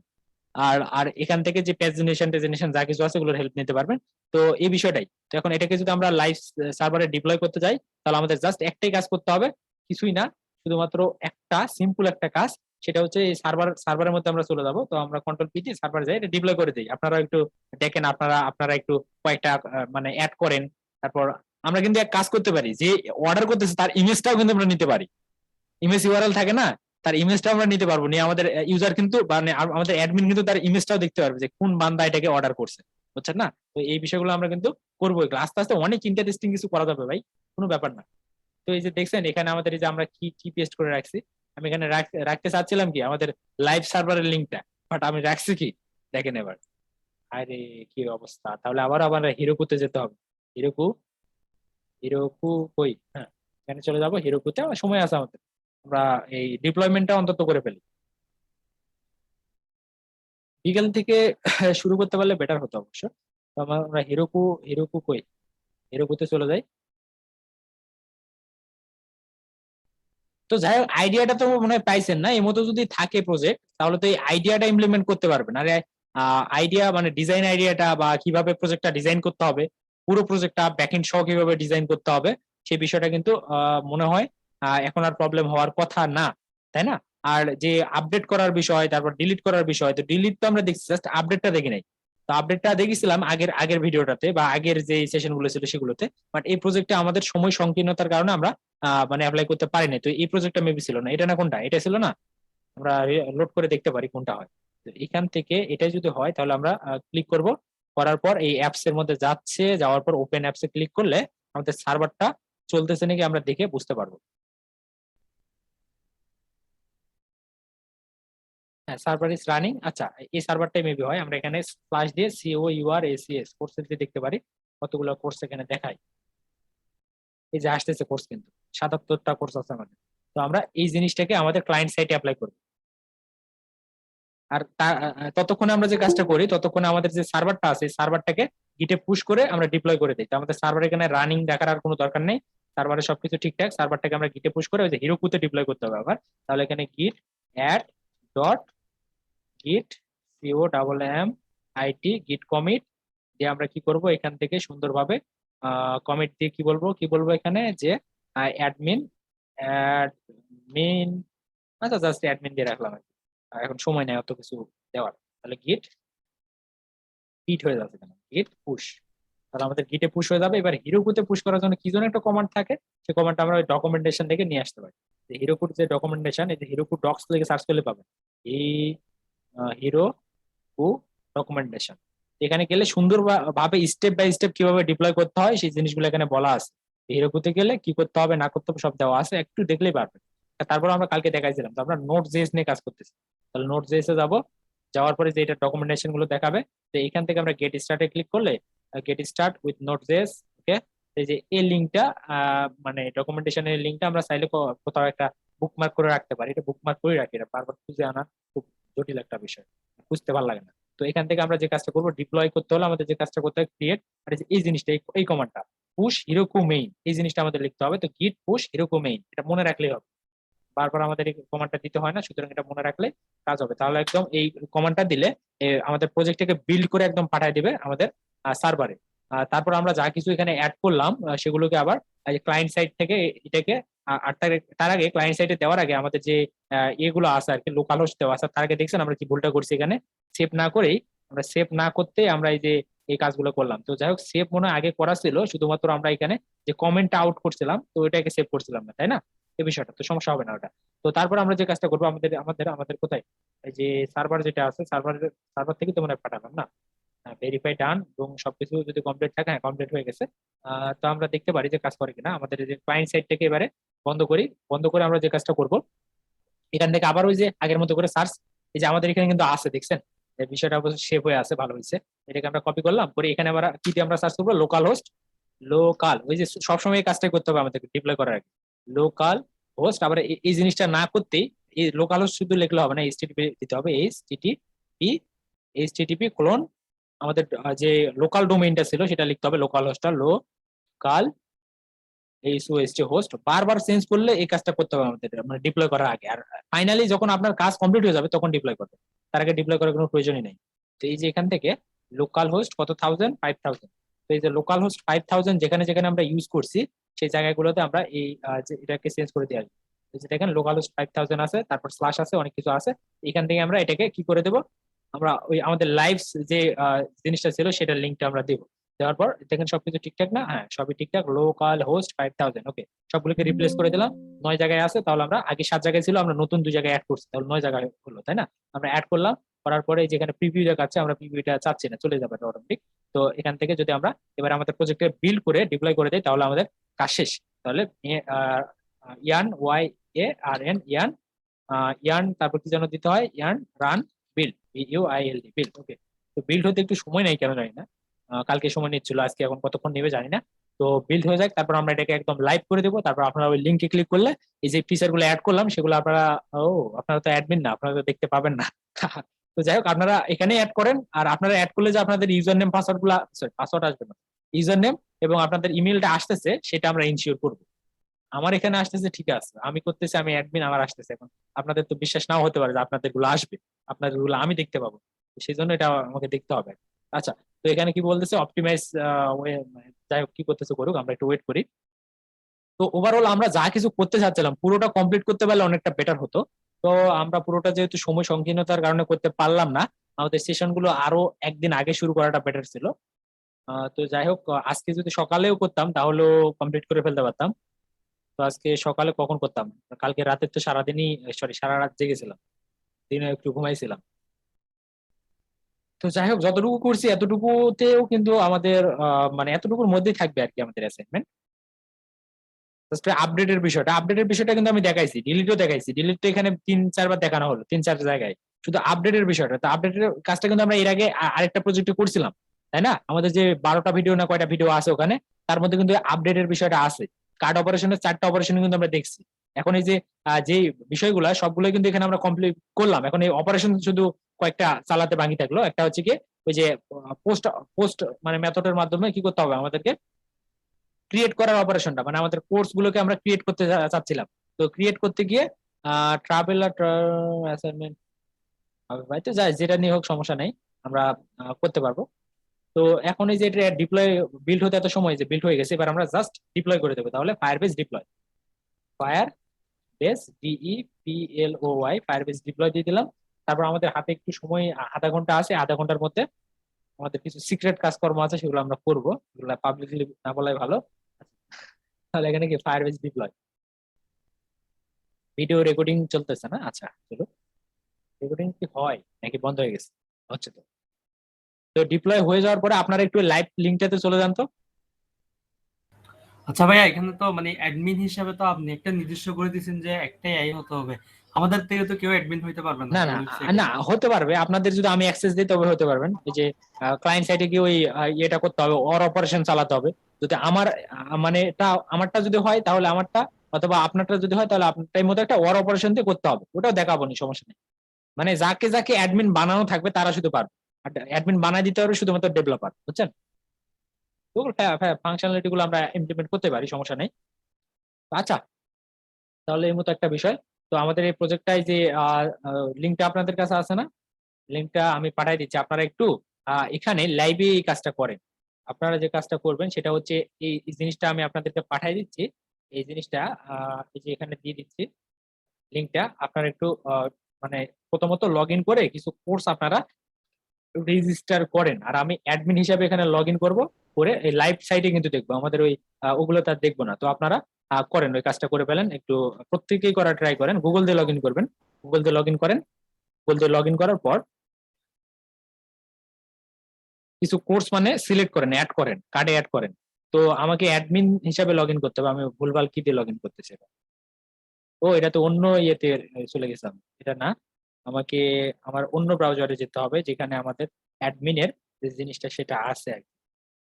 আর আর এখান থেকে যে প্রেজেন্টেশন টেজেন্টেশন যা কিছু আছে ওগুলোর হেল্প নিতে পারবেন। তো এই বিষয়টাই, তো এখন এটাকে যদি আমরা লাইভ সার্ভারে ডিপ্লয় করতে যাই, তাহলে আমাদের জাস্ট একটাই কাজ করতে হবে, কিছুই না, শুধুমাত্র একটা সিম্পল একটা কাজ। সেটা হচ্ছে এই সার্ভারের মধ্যে আমরা চলে যাবো, তো আমরা কন্ট্রোল পি দিয়ে সার্ভারে যাই, এটা ডিপ্লয় করে দিই। আপনারা একটু দেখেন, আপনারা একটু কয়েকটা মানে অ্যাড করেন। তারপর আমরা কিন্তু এক কাজ করতে পারি, যে অর্ডার করতেছে তার ইমেজটাও কিন্তু আমরা নিতে পারি, ইমেজ ইউআরএল থাকে না, তার ইমেজটা আমরা নিতে পারবো, নিয়ে আমাদের ইউজার কিন্তু মানে আমাদের অ্যাডমিন কিন্তু তার ইমেজটাও দেখতে পারবে যে কোন বান্দা এটাকে অর্ডার করছে, বুঝছেন না? তো এই বিষয়গুলো আমরা কিন্তু করবো, এগুলো আস্তে আস্তে অনেক ইন্টারেস্টিং কিছু করা যাবে ভাই, কোনো ব্যাপার না। তো এই যে দেখছেন এখানে আমাদের এই যে আমরা কি কি পেস্ট করে রাখছি, আমি এখানে রাখতে চাচ্ছিলাম কি আমাদের লাইভ সার্ভারের লিঙ্কটা, বাট আমি রাখছি কি দেখেন এবার। আরে কি অবস্থা, তাহলে আবার আবার হিরোকুতে যেতে হবে। হিরোকু, হিরোকু কই, হ্যাঁ এখানে চলে যাবো, হিরোকুতে আমার সময় আছে আমাদের, আমরা এই ডিপ্লয়মেন্টটা অন্তত করে ফেলি বিকেল থেকে। শুরু করতে পারলে বেটার হতো অবশ্য। তো আমরা হিরোকু, হিরোকু কই, হিরোকুতে চলে যাই। তো যাই হোক আইডিয়াটা তো মনে হয় পাইছেন না, এর মতো যদি থাকে প্রজেক্ট তাহলে তো এই আইডিয়াটা ইমপ্লিমেন্ট করতে পারবেন। আরে আইডিয়া মানে ডিজাইন আইডিয়াটা বা কিভাবে প্রজেক্টটা ডিজাইন করতে হবে, পুরো প্রজেক্টটা ব্যাকএন্ড সহ কিভাবে ডিজাইন করতে হবে, সেই বিষয়টা কিন্তু মনে হয় এখন আর প্রবলেম হওয়ার কথা না, তাই না? আর যে আপডেট করার বিষয়, তারপর ডিলিট করার বিষয়, তো ডিলিট তো আমরা দেখছি, জাস্ট আপডেটটা দেখি নাই। তো আপডেটটা দেখেছিলাম আগের আগের ভিডিওটাতে বা আগের যে সেশন গুলো ছিল সেগুলোতে, বাট এই প্রজেক্টে আমাদের সময় সংকীর্ণতার কারণে আমরা মানে অ্যাপ্লাই করতে পারিনি। তো এই প্রজেক্টটা মেবি ছিল না, এটা না কোনটা, এটা ছিল না, আমরা লোড করে দেখতে পারি কোনটা হয়। তো এখান থেকে এটা যদি হয় তাহলে আমরা ক্লিক করব, করার পর এই অ্যাপস এর মধ্যে যাচ্ছে, যাওয়ার পর ওপেন অ্যাপস এ ক্লিক করলে আমাদের সার্ভারটা চলতেছে নাকি আমরা দেখে বুঝতে পারবো। হ্যাঁ সার্ভার ইজ রানিং, আচ্ছা এই সার্ভারটাই মেবি হয়। আমরা এখানে স্ল্যাশ দিয়ে COURACS কোর্স দিয়ে দেখতে পারি, কতগুলো কোর্স এখানে দেখায়। এই যে আসতেছে কোর্স, কিন্তু 77টা কোর্স আছে আমাদের। তো আমরা এই জিনিসটাকে আমাদের ক্লায়েন্ট সাইটে অ্যাপ্লাই করবো। আর ততক্ষণে আমরা যে কাজটা করি, ততক্ষণে আমাদের যে সার্ভারটা আছে সার্ভারটাকে গিটে পুশ করে আমরা ডিপ্লয় করে দিই। তো আমাদের সার্ভার এখানে রানিং দেখার আর কোনো দরকার নেই, সার্ভারে সবকিছু ঠিকঠাক, সার্ভারটাকে আমরা গিটে পুশ করে ওই যে হিরোকুতে ডিপ্লয় করতে হবে আবার। তাহলে এখানে গিট অ্যাড ডট গিট COMMIT গিট কমিট দিয়ে আমরা কি করব, এখান থেকে সুন্দরভাবে কমিট দিয়ে কি বলবো এখানে যে অ্যাডমিন, অ্যাডমিন, আচ্ছা জাস্ট অ্যাডমিন দিয়ে রাখলাম আর কি। এখন সময় নেই অত কিছু দেওয়ার। তাহলে গিট গিট হয়ে যাচ্ছে, কেন গিট পুশ, তাহলে আমাদের গিটে পুশ হয়ে যাবে। এবার হিরোকুতে পুশ করার জন্য কি জন্য একটা কমান্ড থাকে, সেই কমান্ডটা আমরা ওই ডকুমেন্টেশন থেকে নিয়ে আসতে পারি। হিরোকুর যে ডকুমেন্টেশন, এই যে হিরোকু ডক্স থেকে সার্চ করলে পাবেন এই হিরোকু ডকুমেন্টেশন। এখানে গেলে সুন্দর ভাবে স্টেপ বাই স্টেপ কিভাবে ডিপ্লয় করতে হয় সেই জিনিসগুলো এখানে বলা আছে। হিরোকুতে গেলে কি করতে হবে না করতে হবে সব দেওয়া আছে, একটু দেখলেই পারবেন। তারপর আমরা কালকে দেখাইছিলাম, তো আমরা নোট জেএস নিয়ে কাজ করতেছি। তাহলে নোট জেএস এ যাবো, যাওয়ার পরে যে এটা ডকুমেন্টেশন গুলো দেখাবে, তো এখান থেকে আমরা গেট স্টার্টে ক্লিক করলে get start with Node JS, okay. এই যে এই লিঙ্কটা মানে ডকুমেন্টেশনের লিঙ্কটা আমরা চাইলে কোথাও একটা বুকমার্ক করে রাখতে পারি, এটা বুকমার্ক করে রাখি, এটা বারবার খুঁজে আনা খুব জটিল একটা বিষয়, বুঝতে ভালো লাগে না। তো এখান থেকে আমরা যে কাজটা করবো, ডিপ্লয় করতে হলে আমাদের যে কাজটা করতে হবে ক্রিয়েট, আর এই জিনিসটা এই কমান্ডটা পুশ হিরোকু মেইন, এই জিনিসটা আমাদের লিখতে হবে। তো গিট পুশ হিরোকু মেইন, এটা মনে রাখলেই হবে, বারবার আমাদের এই কমান্ডটা দিতে হয় না, সুতরাং এটা মনে রাখলে কাজ হবে। তাহলে একদম এই কমান্ডটা দিলে আমাদের প্রজেক্টটাকে বিল্ড করে একদম পাঠিয়ে দিবে আমাদের সার্ভারে। তারপর আমরা যা কিছু এখানে অ্যাড করলাম সেগুলোকে আবার ক্লায়েন্ট সাইড থেকে এটাকে আর তার আগে ক্লায়েন্ট সাইডে দেওয়ার আগে আমাদের যে এগুলো আছে আর কি, লোকাল হোস্ট দেওয়া আছে, তার আগে দেখছেন আমরা কি ভুলটা করছি, এখানে সেভ না করেই আমরা সেভ না করতে আমরা এই যে এই কাজগুলো করলাম। তো যাই হোক, সেভ মনে হয় আগে করা ছিল, শুধুমাত্র আমরা এখানে যে কমেন্টটা আউট করছিলাম তো ওইটাকে সেভ করছিলাম না, তাই না? এই বিষয়টা তো সমস্যা হবে না ওটা। তো তারপর আমরা যে কাজটা করবো, আমাদের আমাদের আমাদের কোথায় এই যে সার্ভার যেটা আছে, সার্ভার থেকে তো মনে হয় পাঠালাম না, ভেরিফাই ডান এবং সবকিছু যদি কমপ্লিট থাকে, হ্যাঁ কমপ্লিট হয়ে গেছে। তো আমরা দেখতে পারি যে কাজ করে কিনা। আমাদের এই যে ক্লায়েন্ট সাইড থেকে এবারে বন্ধ করি। বন্ধ করে আমরা যে কাজটা করব, এখান থেকে আবার ওই যে আগের মতো করে সার্চ, এই যে আমাদের এখানে কিন্তু আছে দেখছেন, এই বিষয়টা অবশ্য সেভ হয়ে আছে, ভালো হয়েছে। এটাকে আমরা কপি করলাম, পরে এখানে আমরা কি দিয়ে আমরা সার্চ করবো, লোকাল হোস্ট, লোকাল, ওই যে সবসময় এই কাজটাই করতে হবে আমাদেরকে ডিপ্লয় করার আগে, লোকাল হোস্ট। আবার এই জিনিসটা না করতেই এই লোকাল হোস্ট শুধু লিখলে হবে না, এইচটিটিপি দিতে হবে, এইচটিটিপি ক্লোন, আমাদের যে লোকাল ডোমেইনটা ছিল সেটা লিখতে হবে, লোকাল হোস্টটা লোকাল এইচওএসটি হোস্ট। বারবার চেঞ্জ করলে এই কাজটা করতে হবে আমাদের, মানে ডিপ্লয় করার আগে। আর ফাইনালি যখন আপনার কাজ কমপ্লিট হয়ে যাবে তখন ডিপ্লয় করবে, তার আগে ডিপ্লয় করার কোনো প্রয়োজনই নেই। তো এই যে এখান থেকে লোকাল হোস্ট কত, 1000 5000, তো এই যে লোকাল হোস্ট 5000 যেখানে যেখানে আমরা ইউজ করছি সেই জায়গাগুলোতে আমরা এই যে এটাকে চেঞ্জ করে দিয়ে আসবো। এই যে দেখেন লোকাল হোস্ট 5000 আছে, তারপর স্ল্যাশ আছে, অনেক কিছু আছে। এখান থেকে আমরা এটাকে কি করে দেবো, আমরা ওই আমাদের লাইভ যে জিনিসটা ছিল সেটার লিঙ্কটা আমরা দেবো। দেওয়ার পর দেখেন সবকিছু ঠিকঠাক না, হ্যাঁ সবই ঠিকঠাক, লোকাল হোস্ট 5000, ওকে। সবগুলোকে রিপ্লেস করে দিলাম, 9 জায়গায় আছে। তাহলে আমরা আগে 7 জায়গায় ছিল, আমরা নতুন 2 জায়গায় অ্যাড করছি, তাহলে 9 জায়গায় হলো, তাই না? আমরা অ্যাড করলাম, করার পরে যেখানে প্রিভিউ দেখাচ্ছে আমরা প্রিভিউটা চাচ্ছি না, চলে যাবে অটোমেটিক। তো এখান থেকে যদি আমরা এবার আমাদের প্রজেক্টে বিল্ড করে ডিপ্লয় করে দিই তাহলে আমাদের কাজ শেষ। তাহলে ইয়ান ওয়াই এ আর এন ইয়ান, ইয়ান তারপর কি যেন দিতে হয়, ইয়ান রান বিল্ড, বিইউআইএলডি বিল্ড, ওকে। তো বিল্ড হতে একটু সময় নেই কেন জানি না, কালকে সময় নিচ্ছিল, আজকে এখন কতক্ষণ নেবে জানি না। তো বিল্ড হয়ে যাক, তারপর আমরা এটাকে একদম লাইভ করে দেবো। তারপর আপনারা ওই লিঙ্কে ক্লিক করলে এই যে ফিচার গুলো অ্যাড করলাম সেগুলো আপনারা, ও আপনারা তো অ্যাডমিন না, আপনারা তো দেখতে পাবেন না। তো যাই হোক, আপনারা এখানে অ্যাড করেন। আর আপনারা অ্যাড করলে যে আপনাদের ইউজার নেম পাসওয়ার্ড গুলা, সরি পাসওয়ার্ড আসবে না, ইউজার নেম এবং আপনাদের ইমেলটা আসতেছে সেটা আমরা ইনশিওর করবো। আমার এখানে আসতেছে, ঠিক আছে, আমি করতেছি, আমি অ্যাডমিন, আমার আসতেছে। এখন আপনাদের তো বিশ্বাস নাও হতে পারে যে আপনাদের গুলো আসবে, আপনাদের গুলো আমি দেখতে পাবো, সেই জন্য এটা আমাকে দেখতে হবে। আচ্ছা, তো এখানে কি বলতেছে, অপটিমাইজ ওয়ে, যাই হোক কি করতেছে করুক, আমরা একটু ওয়েট করি। তো ওভারঅল আমরা যা কিছু করতে চাচ্ছিলাম পুরোটা কমপ্লিট করতে পারলে অনেকটা বেটার হতো। তো আমরা পুরোটা যেহেতু সময় সংকীর্ণতার কারণে করতে পারলাম না, আমাদের সেশন গুলো আরো একদিন আগে শুরু করাটা বেটার ছিল। তো যাই হোক, আজকে যদি সকালেও করতাম তাহলেও কমপ্লিট করে ফেলতে পারতাম। তো আজকে সকালে কখন করতাম, কালকে রাতে তো সারাদিনই, সরি সারা রাত জেগেছিলাম, দিনে একটু ঘুমাইছিলাম। তো যাই হোক, যতটুকু করছি এতটুকুতেও কিন্তু আমাদের মানে এতটুকুর মধ্যেই থাকবে আর কি আমাদের অ্যাসাইনমেন্ট। জাস্ট আপডেটের বিষয়টা কিন্তু আমি দেখাইছি, ডিলিটও দেখাইছি, ডিলিট তো এখানে 3 4 বার দেখানো হলো, 3 4 জায়গায়। শুধু আপডেটের বিষয়টা, তো আপডেটের কাজটা কিন্তু আমরা এর আগে আরেকটা প্রজেক্টে করছিলাম, তাই না? আমাদের যে 12টা ভিডিও না কয়টা ভিডিও আছে ওখানে, তার মধ্যে কিন্তু আপডেটের বিষয়টা আছে। কার্ড অপারেশনের 4টা অপারেশন কিন্তু আমরা দেখছি। এখন এই যে যে বিষয়গুলো সবগুলো কিন্তু এখানে আমরা কমপ্লিট করলাম। এখন এই অপারেশন শুধু কয়েকটা চালাতে বাকি থাকলো। একটা হচ্ছে কি, ওই যে পোস্ট পোস্ট মানে মেথডের মাধ্যমে কি করতে হবে আমাদেরকে, ক্রিয়েট করার অপারেশনটা, মানে আমাদের কোর্স গুলোকে আমরা ক্রিয়েট করতে চাচ্ছিলাম। তো ক্রিয়েট করতে গিয়ে ট্রাভেল আর অ্যাসাইনমেন্ট হবে ভাই, তো যাই যেটা নিয়ে হোক সমস্যা নেই, আমরা করতে পারবো। তো এখন এই যে এটা ডিপ্লয়, বিল্ড হতে এত সময়, যে বিল্ড হয়ে গেছে, এবার আমরা জাস্ট ডিপ্লয় করে দেবো। তাহলে Firebase deploy, fire base DEPLOY, Firebase deploy দিয়ে দিলাম। তারপর আমাদের হাতে একটু সময়, আধা ঘন্টা আছে, আধা ঘন্টার মধ্যে আমাদের কিছু সিক্রেট কাজকর্ম আছে, সেগুলো আমরা করবো, এগুলো পাবলিকলি না বলাই ভালো। তাহলে এখানে কি ফায়ারবেস ডিপ্লয়, ভিডিও রেকর্ডিং চলতেছে না, আচ্ছা চলো, রেকর্ডিং কি হয় নাকি বন্ধ হয়ে গেছে, হচ্ছে তো। তো ডিপ্লয় হয়ে যাওয়ার পরে আপনারা একটু লাইভ লিঙ্কটাতে চলে যান তো। আচ্ছা ভাইয়া, এখানে তো মানে অ্যাডমিন হিসাবে তো আপনি একটা নির্দিষ্ট করে দিয়েছেন যে একটাই আই হতে হবে। আমাদের থেকে তো কেউ অ্যাডমিন হইতে পারবে না না এই না ওয়েবসাইটে। না, হতে পারবে, আপনাদের যদি আমি অ্যাক্সেস দিই তবে হতে পারবেন। এই যে ক্লায়েন্ট সাইডে গিয়ে ওই ইয়েটা করতে হবে, অর অপারেশন চালাতে হবে। যদি আমার মানে এটা আমারটা যদি হয় তাহলে আমারটা, অথবা আপনারটা যদি হয় তাহলে আপনারটাই মতো একটা ওয়ার অপারেশন দিয়ে করতে হবে, ওটাও দেখাবো নি, সমস্যা নেই। মানে যাকে যাকে অ্যাডমিন বানানো থাকবে তারা শুধু পারবে, আর অ্যাডমিন বানাই দিতে পারবে শুধুমাত্র ডেভেলপার, বুঝছেন? তো ফাংশনালিটি গুলো আমরা ইমপ্লিমেন্ট করতে পারি, সমস্যা নেই। আচ্ছা, তাহলে এই মতো একটা বিষয়। তো আমাদের এই প্রজেক্টটাই যে লিঙ্কটা আপনাদের কাছে আছে না, লিঙ্কটা আমি পাঠিয়ে দিচ্ছি। আপনারা একটু এখানে লাইভে এই কাজটা করেন। আপনারা যে কাজটা করবেন সেটা হচ্ছে, এই জিনিসটা আমি আপনাদেরকে পাঠিয়ে দিচ্ছি। এই জিনিসটা এই যে এখানে দিয়ে দিচ্ছি লিঙ্কটা। আপনারা একটু মানে প্রথমত লগ ইন করে কিছু কোর্স আপনারা রেজিস্টার করেন, আর আমি অ্যাডমিন হিসাবে এখানে লগ ইন করবো, করে এই লাইভ সাইটে কিন্তু দেখবো, আমাদের ওই ওগুলো তার দেখবো না। তো আপনারা করেন, ওই কাজটা করে ফেলেন একটু, প্রত্যেকেই করা ট্রাই করেন। গুগল দিয়ে লগ ইন করবেন, গুগল দিয়ে লগ ইন করেন। গুগল দিয়ে লগ ইন করার পর কিছু কোর্স মানে সিলেক্ট করেন, অ্যাড করেন, কার্ডে অ্যাড করেন। তো আমাকে অ্যাডমিন হিসাবে লগ ইন করতে হবে, আমি ভুলভাল কি দিয়ে লগ ইন করতেছি এটা। ও, এটা তো অন্য ইয়েতে চলে গেছিলাম, এটা না, আমাকে আমার অন্য ব্রাউজারে যেতে হবে যেখানে আমাদের অ্যাডমিনের যে জিনিসটা সেটা আছে আর কি।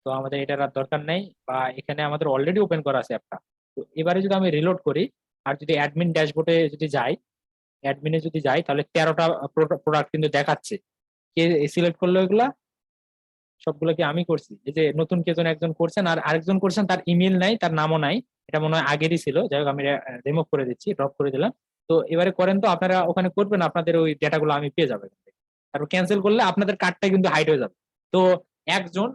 তো আমাদের এটার আর দরকার নেই, বা এখানে আমাদের অলরেডি ওপেন করা আছে অ্যাপটা। তো এবারে যদি আমি রিলোড করি আর যদি অ্যাডমিন ড্যাশবোর্ডে যদি যাই, অ্যাডমিনে যদি যাই, তাহলে 13টা প্রোডাক্ট কিন্তু দেখাচ্ছে। কে সিলেক্ট করলো এগুলা? সবগুলো কি আমি করছি? এই যে নতুন কে যেন একজন করছেন আর আরেকজন করছেন, তার ইমেল নাই, তার নামও নাই, এটা মনে হয় আগেরই ছিল। যাই হোক, আমি রিমুভ করে দিচ্ছি, ড্রপ করে দিলাম। তো এবারে করেন, তো আপনারা ওখানে করবেন, আপনাদের ওই ডেটাগুলো আমি পেয়ে যাবো এখান থেকে। তারপর ক্যান্সেল করলে আপনাদের কার্ডটা কিন্তু হাইড হয়ে যাবে। তো একজন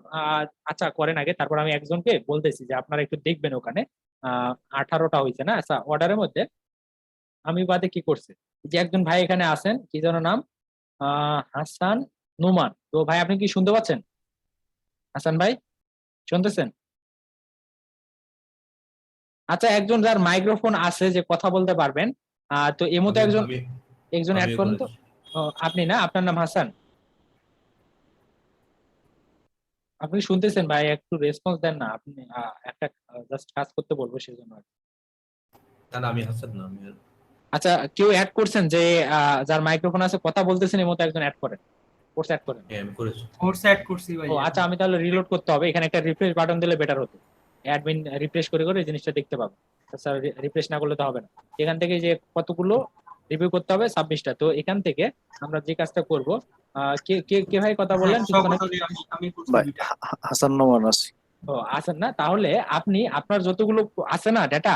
আচ্ছা করেন আগে, তারপর আমি একজনকে বলতেছি যে আপনারা একটু দেখবেন ওখানে 18টা হয়েছে না আচ্ছা অর্ডারের মধ্যে। আমি বাদে কি করছে, যে একজন ভাই এখানে আছেন, কি যেন নাম, হাসান নোমান। তো ভাই আপনি কি শুনতে পাচ্ছেন? হাসান ভাই শুনতেছেন? আচ্ছা, একজন যার মাইক্রোফোন আছে, যে কথা বলতে পারবেন, তো এর মতো আমি একজন আমি একজন অ্যাড আমি করুন তো। করেছি। ও, আপনি না, আপনার নাম হাসান? আপনি শুনতেছেন ভাই? একটু রেসপন্স দেন না আপনি। একটা জাস্ট কাজ করতে বলবো সেজন্য আর কি। না না, আমি হাসান না, আমি আচ্ছা, কেউ অ্যাড করছেন যে যার মাইক্রোফোন আছে কথা বলতেছেন, এর মতো একজন অ্যাড করেন, কোর্স অ্যাড করেন। আমি করেছি। কোর্স অ্যাড করছি ভাই। ও আচ্ছা, আমি তাহলে রিলোড করতে হবে, এখানে একটা রিফ্রেশ বাটন দিলে বেটার হতো। অ্যাডমিন রিফ্রেশ করে করে এই জিনিসটা দেখতে পাবো। স্যার রিফ্রেশ না করলে তো হবে না। এখান থেকে যে কতগুলো রিভিউ করতে হবে, 26টা। তো এখান থেকে আমরা যে কাজটা করব, কে কে কে ভাই কথা বললেন কিছুক্ষণ আগে? আমি করছি ভাই দুইটা। হাসান নোমান আছি। ও আছেন না, তাহলে আপনি আপনার যতগুলো আছে না ডেটা,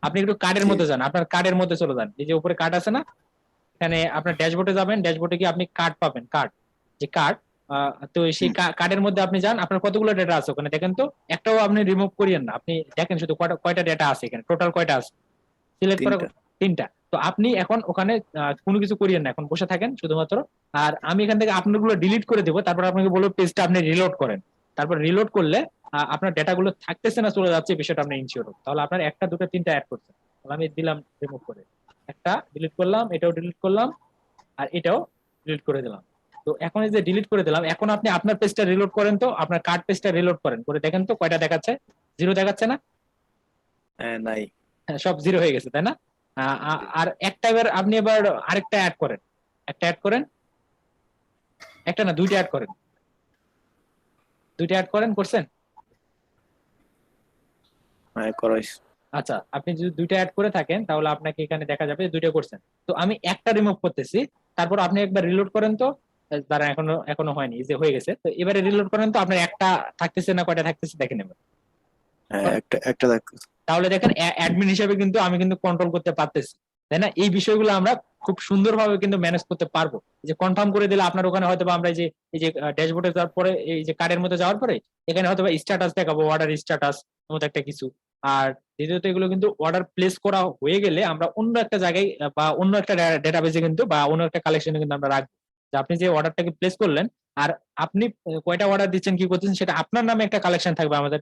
আপনি একটু কার্ডের মধ্যে যান, আপনার কার্ডের মধ্যে চলে যান। এই যে উপরে কার্ড আছে না, এখানে আপনার ড্যাশবোর্ডে যাবেন, ড্যাশবোর্ডে গিয়ে আপনি কার্ড পাবেন, কার্ড, যে কার্ড। তো সেই কার্ডের মধ্যে আপনি যান, আপনার কতগুলো ডেটা আছে ওখানে দেখেন তো। একটাও আপনি রিমুভ করিয়েন না, আপনি দেখেন শুধু কয়টা ডেটা আছে এখানে, টোটাল কয়টা আছে সিলেক্ট করা? 3টা। 3টা। তো আপনি এখন ওখানে কোনো কিছু করিয়েন না, এখন বসে থাকেন শুধুমাত্র। আর আমি এখান থেকে আপনারগুলো ডিলিট করে দেবো, তারপর আপনাকে বলবো পেজটা আপনি রিলোড করেন। তারপর রিলোড করলে আপনার ডেটাগুলো থাকতেছে না চলে যাচ্ছে, এই বিষয়টা আপনি ইনশিওর হন। তাহলে আপনার 1টা 2টা 3টা অ্যাড করছেন, তাহলে আমি দিলাম রিমুভ করে, একটা ডিলিট করলাম, এটাও ডিলিট করলাম, আর এটাও ডিলিট করে দিলাম। তো এখন এই যে ডিলিট করে দিলাম, এখন আপনি আপনার পেজটা রিলোড করেন তো, আপনার কার্ড পেজটা রিলোড করেন, করে দেখেন তো কয়টা দেখাচ্ছে। 0 দেখাচ্ছে না? নাই। হ্যাঁ, সব 0 হয়ে গেছে তাই না? আর একটা এবার আপনি এবার আরেকটা অ্যাড করেন, একটা অ্যাড করেন, একটা না 2টা অ্যাড করেন, 2টা অ্যাড করেন, করছেন? হ্যাঁ করাইছি। আচ্ছা, আপনি যদি 2টা অ্যাড করে থাকেন তাহলে আপনাকে এখানে দেখা যাবে যে 2টা করছেন। তো আমি একটা রিমুভ করতেছি, তারপর আপনি একবার রিলোড করেন তো। দাঁড়া, এখনো হয়নি, এই যে হয়ে গেছে। তো এবারে রিলোড করেন তো, আপনার একটা থাকতেছে না কয়টা থাকতেছে দেখে নেবেন। হ্যাঁ একটা দেখ। তাহলে দেখেন অ্যাডমিন হিসেবে কিন্তু আমি কিন্তু কন্ট্রোল করতে পারতেছি, তাই না? এই বিষয়গুলো আমরা খুব সুন্দরভাবে কিন্তু ম্যানেজ করতে পারবো। যে কনফার্ম করে দিলে আপনার ওখানে হয়তো আমরা এই যে ড্যাশবোর্ডে যাওয়ার পরে, এই যে কার্ডের মধ্যে যাওয়ার পরে এখানে হয়তো স্ট্যাটাস দেখাবো, অর্ডার স্ট্যাটাস মতো একটা কিছু। আর দ্বিতীয়ত এগুলো কিন্তু অর্ডার প্লেস করা হয়ে গেলে আমরা অন্য একটা জায়গায় বা অন্য একটা ডেটাবেজে কিন্তু, বা অন্য একটা কালেকশনে কিন্তু আমরা রাখবো। যে আপনি যে অর্ডারটাকে প্লেস করলেন, আর আপনি কয়টা অর্ডার দিচ্ছেন, কি করতেছেন, সেটা আপনার নামে একটা কালেকশন থাকবে আমাদের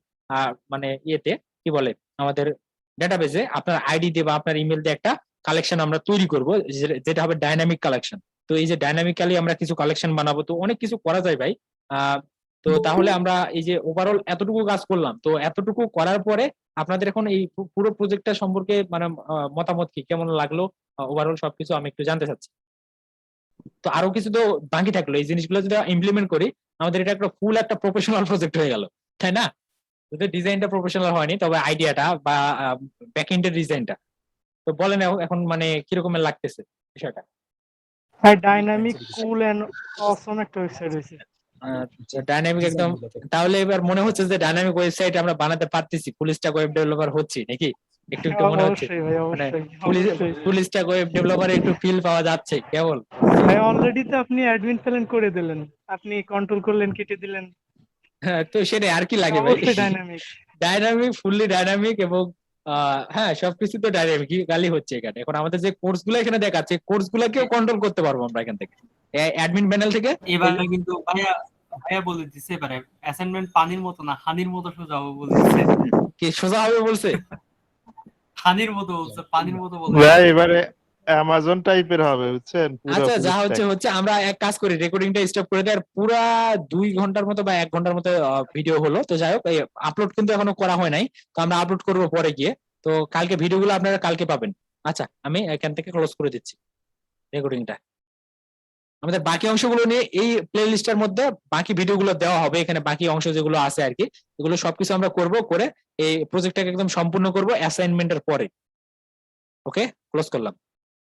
মানে ইয়েতে, কি বলে, আমাদের ডেটাবেজে আপনার আইডি দিয়ে বা আপনার ইমেল দিয়ে একটা কালেকশন আমরা তৈরি করব, যেটা হবে ডাইনামিক কালেকশন। তো এই যে ডাইনামিক্যালি আমরা কিছু কালেকশন বানাবো, তো অনেক কিছু করা যায় ভাই। তো তাহলে আমরা এই যে ওভারঅল এতটুকু কাজ করলাম, তো এতটুকু করার পরে আপনাদের এখন এই পুরো প্রজেক্টটা সম্পর্কে মানে মতামত কি, কেমন লাগলো, ওভারঅল সবকিছু আমি একটু জানতে চাচ্ছি। তো আরো কিছু তো বাকি থাকলো, এই জিনিসগুলো যদি ইমপ্লিমেন্ট করি, আমাদের এটা একটা ফুল একটা প্রফেশনাল প্রজেক্ট হয়ে গেল, তাই না? যদি ডিজাইনটা প্রফেশনাল হয়নি, তবে আইডিয়াটা বা ব্যাকএন্ডের ডিজাইনটা। তো বলেন এখন মানে কিরকমের লাগতেছে বিষয়টা? হ্যাঁ, ডাইনামিক কুল এন্ড অসম একটা ওয়েবসাইট হয়েছে। ডাইনামিক একদম। তাহলে এবার মনে হচ্ছে যে ডাইনামিক ওয়েবসাইট আমরা বানাতে পারতেছি, ফুল স্ট্যাক ওয়েব ডেভেলপার হচ্ছি নাকি? একটু একটু মনে হচ্ছে অবশ্যই ভাই, মানে অবশ্যই। ফুল স্ট্যাক ওয়েব ডেভেলপারে একটু ফিল পাওয়া যাচ্ছে কেবল। ভাই অলরেডি তো আপনি অ্যাডমিন প্ল্যান করে দিলেন, আপনি কন্ট্রোল করলেন, কেটে দিলেন। হ্যাঁ, তো সেটাই আর কি লাগে ভাই। অবশ্যই ডাইনামিক। ডাইনামিক, ফুললি ডাইনামিক, এবং হ্যাঁ সবকিছু তো ডাইনামিক গালি হচ্ছে এখানে। এখন আমাদের যে কোর্স গুলো এখানে দেখাচ্ছে, কোর্স গুলাকেও কন্ট্রোল করতে পারবো আমরা এখান থেকে। অ্যাডমিন প্যানেল থেকে এবারে কিন্তু ভাইয়া ভাইয়া বলে দিছে, এবারে অ্যাসাইনমেন্ট পানির মতো না হানির মতো সোজা হবে বলে দিছে। কি সোজা হবে বলছে? হানির মতো বলছে, পানির মতো বলে ভাই এবারে অ্যামাজন টাইপের হবে বুঝছেন, পুরো আচ্ছা full যা stack। হচ্ছে হচ্ছে, আমরা এক কাজ করি, রেকর্ডিংটা স্টপ করে দিই, আর পুরা 2 ঘন্টার মতো বা 1 ঘন্টার মতো ভিডিও হলো। তো যাই হোক, আপলোড কিন্তু এখনো করা হয় নাই, তো আমরা আপলোড করবো পরে গিয়ে। তো কালকে ভিডিওগুলো আপনারা কালকে পাবেন। আচ্ছা, আমি এখান থেকে ক্লোজ করে দিচ্ছি রেকর্ডিংটা। আমাদের বাকি অংশগুলো নিয়ে এই প্লে লিস্টের মধ্যে বাকি ভিডিওগুলো দেওয়া হবে, এখানে বাকি অংশ যেগুলো আছে আর কি, এগুলো সবকিছু আমরা করব, করে এই প্রজেক্টটাকে একদম সম্পূর্ণ করব অ্যাসাইনমেন্টের পরে। ওকে, ক্লোজ করলাম।